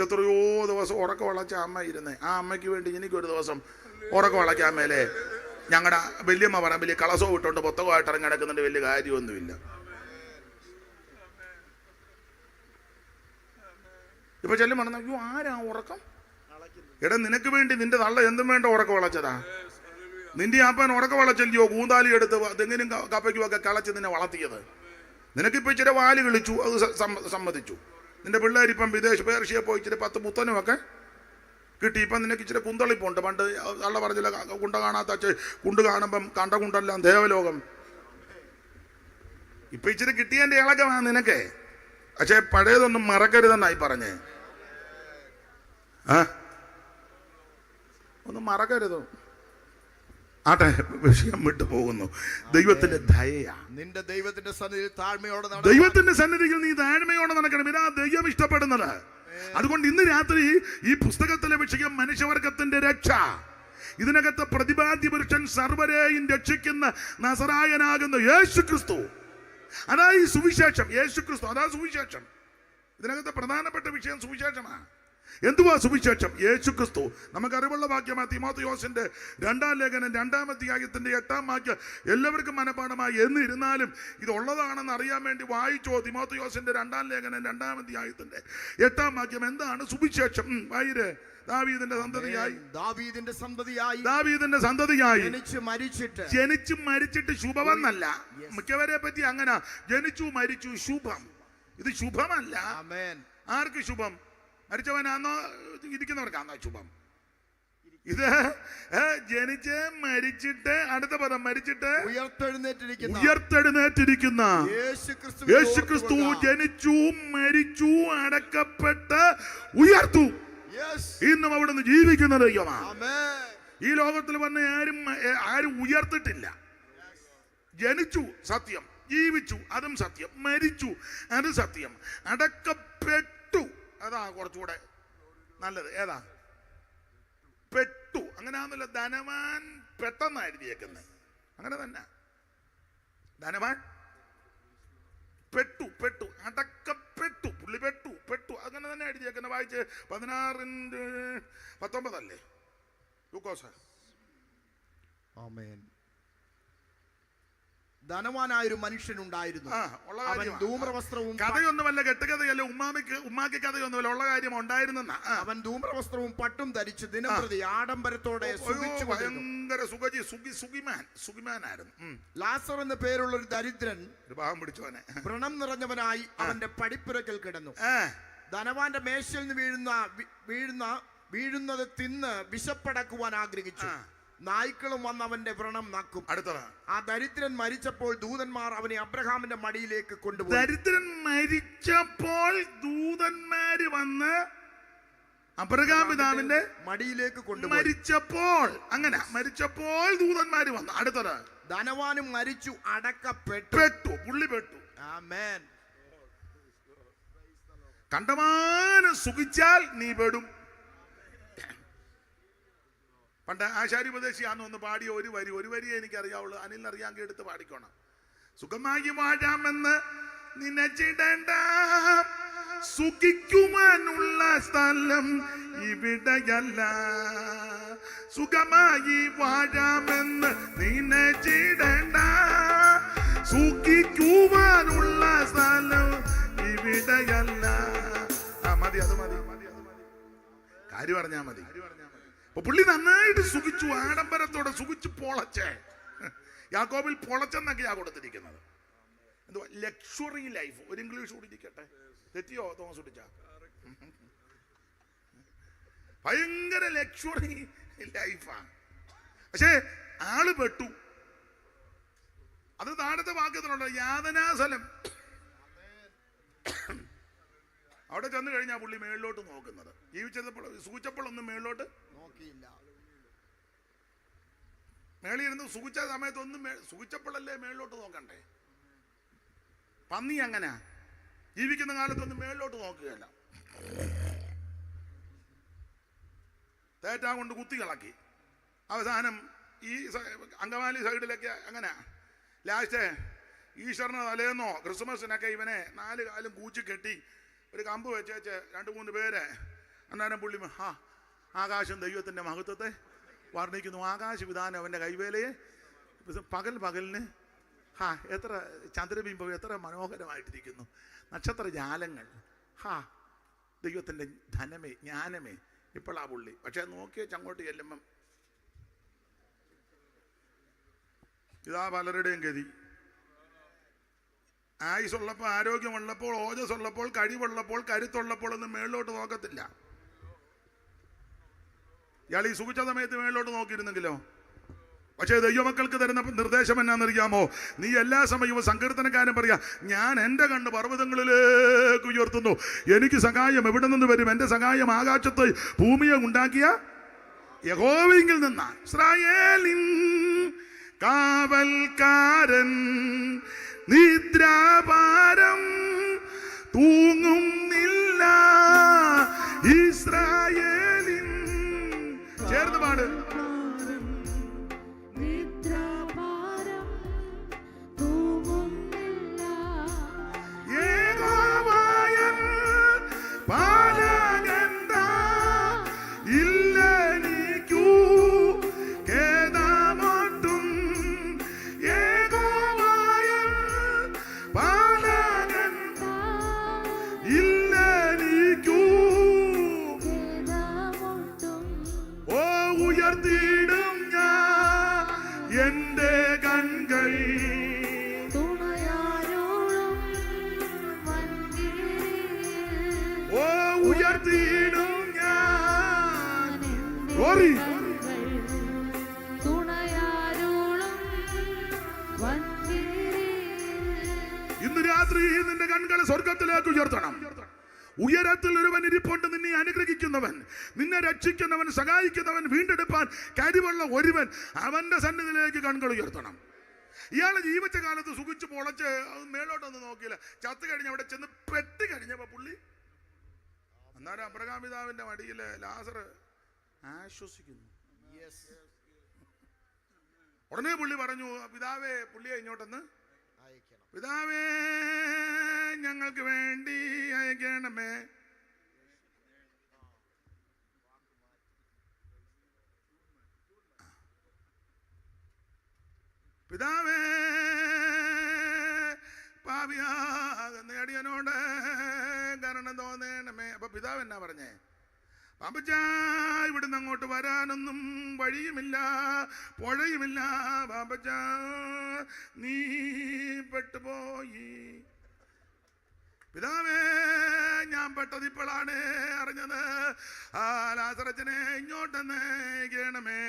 എത്രയോ ദിവസം ഉറക്കം വളച്ച അമ്മ ഇരുന്നേ. ആ അമ്മയ്ക്ക് വേണ്ടി എനിക്കൊരു ദിവസം ഉറക്കം വളയ്ക്കാൻ മേലെ ഞങ്ങളുടെ വല്യമ്മ പറമ്പിൽ കളസവും ഇട്ടുകൊണ്ട് പുത്തകമായിട്ട് ഇറങ്ങി കിടക്കുന്നുണ്ട്, വലിയ കാര്യമൊന്നുമില്ല. ഇപ്പൊ ചെല്ലും പറഞ്ഞു, അയ്യോ ആരാ ഉറക്കം? എടാ നിനക്ക് വേണ്ടി നിന്റെ തള്ള എന്തും വേണ്ട ഉറക്കം വളച്ചതാ. നിന്റെ അപ്പൻ ഉറക്കം വളച്ചല്ലയോ കൂന്താലി എടുത്ത് തെങ്ങിനും കപ്പയ്ക്കും ഒക്കെ കളച്ച് നിന്നെ വളർത്തിയത്. നിനക്കിപ്പോൾ ഇച്ചിരി വാല് കളിച്ചു, അത് സമ്മതിച്ചു. നിന്റെ പിള്ളേരിപ്പം വിദേശ പേർഷ്യയെ പോയി ഇച്ചിരി 10 പുത്തനുമൊക്കെ കിട്ടി. ഇപ്പം നിനക്ക് ഇച്ചിരി കുന്തളിപ്പുണ്ട്. പണ്ട് തള്ള പറഞ്ഞില്ല, കുണ്ട കാണാത്ത കുണ്ട് കാണുമ്പം കണ്ട കുണ്ടെല്ലാം ദേവലോകം. ഇപ്പം ഇച്ചിരി കിട്ടിയതിൻ്റെ ഇളകമാണ് നിനക്ക്. പക്ഷേ പഴയതൊന്നും മറക്കരുതെന്നായി പറഞ്ഞേ. ഒന്നും മറക്കരുത്. ആട്ടെ, വിഷയം വിട്ടു പോകുന്നു. ദൈവത്തിന്റെ ദയയാ. നിന്റെ ദൈവത്തിന്റെ സന്നിധിയിൽ താഴ്മയോടെ ദൈവത്തിന്റെ സന്നിധിയിൽ നീ താഴ്മയോടെ നടക്കണം. ഇതാ ദൈവം ഇഷ്ടപ്പെടുന്നത്. അതുകൊണ്ട് ഇന്ന് രാത്രി ഈ പുസ്തകത്തിലെ വിഷയം മനുഷ്യവർഗത്തിന്റെ രക്ഷ. ഇതിനകത്ത് പ്രതിപാദ്യ പുരുഷൻ സർവരെയും രക്ഷിക്കുന്ന നസറായനാകുന്ന യേശു ക്രിസ്തു, അതാ ഈ സുവിശേഷം. യേശു ക്രിസ്തു അതാ സുവിശേഷം. ഇതിനകത്ത് പ്രധാനപ്പെട്ട വിഷയം സുവിശേഷമാണ്. എന്തുവാ സുവിശേഷം? യേശു ക്രിസ്തു. നമുക്കറിവുള്ള വാക്യമാണ് തീമോഥെയോസിന്റെ 2-ാം ലേഖനം 2-ാം അധ്യായത്തിന്റെ 8-ാം വാക്യം. എല്ലാവർക്കും മനഃപാഠമായി. എന്നിരുന്നാലും ഇതുള്ളതാണെന്ന് അറിയാൻ വേണ്ടി വായിച്ചോ. തീമോഥെയോസിന്റെ 2-ാം ലേഖനം 2-ാം അധ്യായത്തിന്റെ 8-ാം വാക്യം. എന്താണ് സുവിശേഷം? വായിരെ. ദാവീദിന്റെ സന്തതിയായി ജനിച്ചു മരിച്ചിട്ട് ശുഭമെന്നല്ല. മിക്കവരെ പറ്റി അങ്ങനെ ജനിച്ചു മരിച്ചു ശുഭം. ഇത് ശുഭമല്ല. ആർക്ക് ശുഭം? മരിച്ചവനാന്നോ ഇരിക്കുന്നവർക്കാന്നോ ശുഭം? ഇത് ജനിച്ച് മരിച്ചിട്ട്, അടുത്ത പദം മരിച്ചിട്ട് ഉയർത്തെഴുന്നേറ്റിരിക്കുന്ന യേശുക്രിസ്തു ജനിച്ചു മരിച്ചു അടക്കപ്പെട്ട് ഉയർത്തു. ഇന്നും അവിടുന്ന് ജീവിക്കുന്ന ദൈവമാണ്. ഈ ലോകത്തിൽ വന്ന് ആരും ഉയർത്തിട്ടില്ല. ജനിച്ചു സത്യം, ജീവിച്ചു അതും സത്യം, മരിച്ചു അത് സത്യം, അടക്കപ്പെട്ടു അതാ കുറച്ചുകൂടെ നല്ലത്. ഏതാ? പെട്ടു. അങ്ങനെയാണല്ലോ ധനവാൻ പെട്ടെന്ന് എഴുതിയേക്കുന്നത്. അങ്ങനെ തന്നെ ധനവാൻ പെട്ടു അടക്കപ്പെട്ടു. പുള്ളി പെട്ടു അങ്ങനെ തന്നെ എഴുതിയേക്കുന്നത്. വായിച്ച് 16:19 അല്ലേ ലൂക്കോസ്? ആമേൻ. ധനവാനായൊരു മനുഷ്യനുണ്ടായിരുന്നു. അവൻ ധൂമ്രവസ്ത്രവും, കഥയൊന്നുമല്ല, കെട്ടുകഥയല്ല, ഉമ്മാക്ക് കഥയൊന്നുമല്ല, ഉള്ള കാര്യം ഉണ്ടായിരുന്ന. അവൻ ധൂമ്രവസ്ത്രവും പട്ടും ധരിച്ച് ദിനംപ്രതി ആഡംബരത്തോടെ ഭയങ്കര സുഖിമാനായിരുന്നു. ലാസർ എന്ന പേരുള്ള ഒരു ദരിദ്രൻ, ഭാവം പിടിച്ചവനെ, വ്രണം നിറഞ്ഞവനായി അവന്റെ പടിപ്പുരക്കൽ കിടന്നു. ധനവാന്റെ മേശയിൽ നിന്ന് വീഴുന്നത് തിന്ന് വിശപ്പടക്കുവാൻ ആഗ്രഹിച്ചു. നായ്ക്കളും വന്ന് അവന്റെ വ്രണം നക്കും. ആ ദരിദ്രൻ മരിച്ചപ്പോൾ ദൂതന്മാർ അവനെ അബ്രഹാമിന്റെ മടിയിലേക്ക് കൊണ്ടുപോയി. ദരിദ്രൻ മരിച്ചപ്പോൾ ദൂതന്മാര് വന്ന് അബ്രഹാം പിതാവിന്റെ മടിയിലേക്ക് കൊണ്ടുപോയി. മരിച്ചപ്പോൾ അങ്ങനെ മരിച്ചപ്പോൾ ദൂതന്മാര് വന്നു. അടുത്തത് ധനവാനും മരിച്ചു അടക്കപ്പെട്ടു. പുള്ളി പെട്ടു. ആമേൻ. കണ്ടമാനം സുഖിച്ചാൽ നീ പെടും. പണ്ട് ആശാരിപദേശിയാന്ന് ഒന്ന് പാടിയ ഒരു വരി എനിക്കറിയാവുള്ളൂ. അനിലിനറിയാമെങ്കിൽ എടുത്ത് പാടിക്കോണം. സുഖമായി വാഴാമെന്ന് നിനച്ചിടണ്ട, സുഖിക്കുവാനുള്ള സ്ഥലം ഇവിടെയല്ല. സുഖമായി വാഴാമെന്ന് നിനച്ചിടണ്ട, സുഖിക്കുവാനുള്ള സ്ഥലം ഇവിടെയല്ല. മതി, അത് മതി, കാര്യം പറഞ്ഞാ മതി. അപ്പൊ പുള്ളി നന്നായിട്ട് സുഖിച്ചു, ആഡംബരത്തോടെ സുഖിച്ചു പൊളച്ചേ. യാക്കോബിൽ പൊളച്ചെന്നൊക്കെയാ കൊടുത്തിരിക്കുന്നത്. എന്തുവാ? Luxury life. ഒരു ഇംഗ്ലീഷ് കൂടി ഇരിക്കട്ടെ. തെറ്റിയോ തോമസ് കുട്ടിച്ച? ഭയങ്കര ലക്ഷറി ലൈഫാണ്. പക്ഷേ ആള് പെട്ടു. അത് താഴത്തെ വാക്യത്തിലുണ്ട്, യാതനാസ്ഥലം. അവിടെ ചെന്ന് കഴിഞ്ഞാൽ പുള്ളി മേളിലോട്ട് നോക്കുന്നത്. ജീവിച്ചപ്പോൾ സൂചിച്ചപ്പോൾ ഒന്നും മേളിലോട്ട് നോക്കിയില്ല. മേളിയിരുന്ന് സുഖിച്ച സമയത്തൊന്നും സുഖിച്ചപ്പോഴല്ലേ മേളിലോട്ട് നോക്കണ്ടേ? പന്നി അങ്ങനെ ജീവിക്കുന്ന കാലത്തൊന്നും മേളിലോട്ട് നോക്കുകയല്ല. തേറ്റാ കൊണ്ട് കുത്തി കളക്കി. അവസാനം ഈ അങ്കമാലി സൈഡിലൊക്കെ അങ്ങനെ ലാസ്റ്റ് ഈശ്വരന് തലേന്നോ ക്രിസ്മസിനൊക്കെ ഇവനെ 4 കാലും കൂച്ചി കെട്ടി ഒരു കമ്പ് വെച്ചേച്ച് 2-3 പേര്. അന്നേരം പുള്ളി ആകാശം ദൈവത്തിൻ്റെ മഹത്വത്തെ വർണ്ണിക്കുന്നു. ആകാശവിധാനം അവൻ്റെ കൈവേലയെ. പകലിന് എത്ര ചന്ദ്രബിംബം, എത്ര മനോഹരമായിട്ടിരിക്കുന്നു. നക്ഷത്ര ജാലങ്ങൾ. ദൈവത്തിൻ്റെ ധനമേ, ജ്ഞാനമേ. ഇപ്പോഴാ പുള്ളി. പക്ഷെ നോക്കിയേച്ച് അങ്ങോട്ട് ചെല്ലുമ്പം ഇതാ പലരുടെയും ഗതി. ആയുസുള്ളപ്പോൾ, ആരോഗ്യമുള്ളപ്പോൾ, ഓജസ്സുള്ളപ്പോൾ, കഴിവുള്ളപ്പോൾ, കരുത്തുള്ളപ്പോൾ ഒന്നും മേളിലോട്ട് നോക്കത്തില്ല. ഇയാൾ ഈ സുഖിച്ച സമയത്ത് മേളിലോട്ട് നോക്കിയിരുന്നെങ്കിലോ? പക്ഷേ ദൈവമക്കൾക്ക് തരുന്ന നിർദ്ദേശം എന്നാണെന്നറിയാമോ? നീ എല്ലാ സമയവും സങ്കീർത്തനക്കാരൻ പറയാ, ഞാൻ എൻ്റെ കണ്ണ് പർവ്വതങ്ങളിലേക്ക് ഉയർത്തുന്നു, എനിക്ക് സഹായം എവിടെ നിന്ന് വരും? എൻ്റെ സഹായം ആകാശത്ത് ഭൂമിയെ ഉണ്ടാക്കിയ യഹോവയിൽ നിന്നാ. ഇസ്രായേലിൻ കാവൽക്കാരൻ നിദ്രാഭാരം തൂങ്ങുന്നില്ല. ഇസ്രായേലിൻ ചേർന്ന് പാട്. ഇന്ന് രാത്രി നിന്റെ കൺകൾ സ്വർഗത്തിലേക്ക് ഉയർത്തണം. ഉയരത്തിൽ ഒരുവൻ ഇരിപ്പുണ്ട്, നിന്നെ അനുഗ്രഹിക്കുന്നവൻ, നിന്നെ രക്ഷിക്കുന്നവൻ, സഹായിക്കുന്നവൻ, വീണ്ടെടുപ്പാൻ കഴിവുള്ള ഒരുവൻ. അവന്റെ സന്നിധിയിലേക്ക് കൺകൾ ഉയർത്തണം. ഇയാള് ജീവിച്ച കാലത്ത് സുഖിച്ച് പൊളച്ച് മേലോട്ടൊന്നും നോക്കിയില്ല. ചത്ത് കഴിഞ്ഞ് അവിടെ ചെന്ന് പെട്ട് കഴിഞ്ഞപ്പോ പുള്ളി അന്നേരം അബ്രഹാം പിതാവിന്റെ മടിയില് ലാസർ ആശ്വസിക്കുന്നു. ഉടനെ പുള്ളി പറഞ്ഞു, പിതാവേ, പുള്ളിയെ ഇങ്ങോട്ടൊന്ന് അയക്കണം. പിതാവേ, ഞങ്ങൾക്ക് വേണ്ടി അയക്കണമേ. പിതാവേ, പാപിയാകുന്ന അടിയനോട് കരുണ തോന്നണമേ. അപ്പൊ പിതാവ് എന്നാ പറഞ്ഞേ? പാപ്പച്ചാ, ഇവിടുന്ന് അങ്ങോട്ട് വരാനൊന്നും വഴിയുമില്ല, പുഴയുമില്ല. പാപ്പച്ചാ, നീ പെട്ടുപോയി. പിതാവേ, ഞാൻ പെട്ടത് ഇപ്പോഴാണ് അറിഞ്ഞത്. ലാസറച്ചനെ ഇങ്ങോട്ടെന്ന് കേണമേ.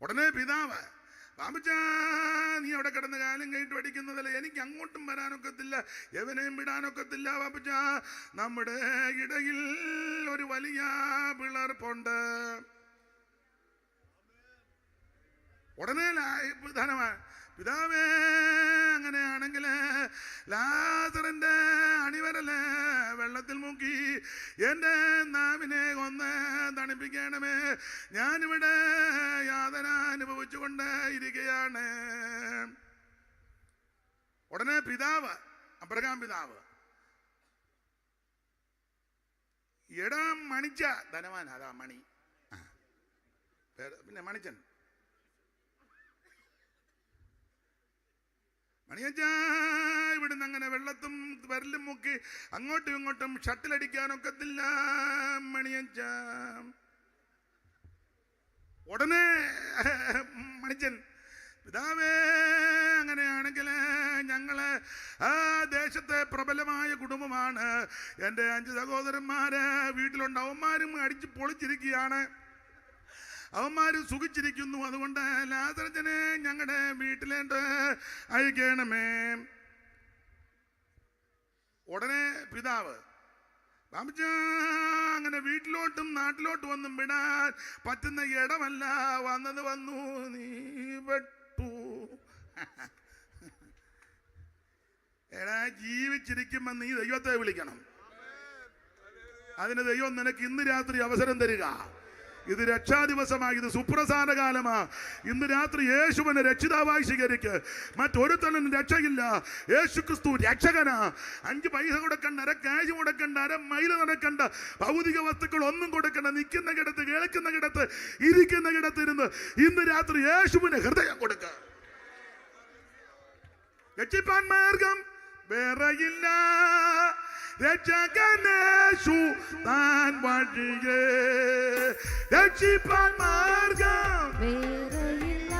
ഉടനെ പിതാവ് പാമ്പച്ചാ നീ അവിടെ കിടന്ന് കാലം കഴിഞ്ഞിട്ട് പഠിക്കുന്നതല്ല, എനിക്ക് അങ്ങോട്ടും വരാനൊക്കത്തില്ല, എവനെയും വിടാനൊക്കത്തില്ല. പാമ്പച്ചാ നമ്മുടെ ഇടയിൽ ഒരു വലിയ പിളർപ്പുണ്ട്. ഉടനെ പിതാവേ അങ്ങനെയാണെങ്കിൽ ലാസറിന്റെ അണിവരല് വെള്ളത്തിൽ മുക്കി എൻ്റെ നാവിനെ ഒന്ന് തണുപ്പിക്കണമേ, ഞാനിവിടെ യാതന അനുഭവിച്ചുകൊണ്ട് ഇരിക്കുകയാണ്. ഉടനെ പിതാവ്, അബ്രഹാം പിതാവ്, എടാ മണിച്ച ധനവാൻ, അതാ മണി, പിന്നെ മണിച്ചൻ, മണിയച്ചാ ഇവിടുന്ന് അങ്ങനെ വെള്ളത്തും വരലും മുക്കി അങ്ങോട്ടും ഇങ്ങോട്ടും ഷട്ടിലടിക്കാനൊക്കത്തില്ല മണിയച്ചാ. ഉടനെ മണിച്ചൻ, പിതാവേ അങ്ങനെയാണെങ്കിൽ ഞങ്ങള് ആ ദേശത്തെ പ്രബലമായ കുടുംബമാണ്, എൻ്റെ 5 സഹോദരന്മാര് വീട്ടിലുണ്ട്, അവന്മാരും അടിച്ച് പൊളിച്ചിരിക്കുകയാണ്, അവന്മാരും സുഖിച്ചിരിക്കുന്നു, അതുകൊണ്ട് ലാസറച്ചനെ ഞങ്ങളുടെ വീട്ടിലേട്ട് അയക്കണമേ. ഉടനെ പിതാവ്, അങ്ങനെ വീട്ടിലോട്ടും നാട്ടിലോട്ടും ഒന്നും വിടാൻ പറ്റുന്ന ഇടമല്ല, വന്നത് വന്നു, നീ പെട്ടു. എടാ ജീവിച്ചിരിക്കുമ്പോ നീ ദൈവത്തെ വിളിക്കണം, അതിന് ദൈവം നിനക്ക് ഇന്ന് രാത്രി അവസരം തരിക. ഇത് രക്ഷാദിവസമാണ്, ഇത് സുപ്രധാന കാലമാ. ഇന്ന് രാത്രി യേശുവിനെ രക്ഷിതാവായി സ്വീകരിക്ക്, മറ്റൊരുത്തനും രക്ഷയില്ല. യേശു ക്രിസ്തു രക്ഷകനാ. 5 പൈസ കൊടുക്കണ്ട, അര കാശ് കൊടുക്കണ്ട, അര മൈൽ നടക്കണ്ട, ഭൗതിക വസ്തുക്കൾ ഒന്നും കൊടുക്കണ്ട. നിൽക്കുന്ന കിടത്ത്, കേൾക്കുന്ന കിടത്ത്, ഇരിക്കുന്ന കിടത്തിരുന്ന് ഇന്ന് രാത്രി യേശുവിന് ഹൃദയം കൊടുക്ക. രക്ഷിപ്പാൻ മാർഗം വേറെയില്ല, രക്ഷകനേശു താൻ വഴിയേ. രക്ഷിപ്പാൻ മാർഗം വേറെയില്ല,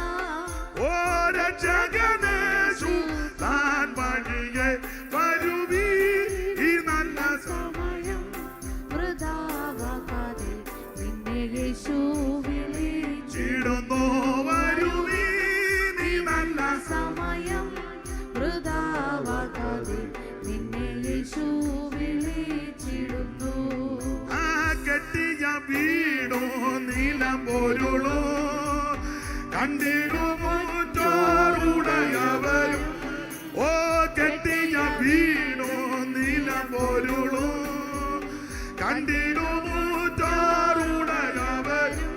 ഓ രക്ഷകനേശു താൻ വഴിയേ. വരുവീ ഈ നല്ല സമയം വൃഥാവാക്കാതെ നിന്നെ യേശു വിളിച്ചിടുന്നു. വരുവീ നീ നല്ല സമയം വൃഥാവാക്കാതെ നിന്നെ യേശു വിളിച്ചിടുന്നു. ആ കെട്ടിയ വീണു നീലം പൊരുളോ കണ്ടിടുമോ ചോറുടയവരും. ഓ കെട്ടിയ വീണു നീലം പൊരുളോ കണ്ടിടുമോ ചോറുടയവരും.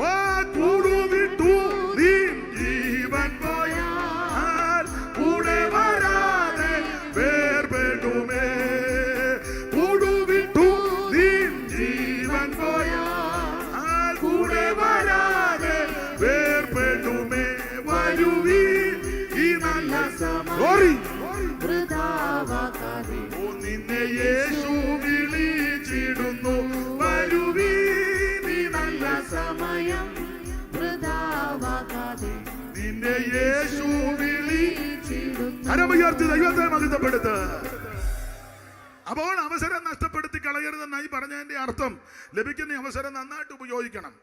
ഓ കൂടുവിട്ടു നീ ജീവൻ പോയാൽ കൂടെ വരാതെ വേർപെടുമേ. കൂടുവിട്ടു നീ ജീവൻ പോയാൽ കൂടെ വരാതെ വേർപെടുമേ. വരുവീ ഈ നല്ല സമയം വൃഥാവാക്കാതെ ഓ നിന്നെ യേശു വിളിച്ചിടുന്നു. വരുവീ നീ നല്ല സമയം വൃഥാവാക്കാതെ നിന്നെ യേശു വിളിച്ചിടുന്നു. കരമുയർത്തി ദൈവത്തെ മഹിതപ്പെടുത്ത്. അപ്പോൾ അവസരം നഷ്ടപ്പെടുത്തി കളയരുതെന്നായി പറഞ്ഞതിന്റെ അർത്ഥം, ലഭിക്കുന്ന അവസരം നന്നായിട്ട് ഉപയോഗിക്കണം.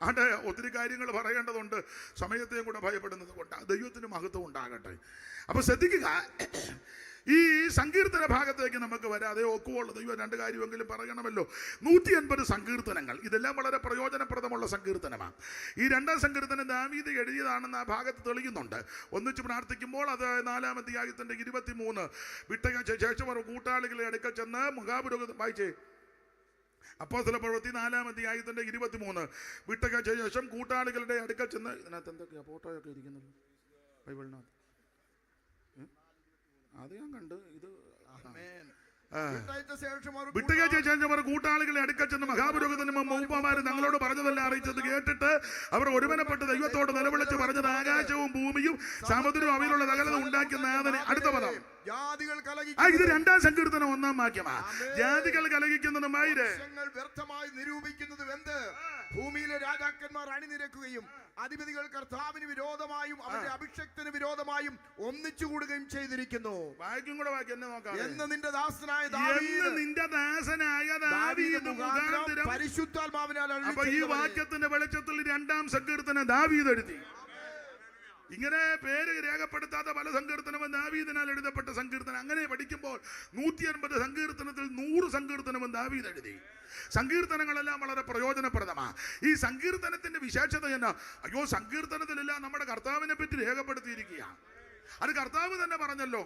ആട്ടെ, ഒത്തിരി കാര്യങ്ങൾ പറയേണ്ടതുണ്ട്, സമയത്തെയും കൂടെ ഭയപ്പെടുന്നത് കൊണ്ട് ദൈവത്തിന് മഹത്വം ഉണ്ടാകട്ടെ. അപ്പൊ ശ്രദ്ധിക്കുക, ഈ സങ്കീർത്തന ഭാഗത്തേക്ക് നമുക്ക് വരാതെ ഒക്കുവുള്ള ദൈവം 2 കാര്യമെങ്കിലും പറയണമല്ലോ. 150 സങ്കീർത്തനങ്ങൾ, ഇതെല്ലാം വളരെ പ്രയോജനപ്രദമുള്ള സങ്കീർത്തനമാണ്. ഈ 2ാം സങ്കീർത്തനം ദാവീദ് എഴുതിയതാണെന്ന് ആ ഭാഗത്ത് തെളിയുന്നുണ്ട്. ഒന്നിച്ച് പ്രാർത്ഥിക്കുമ്പോൾ അത് 4-ാം അധ്യായത്തിന്റെ 23 വിട്ടയ ശേഷം അവർ കൂട്ടാളികളെ അടുക്കൽ ചെന്ന് മഹാപുരോഹിതൻ വായിച്ചേ. അപ്പോസ്തല പ്രവൃത്തി 4-ാം അധ്യായത്തിന്റെ 23 വിട്ടയ ശേഷം കൂട്ടാളികളുടെ അടുക്കൽ ചെന്ന്. ഇതിനകത്ത് എന്തൊക്കെയാ ഫോട്ടോയൊക്കെ ഇരിക്കുന്നല്ലോ ബൈബിളിനകത്ത്, അത് ഞാൻ കണ്ട്. ഇത് വിട്ടുകഴിച്ച ശേഷം അവർ കൂട്ടാളികളെ അടുക്കൽ ചെന്ന് മഹാപുരോഹിതനും മൂപ്പന്മാരും തങ്ങളോട് പറഞ്ഞതെല്ലാം അറിയിച്ചത് കേട്ടിട്ട് അവർ ഒരുമനപ്പെട്ട് ദൈവത്തോട് നിലവിളിച്ച് പറഞ്ഞത്, ആകാശവും ഭൂമിയും സമുദ്രവും അവയിലുള്ള സകലതും ഉണ്ടാക്കിയ നാഥനെ. അടുത്ത പദം, ഇത് 2ാം സങ്കീർത്തനം 1-ാം വാക്യമാ. ജാതികൾ കലഹിക്കുന്നതുമായി വ്യർത്ഥമായി നിരൂപിക്കുന്നത് എന്ത്? ഭൂമിയിലെ രാജാക്കന്മാർ അണിനിരക്കുകയും അധിപതികൾ കർത്താവിന് വിരോധമായും അവന്റെ അഭിഷക്തന് വിരോധമായും ഒന്നിച്ചു കൂടുകയും ചെയ്തിരിക്കുന്നു. വാക്യം കൂടെ വാക്യം എന്നെ നോക്കാം. എന്ന് നിന്റെ ദാസനായ ദാവീദ് മുഖാന്തരം പരിശുദ്ധാത്മാവിനാൽ. അപ്പൊ ഈ വാക്യത്തിന്റെ വെളിച്ചത്തിൽ 2ാം സങ്കീർത്തനം ദാവീദ് എഴുതി. ഇങ്ങനെ പേര് രേഖപ്പെടുത്താത്ത പല സങ്കീർത്തനവും ദാവീദിനാൽ എഴുതപ്പെട്ട സങ്കീർത്തനം. അങ്ങനെ പഠിക്കുമ്പോൾ 150 സങ്കീർത്തനത്തിൽ 100 സങ്കീർത്തനവും ദാവീദ് എഴുതി. സങ്കീർത്തനങ്ങളെല്ലാം വളരെ പ്രയോജനപ്രദമാണ്. ഈ സങ്കീർത്തനത്തിന്റെ വിശേഷത എന്നാ? അയ്യോ, സങ്കീർത്തനത്തിലെല്ലാം നമ്മുടെ കർത്താവിനെ പറ്റി രേഖപ്പെടുത്തിയിരിക്കുക. അത് കർത്താവ് തന്നെ പറഞ്ഞല്ലോ.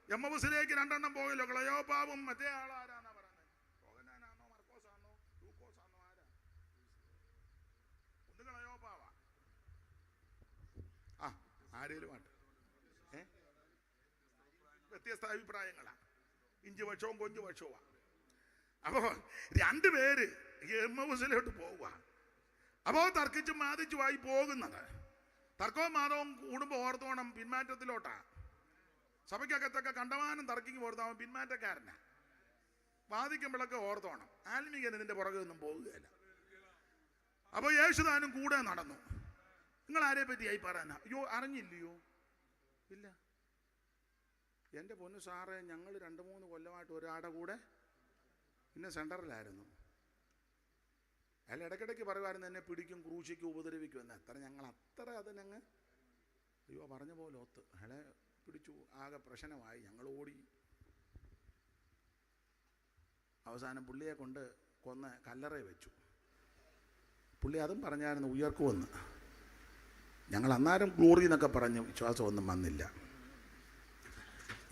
എമ്മൗസിലേക്ക് 2 എണ്ണം പോയല്ലോ. ക്ലയോപ്പാവും മറ്റേ ആളാരാന്നാ പറഞ്ഞത്? യോഹന്നാനാണോ മർക്കോസാണോ ലൂക്കോസാണോ? ആരാ? ഒന്ന് ക്ലയോപ്പാവാ. ആരേലും ആട്ടെ, വ്യത്യസ്ത അഭിപ്രായങ്ങളാണ്. ഇഞ്ചു പക്ഷവും കൊഞ്ചു പക്ഷവുമാണ്. അപ്പോ 2 പേര് എമ്മൗസിലോട്ട് പോവുക. അപ്പോ തർക്കിച്ചും വാദിച്ചുമായി പോകുന്നത്. തർക്കവും മാതവും കൂടുമ്പോൾ ഓർത്തോണം പിന്മാറ്റത്തിലോട്ടാ. സഭയ്ക്കകത്തൊക്കെ കണ്ടമാനം തർക്കിക്ക് ഓർത്താവും പിന്മാറ്റക്കാരനാ. വാദിക്കുമ്പോഴൊക്കെ ഓർത്തോണം ആത്മീകൻ ഇതിന്റെ പുറകെ ഒന്നും പോകുകയില്ല. അപ്പൊ യേശുദാനും കൂടെ നടന്നു. നിങ്ങൾ ആരെ പറ്റിയായി പറയാനാ? അയ്യോ, അറിഞ്ഞില്ലയോ? ഇല്ല. എൻ്റെ പൊന്നു സാറേ, ഞങ്ങൾ 2-3 കൊല്ലമായിട്ട് ഒരാടെ കൂടെ പിന്നെ സെൻറ്ററിലായിരുന്നു. അയാൾ ഇടയ്ക്കിടയ്ക്ക് പറയുമായിരുന്നു എന്നെ പിടിക്കും, ക്രൂശിക്കും, ഉപദ്രവിക്കും എന്ന്. ഞങ്ങൾ അത്ര അതിനങ്ങ് അയ്യോ പറഞ്ഞ പോലെ ഒത്ത് അയാളെ പിടിച്ചു. ആകെ പ്രശ്നമായി. ഞങ്ങൾ ഓടി. അവസാനം പുള്ളിയെ കൊണ്ട് കൊന്ന് കല്ലറയിൽ വെച്ചു. പുള്ളി അതും പറഞ്ഞായിരുന്നു ഉയർക്കുമെന്ന്. ഞങ്ങൾ അന്നേരം ഗ്ലോറി എന്നൊക്കെ പറഞ്ഞ് വിശ്വാസമൊന്നും വന്നില്ല.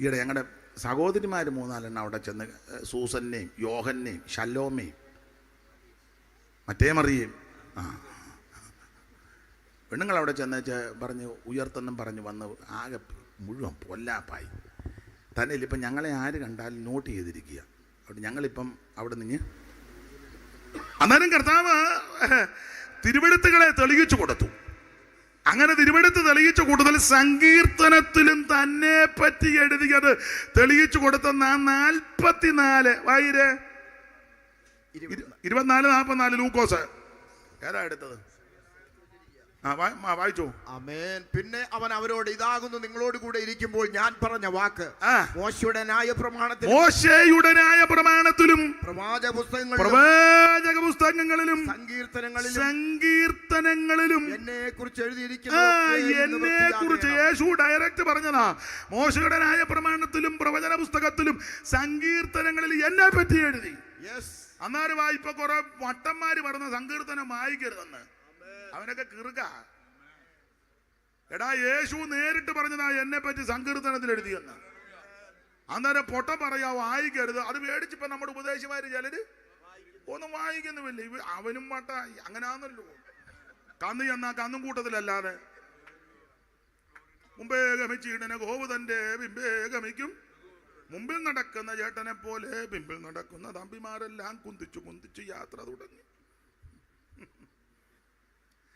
ഈയിടെ ഞങ്ങളുടെ സഹോദരിമാർ 3-4 അവിടെ ചെന്ന്, സൂസന്നെയും യോഹന്നെയും ശലോമയും മറ്റേ മറിയേയും പെണ്ണുങ്ങളവിടെ ചെന്ന് പറഞ്ഞ് ഉയർത്തെന്നും പറഞ്ഞ് വന്ന് ആകെ മുഴുവൻ പൊല്ലാപ്പായി. തന്നെ ഇപ്പം ഞങ്ങളെ ആര് കണ്ടാലും നോട്ട് ചെയ്തിരിക്കുക. അവിടെ ഞങ്ങളിപ്പം അവിടെ നിന്ന് അന്നേരം കർത്താവ് തിരുവെഴുത്തുകളെ തെളിയിച്ചു കൊടുത്തു. അങ്ങനെ തിരുവെഴുത്ത് തെളിയിച്ചു കൂടുതൽ സങ്കീർത്തനത്തിലും തന്നെ പറ്റി എഴുതിയത് തെളിയിച്ചു കൊടുത്ത 44 വായിര് 24-44 ലൂക്കോസ്. ഏതാ എടുത്തത്? വായിച്ചോ. ആമേൻ. പിന്നെ അവൻ അവരോട്, ഇതാകുന്നു നിങ്ങളോട് കൂടെ ഇരിക്കുമ്പോൾ ഞാൻ പറഞ്ഞ വാക്ക് മോശയുടെ ന്യായപ്രമാണത്തിലും പ്രവാചക പുസ്തകങ്ങളിലും സങ്കീർത്തനങ്ങളിലും എന്നെ കുറിച്ച് എഴുതിയിരിക്കുന്നു. യേശു ഡയറക്റ്റ് പറഞ്ഞതാ. മോശയുടെ ന്യായപ്രമാണത്തിലും പ്രവചന പുസ്തകത്തിലും സങ്കീർത്തനങ്ങളിലും എന്നെ പറ്റി എഴുതി. അന്നേരം വായിപ്പോ കുറെ വട്ടന്മാര് പറഞ്ഞ സങ്കീർത്തനം വായിക്കരുതെന്ന്. അവനൊക്കെ കിറുക. എടാ, യേശു നേരിട്ട് പറഞ്ഞതാ എന്നെ പറ്റി സങ്കീർത്തനത്തിൽ എഴുതിയെന്ന്. അന്നേരം പൊട്ടം പറയാ വായിക്കരുത്. അത് മേടിച്ചിപ്പോ നമ്മുടെ ഉപദേശിമാര് ചിലര് ഒന്നും വായിക്കുന്നുമില്ല. അവനും വട്ട അങ്ങനാന്നല്ലോ. കന്ന് ചെന്നാ കന്നും കൂട്ടത്തിലല്ലാതെ മുമ്പേ ഗമിച്ചിടനെ ഗോവ് തന്റെ ബിംബേ ഗമിക്കും. മുമ്പിൽ നടക്കുന്ന ചേട്ടനെ പോലെ പിമ്പിൽ നടക്കുന്ന തമ്പിമാരെല്ലാം കുന്തിച്ചു കുന്തിച്ചു യാത്ര തുടങ്ങി.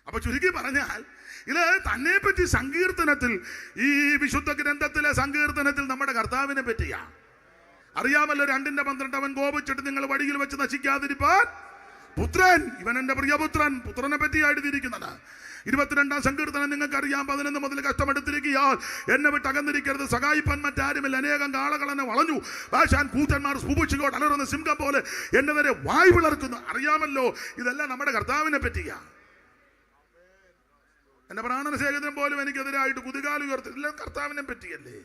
അപ്പൊ ചുരുക്കി പറഞ്ഞാൽ ഇത് തന്നെ പറ്റി സങ്കീർത്തനത്തിൽ, ഈ വിശുദ്ധ ഗ്രന്ഥത്തിലെ സങ്കീർത്തനത്തിൽ നമ്മുടെ കർത്താവിനെ പറ്റിയാ. അറിയാമല്ലോ, 2:12 അവൻ കോപിച്ചിട്ട് നിങ്ങൾ വഴിയിൽ വെച്ച് നശിക്കാതിരിപ്പാൻ പുത്രൻ, ഇവൻ എന്റെ പ്രിയപുത്രൻ, പുത്രനെ പറ്റി എഴുതിയിരിക്കുന്നത്. 22-ാം സങ്കീർത്തനം നിങ്ങൾക്ക് അറിയാം. 11 മുതൽ കഷ്ടമെടുത്തിരിക്കുകയാൽ എന്നെ വിട്ട് അകന്നിരിക്കരുത്. സഹായിപ്പാൻ മറ്റാരുമില്ല. അനേകം കാളകൾ എന്നെ വളഞ്ഞു. ഭാഷാൻ കൂറ്റന്മാർ സ്പൂപിച്ചുകൊണ്ട് അലറുന്ന സിംഹം പോലെ എന്റെ നേരെ വായ് വിളർക്കുന്നു. അറിയാമല്ലോ, ഇതെല്ലാം നമ്മുടെ കർത്താവിനെ പറ്റിയാ. എന്റെ പ്രാണന ശേഖരം പോലും എനിക്കെതിരായിട്ട് കുതികാല് ഉയർത്തി. എല്ലാം കർത്താവിനെ പറ്റിയല്ലേ.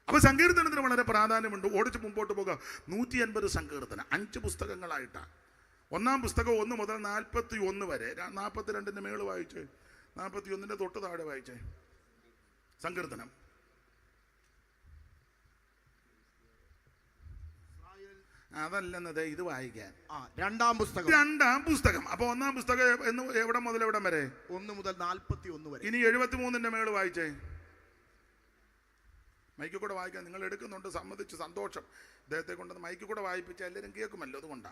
അപ്പൊ സങ്കീർത്തനത്തിന് വളരെ പ്രാധാന്യമുണ്ട്. ഓടിച്ച് മുമ്പോട്ട് പോകുക. 150 സങ്കീർത്തനം 5 പുസ്തകങ്ങളായിട്ടാണ്. 1-ാം പുസ്തകം 1 മുതൽ 41 വരെ. 42-ന്റെ മേള് വായിച്ചേ, 41-ന്റെ തൊട്ട് താഴെ വായിച്ചേ സങ്കീർത്തനം. അതല്ലെന്നത് ഇത് വായിക്കാൻ. 2-ാം പുസ്തകം. അപ്പൊ 1-ാം പുസ്തകം എവിടെ മുതൽ എവിടം വരെ? 1 മുതൽ 41 വരെ. ഇനി 73-ന്റെ മേള് വായിച്ചേ. മൈക്കിൽ കൂടെ വായിക്കാൻ നിങ്ങൾ എടുക്കുന്നുണ്ട്, സമ്മതിച്ചു, സന്തോഷം. അദ്ദേഹത്തെ കൊണ്ടുവന്ന് മൈക്കിൽ കൂടെ വായിപ്പിച്ചാൽ എല്ലാവരും കേൾക്കുമല്ലോ, അതുകൊണ്ടാ.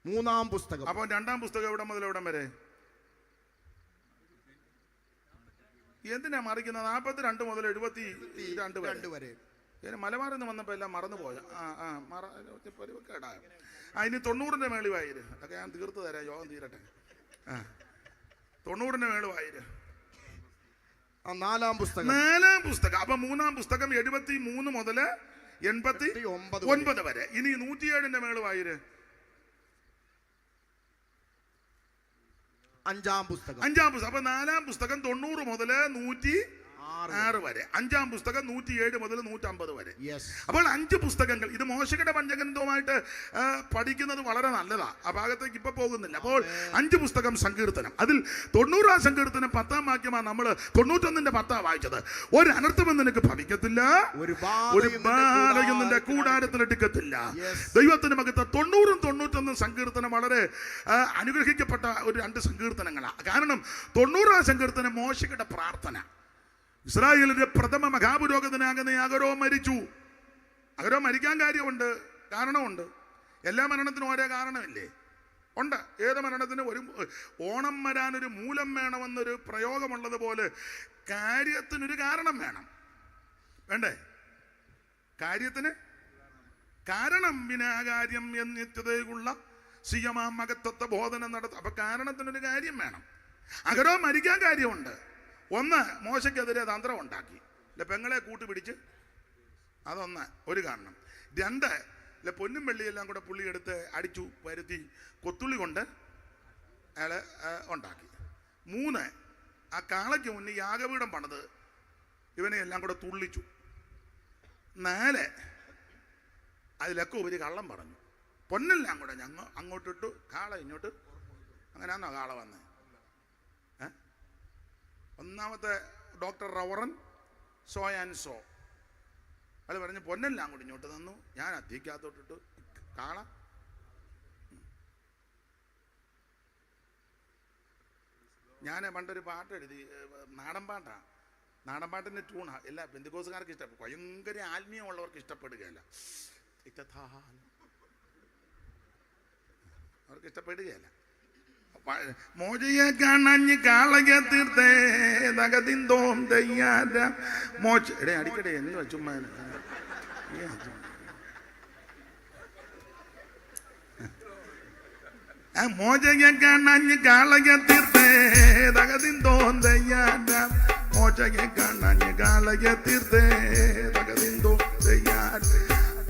3-ാം പുസ്തകം. അപ്പൊ 2-ാം പുസ്തകം എവിടെ മുതൽ എവിടം വരെ? എന്തിനാ മറിക്കുന്നത്? 42 മുതൽ 72 വരെ. മലബാറിൽ നിന്ന് വന്നപ്പോ എല്ലാം മറന്നുപോയ. ഇനി 90-ന്റെ മേളി വായിര്. അതൊക്കെ ഞാൻ തീർത്ത് തരാം, യോഗം തീരട്ടെ. 90-ന്റെ മേള് വായിര്. 4-ാം പുസ്തകം. അപ്പൊ 3-ാം പുസ്തകം 73 മുതൽ 89 വരെ. ഇനി 107-ന്റെ മേള് വായിര്. അഞ്ചാം പുസ്തകം. അപ്പൊ 4-ാം പുസ്തകം 90 മുതൽ 106 വരെ, 5-ാം പുസ്തകം 107 മുതൽ 150 വരെ. അപ്പോൾ 5 പുസ്തകങ്ങൾ. ഇത് മോശയുടെ പഞ്ചഗ്രന്ഥവുമായിട്ട് പഠിക്കുന്നത് വളരെ നല്ലതാ. ആ ഭാഗത്തേക്ക് ഇപ്പൊ പോകുന്നില്ല. അപ്പോൾ 5 പുസ്തകം സങ്കീർത്തനം. അതിൽ 90-ാം സങ്കീർത്തനം 10-ാം വാക്യമാണ് നമ്മൾ 91-ന്റെ 10 വായിച്ചത്. ഒരു അനർത്ഥവും നിനക്ക് ഭവിക്കത്തില്ല, ഒരു ബാധയും നിന്റെ കൂടാരത്തിൽ എടുക്കത്തില്ല. ദൈവത്തിന് മകത്ത് 90-ഉം 91-ഉം സങ്കീർത്തനം വളരെ അനുഗ്രഹിക്കപ്പെട്ട ഒരു 2 സങ്കീർത്തനങ്ങളാണ്. കാരണം 90-ാം സങ്കീർത്തനം മോശയുടെ പ്രാർത്ഥന. ഇസ്രായേലിന്റെ പ്രഥമ മഹാപുരോഹിതനാകുന്ന അഹരോൻ മരിച്ചു. അഹരോൻ മരിക്കാൻ കാര്യമുണ്ട്, കാരണമുണ്ട്. എല്ലാ മരണത്തിനും ഓരോ കാരണമില്ലേ? ഉണ്ട്. ഏത് മരണത്തിന് ഒരു ഓണം വരാനൊരു മൂലം വേണമെന്നൊരു പ്രയോഗമുള്ളതുപോലെ കാര്യത്തിനൊരു കാരണം വേണം. വേണ്ടേ? കാര്യത്തിന് കാരണം വിനാകാര്യം എന്നിത്യതയുള്ള സിയമാം മകത്വത്തെ ബോധനം നടത്തും. അപ്പൊ കാരണത്തിനൊരു കാര്യം വേണം. അഹരോൻ മരിക്കാൻ കാര്യമുണ്ട്. ഒന്ന്, മോശയ്ക്കെതിരെ തന്ത്രം ഉണ്ടാക്കി, പെങ്ങളെ കൂട്ടുപിടിച്ച്, അതൊന്ന് ഒരു കാരണം. 2, പൊന്നും വെള്ളിയെല്ലാം കൂടെ പുള്ളി എടുത്ത് അടിച്ചു വരുത്തി കൊത്തുള്ളി കൊണ്ട് അയാൾ ഉണ്ടാക്കി. 3, ആ കാളയ്ക്ക് മുന്നിൽ യാഗപീഠം പണിത് ഇവനെ എല്ലാം കൂടെ തുള്ളിച്ചു. 4, അതിലൊക്കെ ഉപരി കള്ളം പറഞ്ഞു. പൊന്നെല്ലാം കൂടെ ഞങ്ങൾ അങ്ങോട്ടിട്ടു, കാള ഇങ്ങോട്ട്. അങ്ങനെയാണോ കാള വന്നത്? ഒന്നാമത്തെ doctor reverend so and so അത് പറഞ്ഞ് പൊന്നെല്ലാം കൂടി ഇങ്ങോട്ട് തന്നു, ഞാൻ അത്തിക്കകത്തോട്ടിട്ടു കാള. ഞാൻ പണ്ടൊരു പാട്ട് എഴുതി, നാടൻ പാട്ടാണ്. നാടൻ പാട്ടിൻ്റെ ട്യൂണാ. എല്ലാ പെന്തിക്കോസുകാർക്ക് ഇഷ്ടപ്പെടും, ഭയങ്കര ആത്മീയമുള്ളവർക്ക് ഇഷ്ടപ്പെടുകയല്ല, അവർക്ക് ഇഷ്ടപ്പെടുകയല്ല. മോചയെ കാണാഞ്ഞ് കാളയെ തീർത്തേ തകതിന്തോം തയ്യാറ മോച. എടേ അടിക്കടേ, എന്തുവാ ചുമ്മാ? മോചയെ കാണാഞ്ഞ് കാളയെ തീർത്തേ തകതിന്തോം തയ്യാറ. മോചയെ കാണാഞ്ഞ് കാളയെ തീർത്തേ തകതിന്തോം തയ്യാറ.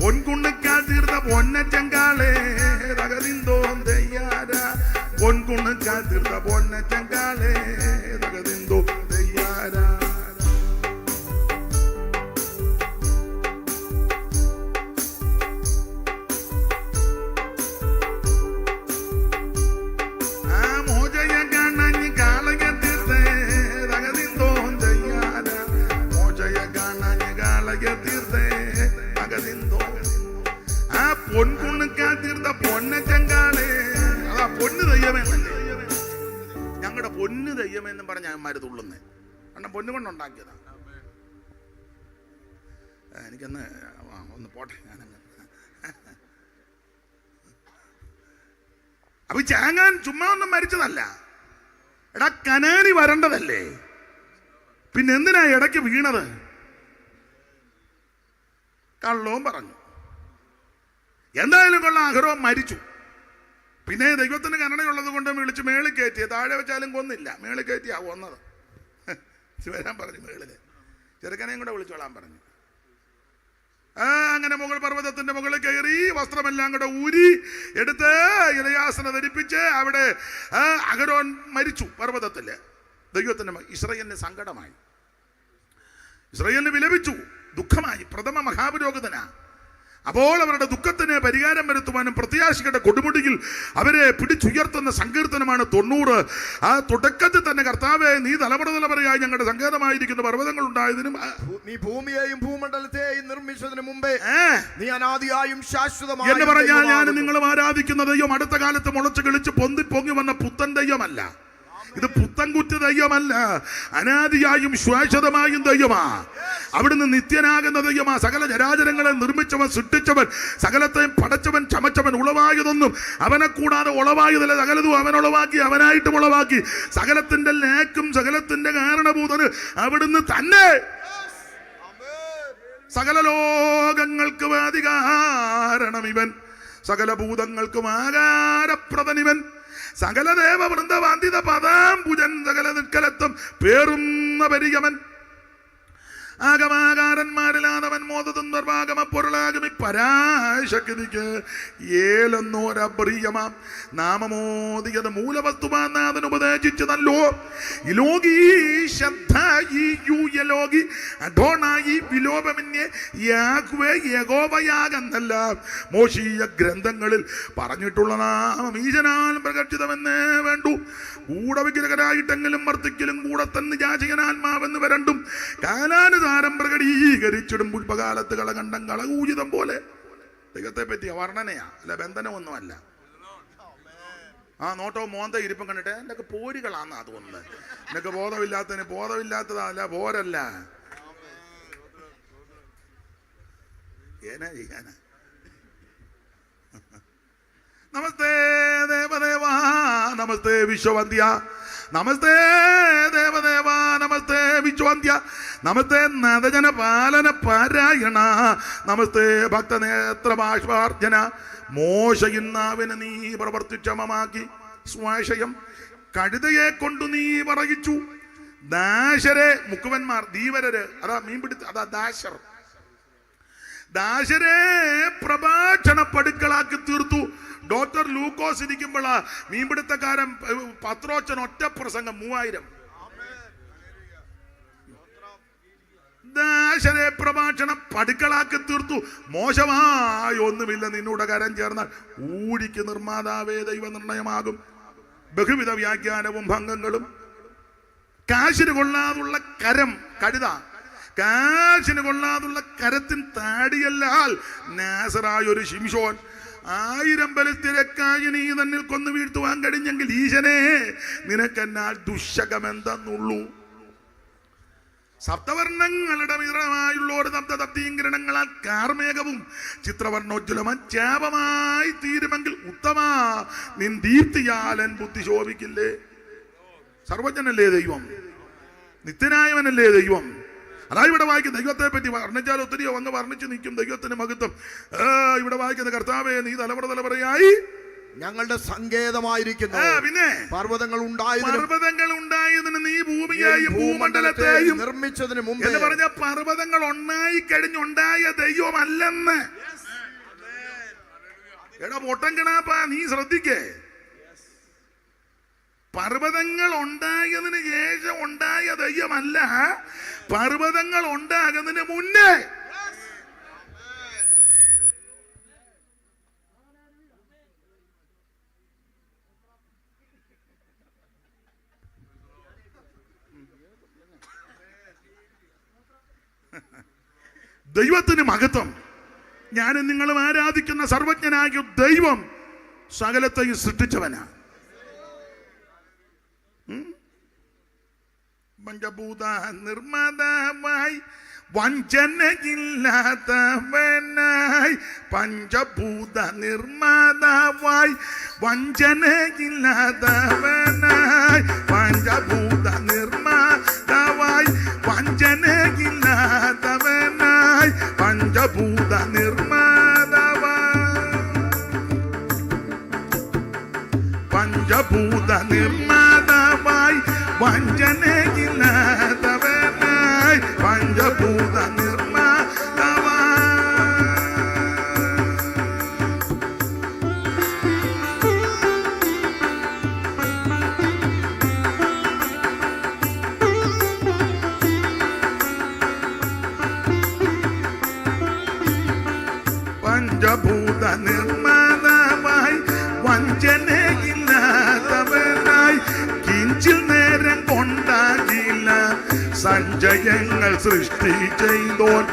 പൊൻകുണ്ണുക്കാൽ തീർത്ത പൊന്നച്ചങ്കാളേ തകതിന്തോം തയ്യാറ. പൊൻകുണ്ണുക്കാൽ തീർത്ത പൊന്നച്ചങ്കാളേ തകതിന്തോം തയ്യാറ. മോചയെ കാണാഞ്ഞ് കാളയെ തീർത്തേ തകതിന്തോം തയ്യാറ. മോചയെ കാണാഞ്ഞ് കാളയെ തീർത്തേ തകതിന്തോം. പൊൻകുണ്ണുക്കാൽ തീർത്ത പൊന്നച്ചങ്കാളേ. അതാ പൊന്നു ദൈവമേന്നല്ലേ, ഞങ്ങളുടെ പൊന്നു ദൈവമെന്നും പറഞ്ഞ അമ്മമാര് തുള്ളുന്നേ. കാരണം പൊന്നുകൊണ്ടുണ്ടാക്കിയതാ. എനിക്കൊന്ന് ഒന്ന് പോട്ടെ. ഞാനങ്ങ് അപ്പൊ ചാങ്ങാൻ ചുമ്മാ ഒന്നും മരിച്ചതല്ല. എടാ, കനാനി വരേണ്ടതല്ലേ, പിന്നെ എന്തിനാ ഇടയ്ക്ക് വീണത്? കള്ളവും പറഞ്ഞു. എന്തായാലും കൊള്ളാം, അഹരോൻ മരിച്ചു. പിന്നെ ദൈവത്തിന് കരുണയുള്ളത് കൊണ്ട് വിളിച്ച് മേളിൽ കയറ്റിയ, താഴെ വെച്ചാലും കൊന്നില്ല, മേളിൽ കയറ്റിയാ കൊന്നത്. വരാൻ പറഞ്ഞു മേളില്, ചെറുക്കനെയും കൂടെ വിളിച്ചോളാൻ പറഞ്ഞു. അങ്ങനെ മുകൾ പർവ്വതത്തിന്റെ മുകളിൽ കയറി വസ്ത്രമെല്ലാം കൂടെ ഊരി എടുത്ത് ഇലയാസന ധരിപ്പിച്ച് അവിടെ അഹരോൻ മരിച്ചു പർവ്വതത്തില്. ദൈവത്തിന് ഇസ്രായേലിന് സങ്കടമായി, ഇസ്രായേലിന് വിലപിച്ചു, ദുഃഖമായി. പ്രഥമ മഹാപുരോഹിതനാ. അപ്പോൾ അവരുടെ ദുഃഖത്തിന് പരിഹാരം വരുത്തുവാനും പ്രത്യാശികളുടെ കൊടുമുടിയിൽ അവരെ പിടിച്ചുയർത്തുന്ന സങ്കീർത്തനമാണ് 90. ആ തുടക്കത്തിൽ തന്നെ കർത്താവേ, നീ തലമുറയായി ഞങ്ങളുടെ സങ്കേതമായിരിക്കുന്ന പർവ്വതങ്ങൾ ഉണ്ടായതിനും നീ ഭൂമിയെയും ഭൂമണ്ഡലത്തെയും നിർമ്മിച്ചതിന് മുമ്പേ നീ അനാദിയായും ശാശ്വതമായി എന്ന് പറഞ്ഞാൽ ഞാൻ നിങ്ങളും ആരാധിക്കുന്ന ദൈവം അടുത്ത കാലത്ത് മുളച്ചു കിളിച്ച് പൊങ്ങി വന്ന പുത്തൻ ദൈവമല്ല. ഇത് പുത്തൻകുറ്റ ദൈവമല്ല, അനാദിയായും ശാശ്വതമായും ദൈവമാ. അവിടുന്ന് നിത്യനാകുന്ന ദൈവമാ. സകല ചരാചരങ്ങളെ നിർമ്മിച്ചവൻ, സൃഷ്ടിച്ചവൻ, സകലത്തെയും പടച്ചവൻ, ചമച്ചവൻ. ഉളവായതൊന്നും അവനെ കൂടാതെ ഉളവായതല്ല, സകലതും അവൻ ഉളവാക്കി, അവനായിട്ടും ഉളവാക്കി. സകലത്തിന്റെ ലേക്കും സകലത്തിന്റെ കാരണഭൂതന് അവിടുന്ന് തന്നെ. സകല ലോകങ്ങൾക്കും അധികാരണം ഇവൻ, സകല ഭൂതങ്ങൾക്കും ആകാരപ്രദനിവൻ. സകല ദേവവൃന്ദവാന്തിത പദാംബുജൻ, സകല നിൽക്കലത്വം പേറുന്ന പരിയമൻ. ആഗമാകാരന്മാരിലാതവൻ മോദതും നിർവാഗമ പൊരുളാകും പരാശക്തിക്ക് ഏലെന്നോരപ്രിയമാം നാമമോദിയത് മൂലവസ്തുവാനാഥൻ ഉപദേശിച്ചതല്ലോ. ഇലോകി ശബ്ദായി യൂയലോകി അഡോണായി വിലോപമന്യേ യാഹ്വേ യഹോവയാകെന്നല്ല മോശീയ ഗ്രന്ഥങ്ങളിൽ പറഞ്ഞിട്ടുള്ള നാമം ഈശനാൽ പ്രകടിതമെന്നേ വേണ്ടു. ഗൂഢവിഗ്രഹരായിട്ടെങ്കിലും വർത്തിക്കലും കൂടെ തന്നെ യാചകനാത്മാവെന്ന് വരണ്ടും കാലാനുസാരം പ്രകടീകരിച്ചിടും. പുഷ്പകാലത്ത് കളകണ്ഠം കളകൂചിതം പോലെ. ദൈവത്തെ പറ്റിയ വർണ്ണനയാ, അല്ല ബന്ധനമൊന്നുമല്ല. ആ നോട്ടവും മോന്ത ഇരിപ്പം കണ്ടിട്ട് എന്നൊക്കെ പോരുകളാന്ന് തോന്നുന്നത്. എന്നൊക്കെ ബോധമില്ലാത്തതിന് ബോധമില്ലാത്തതല്ല, പോരല്ല. ഏനാ ചെയ്യാനാ? നമസ്തേ ദേവദേവ, നമസ്തേ വിശ്വവന്ധ്യ, നമസ്തേ ദേവദേവ, നമസ്തേ വിശ്വവന്ധ്യ, നമസ്തേ നദജന പാലന പാരായണ, നമസ്തേ ഭക്തനേത്ര ബാഷ്പാർജന. മോശയിന്നാവിനെ നീ പ്രവർത്തിക്ഷമമാക്കി സ്വാശയം കഴുതയെ കൊണ്ടു നീ പറയിച്ചു. ദാശരെ മുക്കുവന്മാർ ധീവരര്, അതാ മീൻപിടുത്ത, അതാ ദാശർ, ദാശരെ പ്രഭാഷണ പടുക്കളാക്കി തീർത്തു. ഡോക്ടർ ലൂക്കോസ് ഇരിക്കുമ്പോഴാ മീൻപിടുത്തക്കാരൻ പത്രോച്ചൻ ഒറ്റ പ്രസംഗം 3000. ദാശരെ പ്രഭാഷണം പടുക്കളാക്കി തീർത്തു. മോശമായ ഒന്നുമില്ല നിന്നോട് കരം ചേർന്നാൽ ഊഴിക്ക് നിർമ്മാതാവേ ദൈവ നിർണയമാകും. ബഹുവിധ വ്യാഖ്യാനവും ഭംഗങ്ങളും. കാശിന് കൊള്ളാതുള്ള കരം കഴുത, കാശിന് കൊള്ളാതുള്ള കരത്തിൻ താടിയല്ലാൽ നാസറായൊരു ശിംശോൻ 1000 ബലിസ്ഥിരക്കായി നീ തന്നിൽ കൊന്നു വീഴ്ത്തുവാൻ കഴിഞ്ഞെങ്കിൽ ഈശനെ നിനക്കെന്നാൽ ദുശകമെന്തെന്നുള്ളൂ. സപ്തവർണ്ണങ്ങളുടെ മിത്രമായുള്ള തപ്തീകിരണങ്ങളാൽ കാർമേഘവും ചിത്രവർണ്ണോജ്വലമധ്യാപമായി തീരുമെങ്കിൽ ഉത്തമ നിൻ ദീപ്തിയാലൻ ബുദ്ധി ശോഭിക്കില്ലേ. സർവജ്ഞനല്ലേ ദൈവം, നിത്യനായവനല്ലേ ദൈവം. അതാ ഇവിടെ വായിക്കുന്ന ദൈവത്തെ പറ്റി വർണ്ണിച്ചാൽ ഒത്തിരിയോ വന്ന് വർണ്ണിച്ച് നിൽക്കും ദൈവത്തിന്റെ മഹത്വം. ഇവിടെ വായിക്കുന്ന കർത്താവേ നീ തലമുറ തലമുറയായി ഞങ്ങളുടെ സങ്കേതമായിരിക്കുന്നു. പിന്നെ പർവ്വതങ്ങൾ ഉണ്ടായതിന് നീ ഭൂമിയെയും ഭൂമണ്ഡലത്തെയും നിർമ്മിച്ചതിന് മുമ്പ് എന്ന് പറഞ്ഞ പർവ്വതങ്ങൾ ഉണ്ടായി കഴിഞ്ഞുണ്ടായ ദൈവമല്ലെന്ന്. എടാ പൊട്ടൻ കിണാപ്പാ, നീ ശ്രദ്ധിക്കേ. പർവ്വതങ്ങൾ ഉണ്ടായതിന് ശേഷം ഉണ്ടായ ദൈവമല്ല, പർവ്വതങ്ങൾ ഉണ്ടാകുന്നതിന് മുന്നേ. ദൈവത്തിന് മഹത്വം. ഞാനും നിങ്ങളും ആരാധിക്കുന്ന സർവജ്ഞനായ ദൈവം സകലത്തെയും സൃഷ്ടിച്ചവനാ. പഞ്ചഭൂത നിർമ്മാതാവായി വഞ്ചനയില്ലാത്തവനായി, പഞ്ചഭൂത നിർമ്മാതാവായി വഞ്ചനയില്ലാത്തവനായി, പഞ്ചഭൂത നിർമ്മാതാവായി വഞ്ചനയില്ലാത്തവനായി, പഞ്ചഭൂത നിർമ്മാതാവായി, പഞ്ചഭൂത നിർമ്മാതാവായി വഞ്ചനയില്ലാത്തവനായി, പഞ്ചഭൂത നിർമ്മാതാവായി. പഞ്ചഭൂത നിർമ്മാതാവായി വഞ്ചനയില്ലാത്തവനായി, കിഞ്ചിൽ നേരം കൊണ്ടാകില്ല സഞ്ചയങ്ങൾ സൃഷ്ടി ചെയ്തോൻ,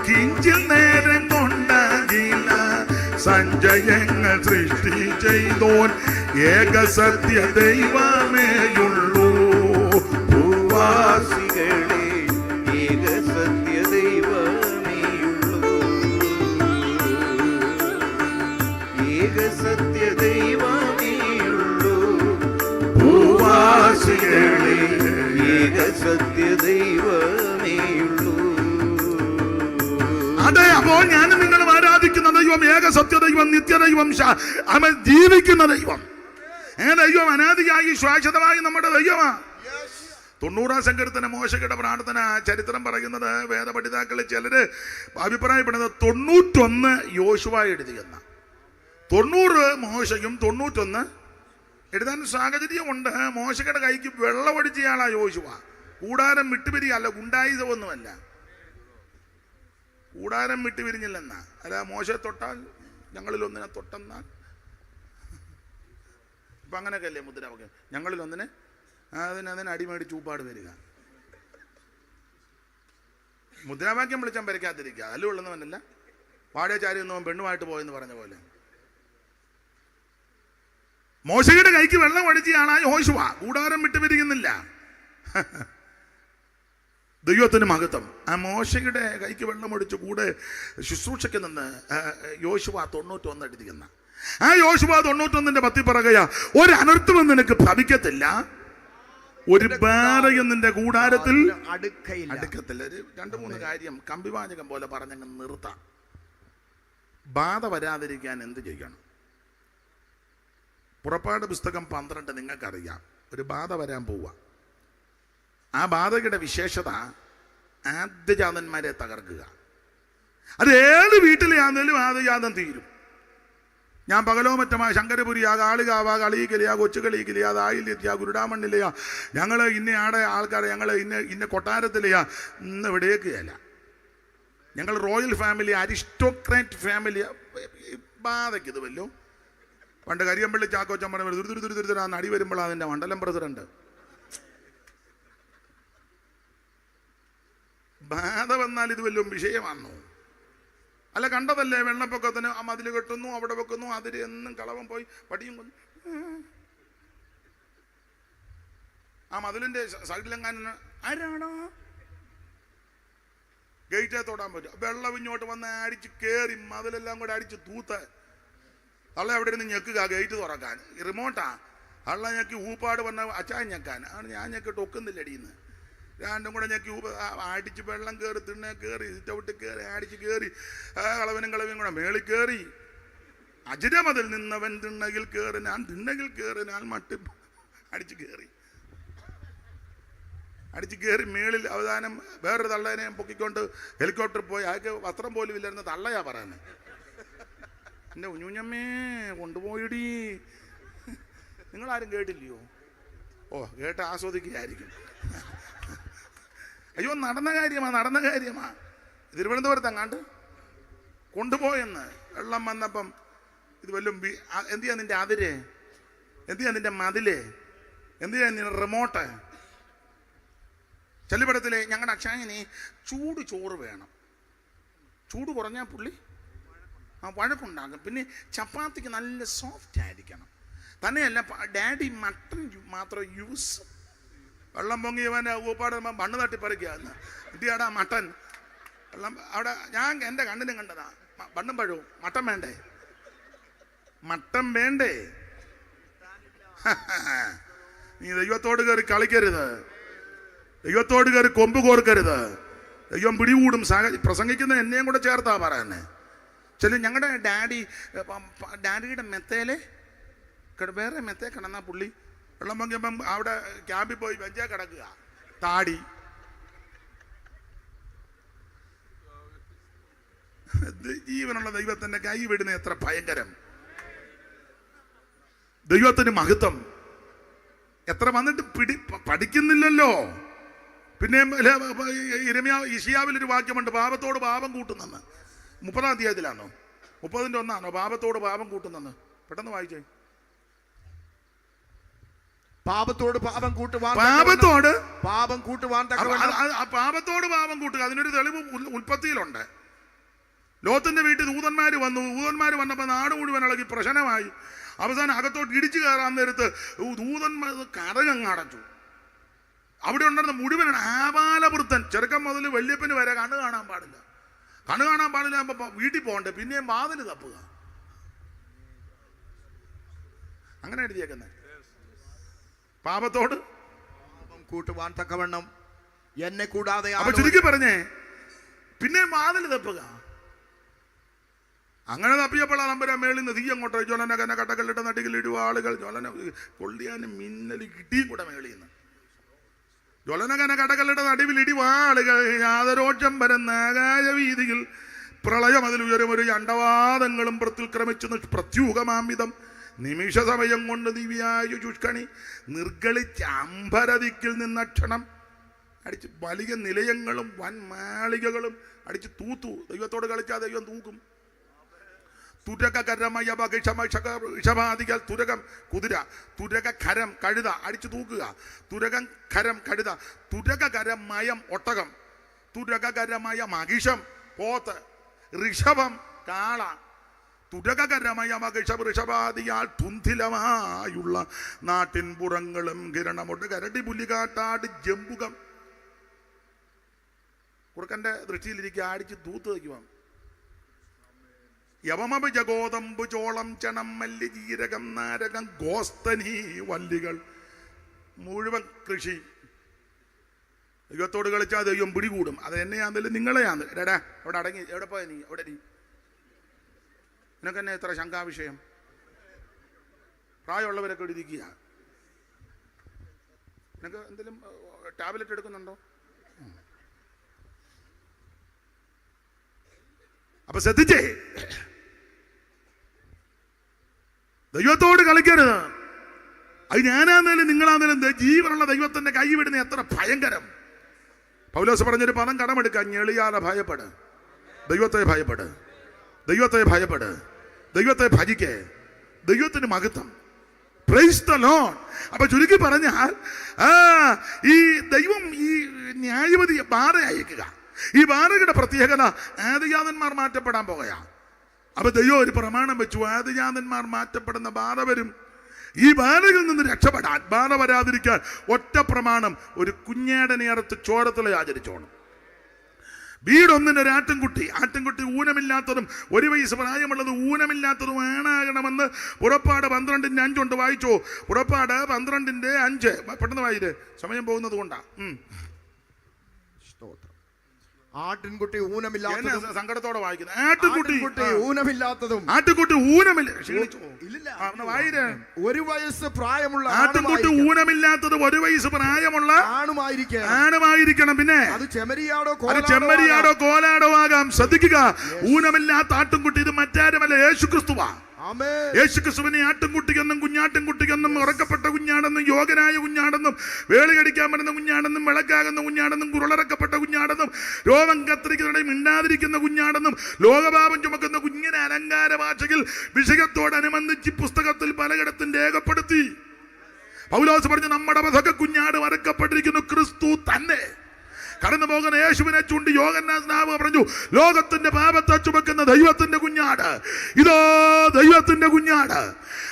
കിഞ്ചിൽ നേരം കൊണ്ടാകില്ല സഞ്ചയങ്ങൾ സൃഷ്ടി ചെയ്തോൻ, ഏകസത്യ ദൈവമേയുള്ളൂ. ഭൂവാസികളെ ഏകസത്യ ദൈവമേയുള്ളൂ, ഏകസത്യ ദൈവമേയുള്ളൂ. ഭൂവാസികളെ ഏകസത്യ ദൈവമേയുള്ളൂ. അതെ, അപ്പോൾ ഞാനും നിങ്ങളും ആരാധിക്കുന്ന ദൈവം ഏക സത്യദൈവം, നിത്യദൈവം, അവൻ ജീവിക്കുന്ന ദൈവം. ദൈവം അനാദിയായി ശാശ്വതമായി നമ്മുടെ ദൈവമാ. 90-ാം സങ്കീർത്തന മോശയുടെ പ്രാർത്ഥന ചരിത്രം പറയുന്നത് വേദപഠിതാക്കളിൽ ചിലര് അഭിപ്രായപ്പെടുന്നത് 91 യോശുവ എഴുതിയെന്ന. 90 മോശയും 91 എഴുതാൻ സാഹചര്യമുണ്ട്. മോശയുടെ കൈക്ക് വെള്ളമൊടിച്ചയാളാ യോശുവ. കൂടാരം വിട്ടുപിരിയല്ല, ഗുണ്ടായുധമൊന്നുമല്ല. കൂടാരം വിട്ടുപിരിഞ്ഞില്ലെന്ന. അല്ല, മോശ തൊട്ടാൽ ഞങ്ങളിൽ ഒന്നിനെ തൊട്ടെന്നാൽ ഇപ്പം അങ്ങനെയൊക്കെ അല്ലേ മുദ്രാവാക്യം? ഞങ്ങളിൽ ഒന്നിനെ അതിന് അടിമേടിച്ച് ഊപ്പാട് വരിക. മുദ്രാവാക്യം വിളിച്ചാൽ പരിക്കാതിരിക്കുക. അല്ലുള്ളവനല്ല പാടിയ ചാരി ഒന്നും പെണ്ണുമായിട്ട് പോയെന്ന് പറഞ്ഞ പോലെ. മോശയുടെ കൈക്ക് വെള്ളം ഒഴിച്ചാണ് യോശുവ. കൂടാരം വിട്ടുപിരിക്കുന്നില്ല. ദൈവത്തിന് മഹത്വം. ആ മോശയുടെ കൈക്ക് വെള്ളമൊടിച്ച് കൂടെ ശുശ്രൂഷയ്ക്ക് നിന്ന് യോശുവ 91 എഴുതിയെന്ന. ആ യോശുവ 91 പത്തി പറയുക, ഒരു അനർത്ഥവും നിനക്ക് ഭവിക്കത്തില്ല, ഒരു ബാധയും നിന്റെ കൂടാരത്തിൽ അടുക്കത്തില്ല. 2-3 കാര്യം കമ്പിവാചകം പോലെ പറഞ്ഞങ്ങ് നിർത്താം. ബാധ വരാതിരിക്കാൻ എന്ത് ചെയ്യണം? പുറപ്പാട് പുസ്തകം 12 നിങ്ങൾക്കറിയാം. ഒരു ബാധ വരാൻ പോവുക. ആ ബാധയുടെ വിശേഷത ആദ്യജാതന്മാരെ തകർക്കുക. അത് ഏത് വീട്ടിലെയാണെങ്കിലും ആദ്യജാതം തീരും. ഞാൻ പകലോ മറ്റമായ ശങ്കരപുരിയാ, കാളികാവ, കളിയിക്കലിയാ, കൊച്ചുകളിക്കലിയാ, അതായിലെത്തിയാ, ഗുരുടാമണ്ണിലെയാ, ഞങ്ങൾ ഇന്നയാടെ ആൾക്കാരെ, ഞങ്ങൾ ഇന്ന കൊട്ടാരത്തിലെയാ, ഇന്ന് എവിടേക്കല്ല. ഞങ്ങൾ റോയൽ ഫാമിലി, അരിസ്റ്റോക്രാറ്റ് ഫാമിലി. ബാധയ്ക്ക് ഇത് വല്ലോ. പണ്ട് കരിയമ്പള്ളി ചാക്കോച്ചമ്മ ദുരിതുരിതുരിതുരാ നടി വരുമ്പോഴാണ് അതിൻ്റെ മണ്ഡലം പ്രസിഡന്റ്. ബാധ വന്നാൽ ഇത് വല്ലതും വിഷയമാണോ? അല്ല, കണ്ടതല്ലേ വെള്ളപ്പൊക്കത്തിന് ആ മതിൽ കെട്ടുന്നു, അവിടെ വെക്കുന്നു, അതിൽ എന്നും കളവൻ പോയി പടിയും കൊന്നു. ആ മതിലിന്റെ സൈഡിലെങ്ങാനും ആരാണോ ഗേറ്റേ തൊടാൻ പറ്റും. വെള്ളം ഇങ്ങോട്ട് വന്ന് അടിച്ച് കയറി മതിലെല്ലാം കൂടെ അടിച്ച് തൂത്ത് അള്ള അവിടെ ഇരുന്ന് ഞെക്കുക ഗേറ്റ് തുറക്കാൻ. റിമോട്ടാ അള്ള ഞെക്കി ഊപ്പാട് വന്ന അച്ചാൻ ഞെക്കാൻ ആണ്. ഞാൻ ഞെക്കിട്ട് ഒക്കുന്നില്ല അടിയുന്ന്. രണ്ടും കൂടെ ഞെക്കി അടിച്ച് വെള്ളം കയറി, തിണ്ണെ കയറി, ചവിട്ടി കയറി, അടിച്ച് കയറി, കളവനും കൂടെ മേളിൽ കയറി. അജിരമതിൽ നിന്നവൻ തിണ്ണകിൽ കയറി, ഞാൻ തിണ്ണകിൽ കയറി, ഞാൻ മട്ടി അടിച്ച് കയറി മേളിൽ അവസാനം വേറൊരു തള്ളേനെ പൊക്കിക്കൊണ്ട് ഹെലികോപ്റ്റർ പോയി. അതൊക്കെ വസ്ത്രം പോലും ഇല്ലായിരുന്ന തള്ളയാ പറയുന്നത്. എൻ്റെ കുഞ്ഞുഞ്ഞമ്മേ കൊണ്ടുപോയിടി. നിങ്ങളാരും കേട്ടില്ലയോ? ഓ, കേട്ട് ആസ്വദിക്കുകയായിരിക്കും. അയ്യോ, നടന്ന കാര്യമാ. തിരുവനന്തപുരത്ത് അങ്ങാണ്ട് കൊണ്ടുപോയെന്ന്. വെള്ളം വന്നപ്പം ഇത് വല്ലതും എന്ത് ചെയ്യാൻ നിന്റെ അതിര്, എന്ത് ചെയ്യാൻ നിന്റെ മതില്, എന്ത് ചെയ്യാൻ നിന്റെ റിമോട്ട്. ചെല്ലിപ്പടത്തിലെ ഞങ്ങളുടെ അക്ഷായന് ചൂട് ചോറ് വേണം. ചൂട് കുറഞ്ഞാൽ പുള്ളി വഴക്കുണ്ടാകും. പിന്നെ ചപ്പാത്തിക്ക് നല്ല സോഫ്റ്റ് ആയിരിക്കണം. തന്നെയല്ല, ഡാഡി മട്ടൺ മാത്രം യൂസ്. വെള്ളം പൊങ്ങി ഇവൻ്റെ ഊപ്പാട് മണ്ണ് തട്ടിപ്പറിക്കുക. എന്തിയാടാ മട്ടൻ വെള്ളം അവിടെ? ഞാൻ എൻ്റെ കണ്ണിനും കണ്ടതാ. മണ്ണും പഴവും. മട്ടൻ വേണ്ടേ? നീ ദൈവത്തോട് കയറി കളിക്കരുത്. ദൈവത്തോട് കയറി കൊമ്പ് കോർക്കരുത്. ദൈവം പിടികൂടും. പ്രസംഗിക്കുന്ന എന്നെയും കൂടെ ചേർത്താ പറയുന്നത്. ചില ഞങ്ങളുടെ ഡാഡിയുടെ മെത്തേല് വേറെ മെത്തേ കിടന്നാ പുള്ളി വെള്ളം പൊങ്ങിയപ്പം അവിടെ ക്യാമ്പിൽ പോയി ബെഞ്ചേ കിടക്കുക. താടി ജീവനുള്ള ദൈവത്തിന്റെ കൈ വിടുന്ന എത്ര ഭയങ്കരം. ദൈവത്തിന് മഹത്വം. എത്ര വന്നിട്ട് പഠിക്കുന്നില്ലല്ലോ. പിന്നെ ഇശിയാവിലൊരു വാക്യമുണ്ട്, പാപത്തോട് പാപം കൂട്ടുന്നെന്ന്. 30-ാം അധ്യായത്തിലാണോ 30-ന്റെ 1-ആണോ? പാപത്തോട് പാപം കൂട്ടുന്നെന്ന്. പെട്ടെന്ന് വായിച്ചേ. പാപത്തോട് പാപം കൂട്ടുവാൻ പാപത്തോട് പാപം കൂട്ടുക. അതിനൊരു തെളിവ് ഉൽപ്പത്തിയിലുണ്ട്. ലോത്തിന്റെ വീട്ടിൽ ദൂതന്മാർ വന്നപ്പോൾ നാട് മുഴുവൻ ഇളകി പ്രശ്നമായി. അവസാനം അകത്തോട്ട് ഇടിച്ചു കയറാൻ നേരത്ത് ദൂതന്മാർ കടകങ്ങടച്ചു. അവിടെ ഉണ്ടായിരുന്ന മുഴുവൻ ആപാലവൃത്തൻ, ചെറുക്കം മുതൽ വല്യപ്പന് വരെ കണ്ണു കാണാൻ പാടില്ല. വീട്ടിൽ പോകണ്ടേ, പിന്നെയും വാതിൽ തപ്പുക. അങ്ങനെ എഴുതിയേക്കുന്നത്. പാപത്തോട് കൂട്ടുവാൻ തക്കവണ്ണം എന്നെ കൂടാതെ. അപ്പൊ ചുരുക്കി പറഞ്ഞേ, പിന്നെ വാതിൽ തപ്പുക. അങ്ങനെ തപ്പിയപ്പോഴാണ് നമ്പര മേളിൽ നിന്ന് തീ അങ്ങോട്ട് ജ്വലന കന കട്ടക്കല്ലിട്ട നട്ടിക്കല്ലിടുക ആളുകൾ ജ്വലന കൊള്ളിയാനും മിന്നൽ കിട്ടിയും കൂടെ മേളിൽ നിന്ന്. ജ്വലനകന കടകളുടെ നടുവിൽ ഇടിവാളുകൾ യാതൊരോറ്റം പരന്ന ആകാശവീതിയിൽ പ്രളയം അതിലുയരും ഒരു അണ്ടവാദങ്ങളും പ്രത്യുക്രമിച്ചു പ്രത്യൂഹമാമിതം നിമിഷ സമയം കൊണ്ട് ദിവ്യായു ചുഷ്കണി നിർഗളിച്ച് അമ്പരദിക്കിൽ നിന്നക്ഷണം അടിച്ച് വലിയ നിലയങ്ങളും വൻ മാളികകളും അടിച്ച് തൂത്തു. ദൈവത്തോട് കളിച്ചാൽ ദൈവം തൂക്കും. തുരകരമയപകിഷമാദികൾ തുരകം കുതിര, തുരക ഖരം കഴുത അടിച്ചു തൂക്കുക. തുരകം ഖരം കഴുത, തുരകരം മയം ഒട്ടകം, തുരകരമയ മഹിഷം പോത്ത്, ഋഷഭം കാള, തുരകരമയ മഹിഷ ഋഷഭാദിയാൽ തുന്തിലമായുള്ള നാട്ടിൻ പുറങ്ങളും കിരണമൊട്ട് കരടി പുലികാട്ടാട് ജമ്പുകം. കുറുക്കൻ്റെ ദൃഷ്ടിയിലിരിക്കുക അടിച്ച് തൂത്ത് വയ്ക്കുവാൻ. യവമഭിജ ഗോതമ്പ് ചോളം ചണം മല്ലി ജീരകം നാരകം ഗോസ്തനി വല്ലികൾ മുഴുവൻ കൃഷി. ദൈവത്തോട് കളിച്ചാൽ ദൈവം പിടികൂടും. അത് എന്നെയാണെങ്കിലും നിങ്ങളെയാന്ന്. എടാ അവിടെ അടങ്ങി, എവിടെ പോയ നീ, എവിടെ നീ? നിനക്കെന്നെ എത്ര ശങ്കാവിഷയം? പ്രായമുള്ളവരൊക്കെ ഇരിക്കുക. നിനക്ക് എന്തെങ്കിലും ടാബ്ലറ്റ് എടുക്കുന്നുണ്ടോ? അപ്പൊ ശ്രദ്ധിച്ചേ, ദൈവത്തോട് കളിക്കരുത്. അത് ഞാനാന്നേലും നിങ്ങളാന്നേലും ജീവനുള്ള ദൈവത്തിന്റെ കൈ വിടുന്ന എത്ര ഭയങ്കരം. പൗലോസ് പറഞ്ഞൊരു പദം കടമെടുക്കാൻ, ഞെളിയാതെ ഭയപ്പെട്, ദൈവത്തെ ഭയപ്പെട്, ദൈവത്തെ ഭയപ്പെട്, ദൈവത്തെ ഭജിക്കേ, ദൈവത്തിന് മഹത്വം. Praise the Lord. അപ്പൊ ചുരുക്കി പറഞ്ഞാൽ ഈ ദൈവം ഈ ന്യായവതി ബാധ അയക്കുക. ഈ ബാധയുടെ പ്രത്യേകത ആദിജാതന്മാർ മാറ്റപ്പെടാൻ പോകുക. അപ്പൊ ദൈവം ഒരു പ്രമാണം വെച്ചു, ആദിജാതന്മാർ മാറ്റപ്പെടുന്ന ബാധ വരും. ഈ ബാധയിൽ നിന്ന് രക്ഷപ്പെടാൻ, ബാധ വരാതിരിക്കാൻ ഒറ്റ പ്രമാണം, ഒരു കുഞ്ഞേടനെ അറുത്ത് ചോരത്തിലെ ആചരിച്ചോണം. വീടൊന്നിന് ഒരു ആട്ടിൻകുട്ടി ഊനമില്ലാത്തതും 1 വയസ്സ് പ്രായമുള്ളത് ഊനമില്ലാത്തതും ആണാകണമെന്ന് പുറപ്പാട് 12:5 വായിച്ചോ. പുറപ്പാട് 12:5 പെട്ടെന്ന് വായിര്, സമയം പോകുന്നത് കൊണ്ടാ. ആട്ടിൻകുട്ടി ഊനമില്ലാത്തതും, സങ്കടത്തോടെ വായിക്കുന്നത്, ആട്ടിൻകുട്ടി ഊനമില്ലാത്തതും, ആട്ടിൻകുട്ടി ഊനമില്ല, 1 വയസ്സ് പ്രായമുള്ള ആട്ടിൻകുട്ടി ഊനമില്ലാത്തത് 1 വയസ്സ് പ്രായമുള്ള ആണുമായിരിക്കണം. പിന്നെ അത് ചെമ്മരിയാടോ കോലാടോ ആകാം. ശ്രദ്ധിക്കുക, ഊനമില്ലാത്ത ആട്ടിൻകുട്ടി ഇത് മറ്റാരുമല്ല, യേശുക്രിസ്തുവാ. യേശുക്രിസ്തുവിനെ ആട്ടിൻകുട്ടിക്കെന്നും കുഞ്ഞാട്ടിൻകുട്ടിക്കെന്നും ഉറക്കപ്പെട്ട കുഞ്ഞാടെന്നും യോഗനായ കുഞ്ഞാടെന്നും വേളി കടിക്കാൻ പറ്റുന്ന കുഞ്ഞാടെന്നും വിളക്കാകുന്ന കുഞ്ഞാടെന്നും കുരുളറക്കപ്പെട്ട കുഞ്ഞാടെന്നും രോമം കത്തിരിക്കുന്നവരുടെ മിണ്ടാതിരിക്കുന്ന കുഞ്ഞാടെന്നും ലോകപാപം ചുമക്കുന്ന കുഞ്ഞിനെ അലങ്കാര ഭാഷയിൽ വിഷയത്തോടനുബന്ധിച്ച് പുസ്തകത്തിൽ പലയിടത്തും രേഖപ്പെടുത്തി. പൗലോസ് പറഞ്ഞു, നമ്മുടെ വധക കുഞ്ഞാട് വരക്കപ്പെട്ടിരിക്കുന്നു, ക്രിസ്തു തന്നെ. കടന്നു പോകുന്ന യേശുവിനെ ചൂണ്ടി യോഹന്നാൻ പറഞ്ഞു, ലോകത്തിന്റെ പാപത്തെ ചുമക്കുന്ന ദൈവത്തിന്റെ കുഞ്ഞാട്, ഇതോ ദൈവത്തിന്റെ കുഞ്ഞാട്.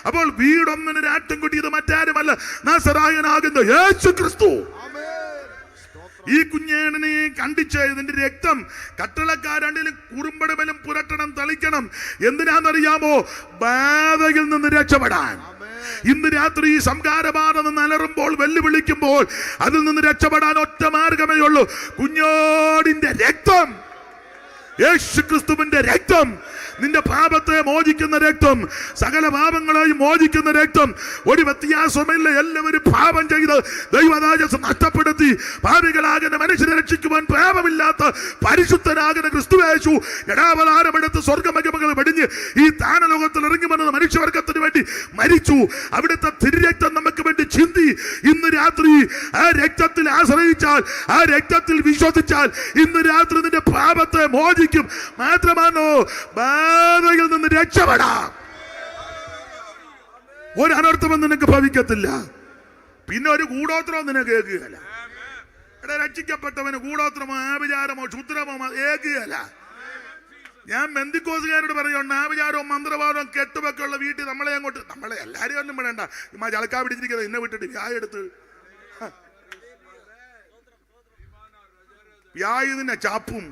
അപ്പോൾ വീടൊന്നിന് ആട്ടിൻകുട്ടി ഇത് മറ്റാരുമല്ല, നാസറായനാകുന്ന യേശു ക്രിസ്തു. ഈ കുഞ്ഞേടനെ കണ്ടിച്ച് ഇതിന്റെ രക്തം കട്ടളക്കാരണ്ടിലും കുറുമ്പടുമലും പുരട്ടണം, തളിക്കണം. എന്തിനാണെന്നറിയാമോ? ബാധയിൽ നിന്ന് രക്ഷപ്പെടാൻ. ഇന്ന് രാത്രി സംഹാരബാധ നിന്ന് അലറുമ്പോൾ, വെല്ലുവിളിക്കുമ്പോൾ അതിൽ നിന്ന് രക്ഷപ്പെടാൻ ഒറ്റ മാർഗമേ ഉള്ളൂ, കുഞ്ഞോടിന്റെ രക്തം, യേശുക്രിസ്തുവിന്റെ രക്തം. നിന്റെ പാപത്തെ മോചിക്കുന്ന രക്തം, സകല പാപങ്ങളെയും മോചിക്കുന്ന രക്തം. ഒരു വ്യത്യാസമില്ല. എല്ലാവരും പാപം ചെയ്ത് ദൈവരാജ്യം നഷ്ടപ്പെടുത്തി പാപികളാകുന്ന മനുഷ്യരെ രക്ഷിക്കുവാൻ പാപമില്ലാത്ത പരിശുദ്ധനാകുന്ന ക്രിസ്തുയേശു ജഡാവതാരമെടുത്ത് സ്വർഗമഹിമകൾ വെടിഞ്ഞ് ഈ താനലോകത്തിൽ ഇറങ്ങി വന്നത് മനുഷ്യവർഗത്തിന് വേണ്ടി മരിച്ചു. അവിടുത്തെ തിരുരക്തം നമുക്ക് വേണ്ടി ചിന്തി. ഇന്ന് രാത്രി ആ രക്തത്തിൽ ആശ്രയിച്ചാൽ, ആ രക്തത്തിൽ വിശ്വസിച്ചാൽ ഇന്ന് രാത്രി നിന്റെ പാപത്തെ മോചിക്കും. മാത്രമാണോ, ബാധയിൽ നിന്ന് രക്ഷപ്പെടാം. ഒരു അനർത്ഥവും നിനക്ക് ഭവിക്കത്തില്ല. പിന്നെ ഒരു കൂടോത്രവും നിനക്ക് ഏകുകയല്ല. രക്ഷിക്കപ്പെട്ടവന് കൂടോത്രമോ ആഭിചാരമോ ക്ഷുദ്രമോ ഏകുകയല്ല. ഞാൻ ബന്ധുക്കോസുകാരോട് പറയുന്നുണ്ട്, ആഭിചാരവും മന്ത്രവാദവും കെട്ടുവൊക്കെയുള്ള വീട്ടിൽ നമ്മളെ എല്ലാവരും ഒന്നും വിടണ്ട. ചളക്കാ പിടിച്ചിരിക്കുന്നത് എന്നെ വിട്ടിട്ട് വ്യായെടുത്ത് വ്യായുതിന്റെ ചാപ്പും.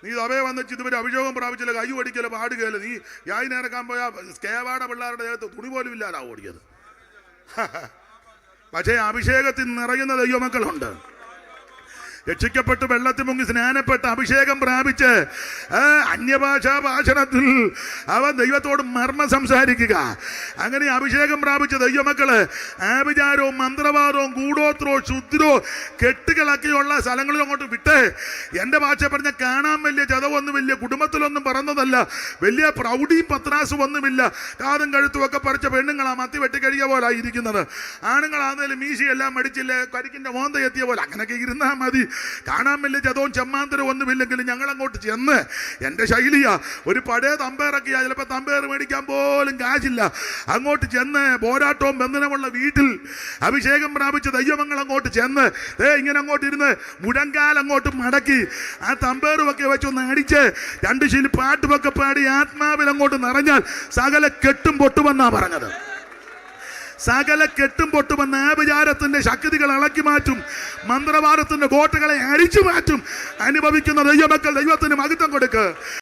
നീ സഭയെ വന്നിട്ട് ഇതുവരെ അഭിഷേകം പ്രാപിച്ചില്ല, കൈ ഓടിക്കല, പാടുകയല്ല. നീ യായിനിറക്കാൻ പോയാൽ സ്കേവാട പിള്ളേരുടെ ദേഹത്ത് തുണി പോലും ഇല്ലാതാ ഓടിയത്. പക്ഷേ അഭിഷേകത്തിൽ നിറയുന്ന ദൈവമക്കളുണ്ട്. രക്ഷിക്കപ്പെട്ട് വെള്ളത്തിൽ മുങ്ങി സ്നാനപ്പെട്ട് അഭിഷേകം പ്രാപിച്ച് അന്യഭാഷാ ഭാഷണത്തിൽ അവൻ ദൈവത്തോട് മർമ്മം സംസാരിക്കുക. അങ്ങനെ അഭിഷേകം പ്രാപിച്ച ദൈവമക്കള് ആഭിചാരവും മന്ത്രവാദവും ഗൂഢോത്രവും ക്ഷുദ്രവും കെട്ടുകളൊക്കെയുള്ള സ്ഥലങ്ങളിലും അങ്ങോട്ട് വിട്ട്, എൻ്റെ ഭാഷ പറഞ്ഞ കാണാൻ വലിയ ചതവൊന്നും വലിയ കുടുംബത്തിലൊന്നും പറന്നതല്ല, വലിയ പ്രൗഢിയും പത്രാസും ഒന്നുമില്ല. കാതും കഴുത്തും ഒക്കെ പറിച്ച പെണ്ണുങ്ങളാ മത്തി വെട്ടിക്കഴിയ പോലെ ഇരിക്കുന്നത്. ആണുങ്ങളാന്നേലും മീശയെല്ലാം മടിച്ചില്ലേ കരിക്കിന്റെ മോന്ത എത്തിയ പോലെ അങ്ങനെയൊക്കെ ഇരുന്നാ മതി. കാണാൻ വലിയ ചതവും ചെമ്മാന്തരവും ഒന്നുമില്ലെങ്കിലും ഞങ്ങൾ അങ്ങോട്ട് ചെന്ന്, എൻ്റെ ശൈലിയാ, ഒരു പഴയ തമ്പേറൊക്കെയാ, ചിലപ്പോൾ തമ്പേർ മേടിക്കാൻ പോലും കാശില്ല, അങ്ങോട്ട് ചെന്ന് പോരാട്ടവും ബന്ധനമുള്ള വീട്ടിൽ അഭിഷേകം പ്രാപിച്ച ദൈവമങ്ങൾ അങ്ങോട്ട് ചെന്ന് ഇങ്ങനെ അങ്ങോട്ട് ഇരുന്ന് മുഴങ്കാൽ അങ്ങോട്ട് മടക്കി ആ തമ്പേറുമൊക്കെ വെച്ചൊന്ന് അടിച്ച് 2 ശീലി പാട്ടുമൊക്കെ പാടി ആത്മാവിൽ അങ്ങോട്ട് നിറഞ്ഞാൽ സകല കെട്ടും പൊട്ടുമെന്നാ പറഞ്ഞത്. സകല കെട്ടും പൊട്ടുമെന്ന് ആഭിചാരത്തിന്റെ ശക്തികൾ ഇളക്കി മാറ്റും, മന്ത്രവാദത്തിന്റെ കോട്ടകളെ അടിച്ചു മാറ്റും. അനുഭവിക്കുന്ന ദൈവമക്കൾ ദൈവത്തിന് മഹത്വം കൊടുക്കുക.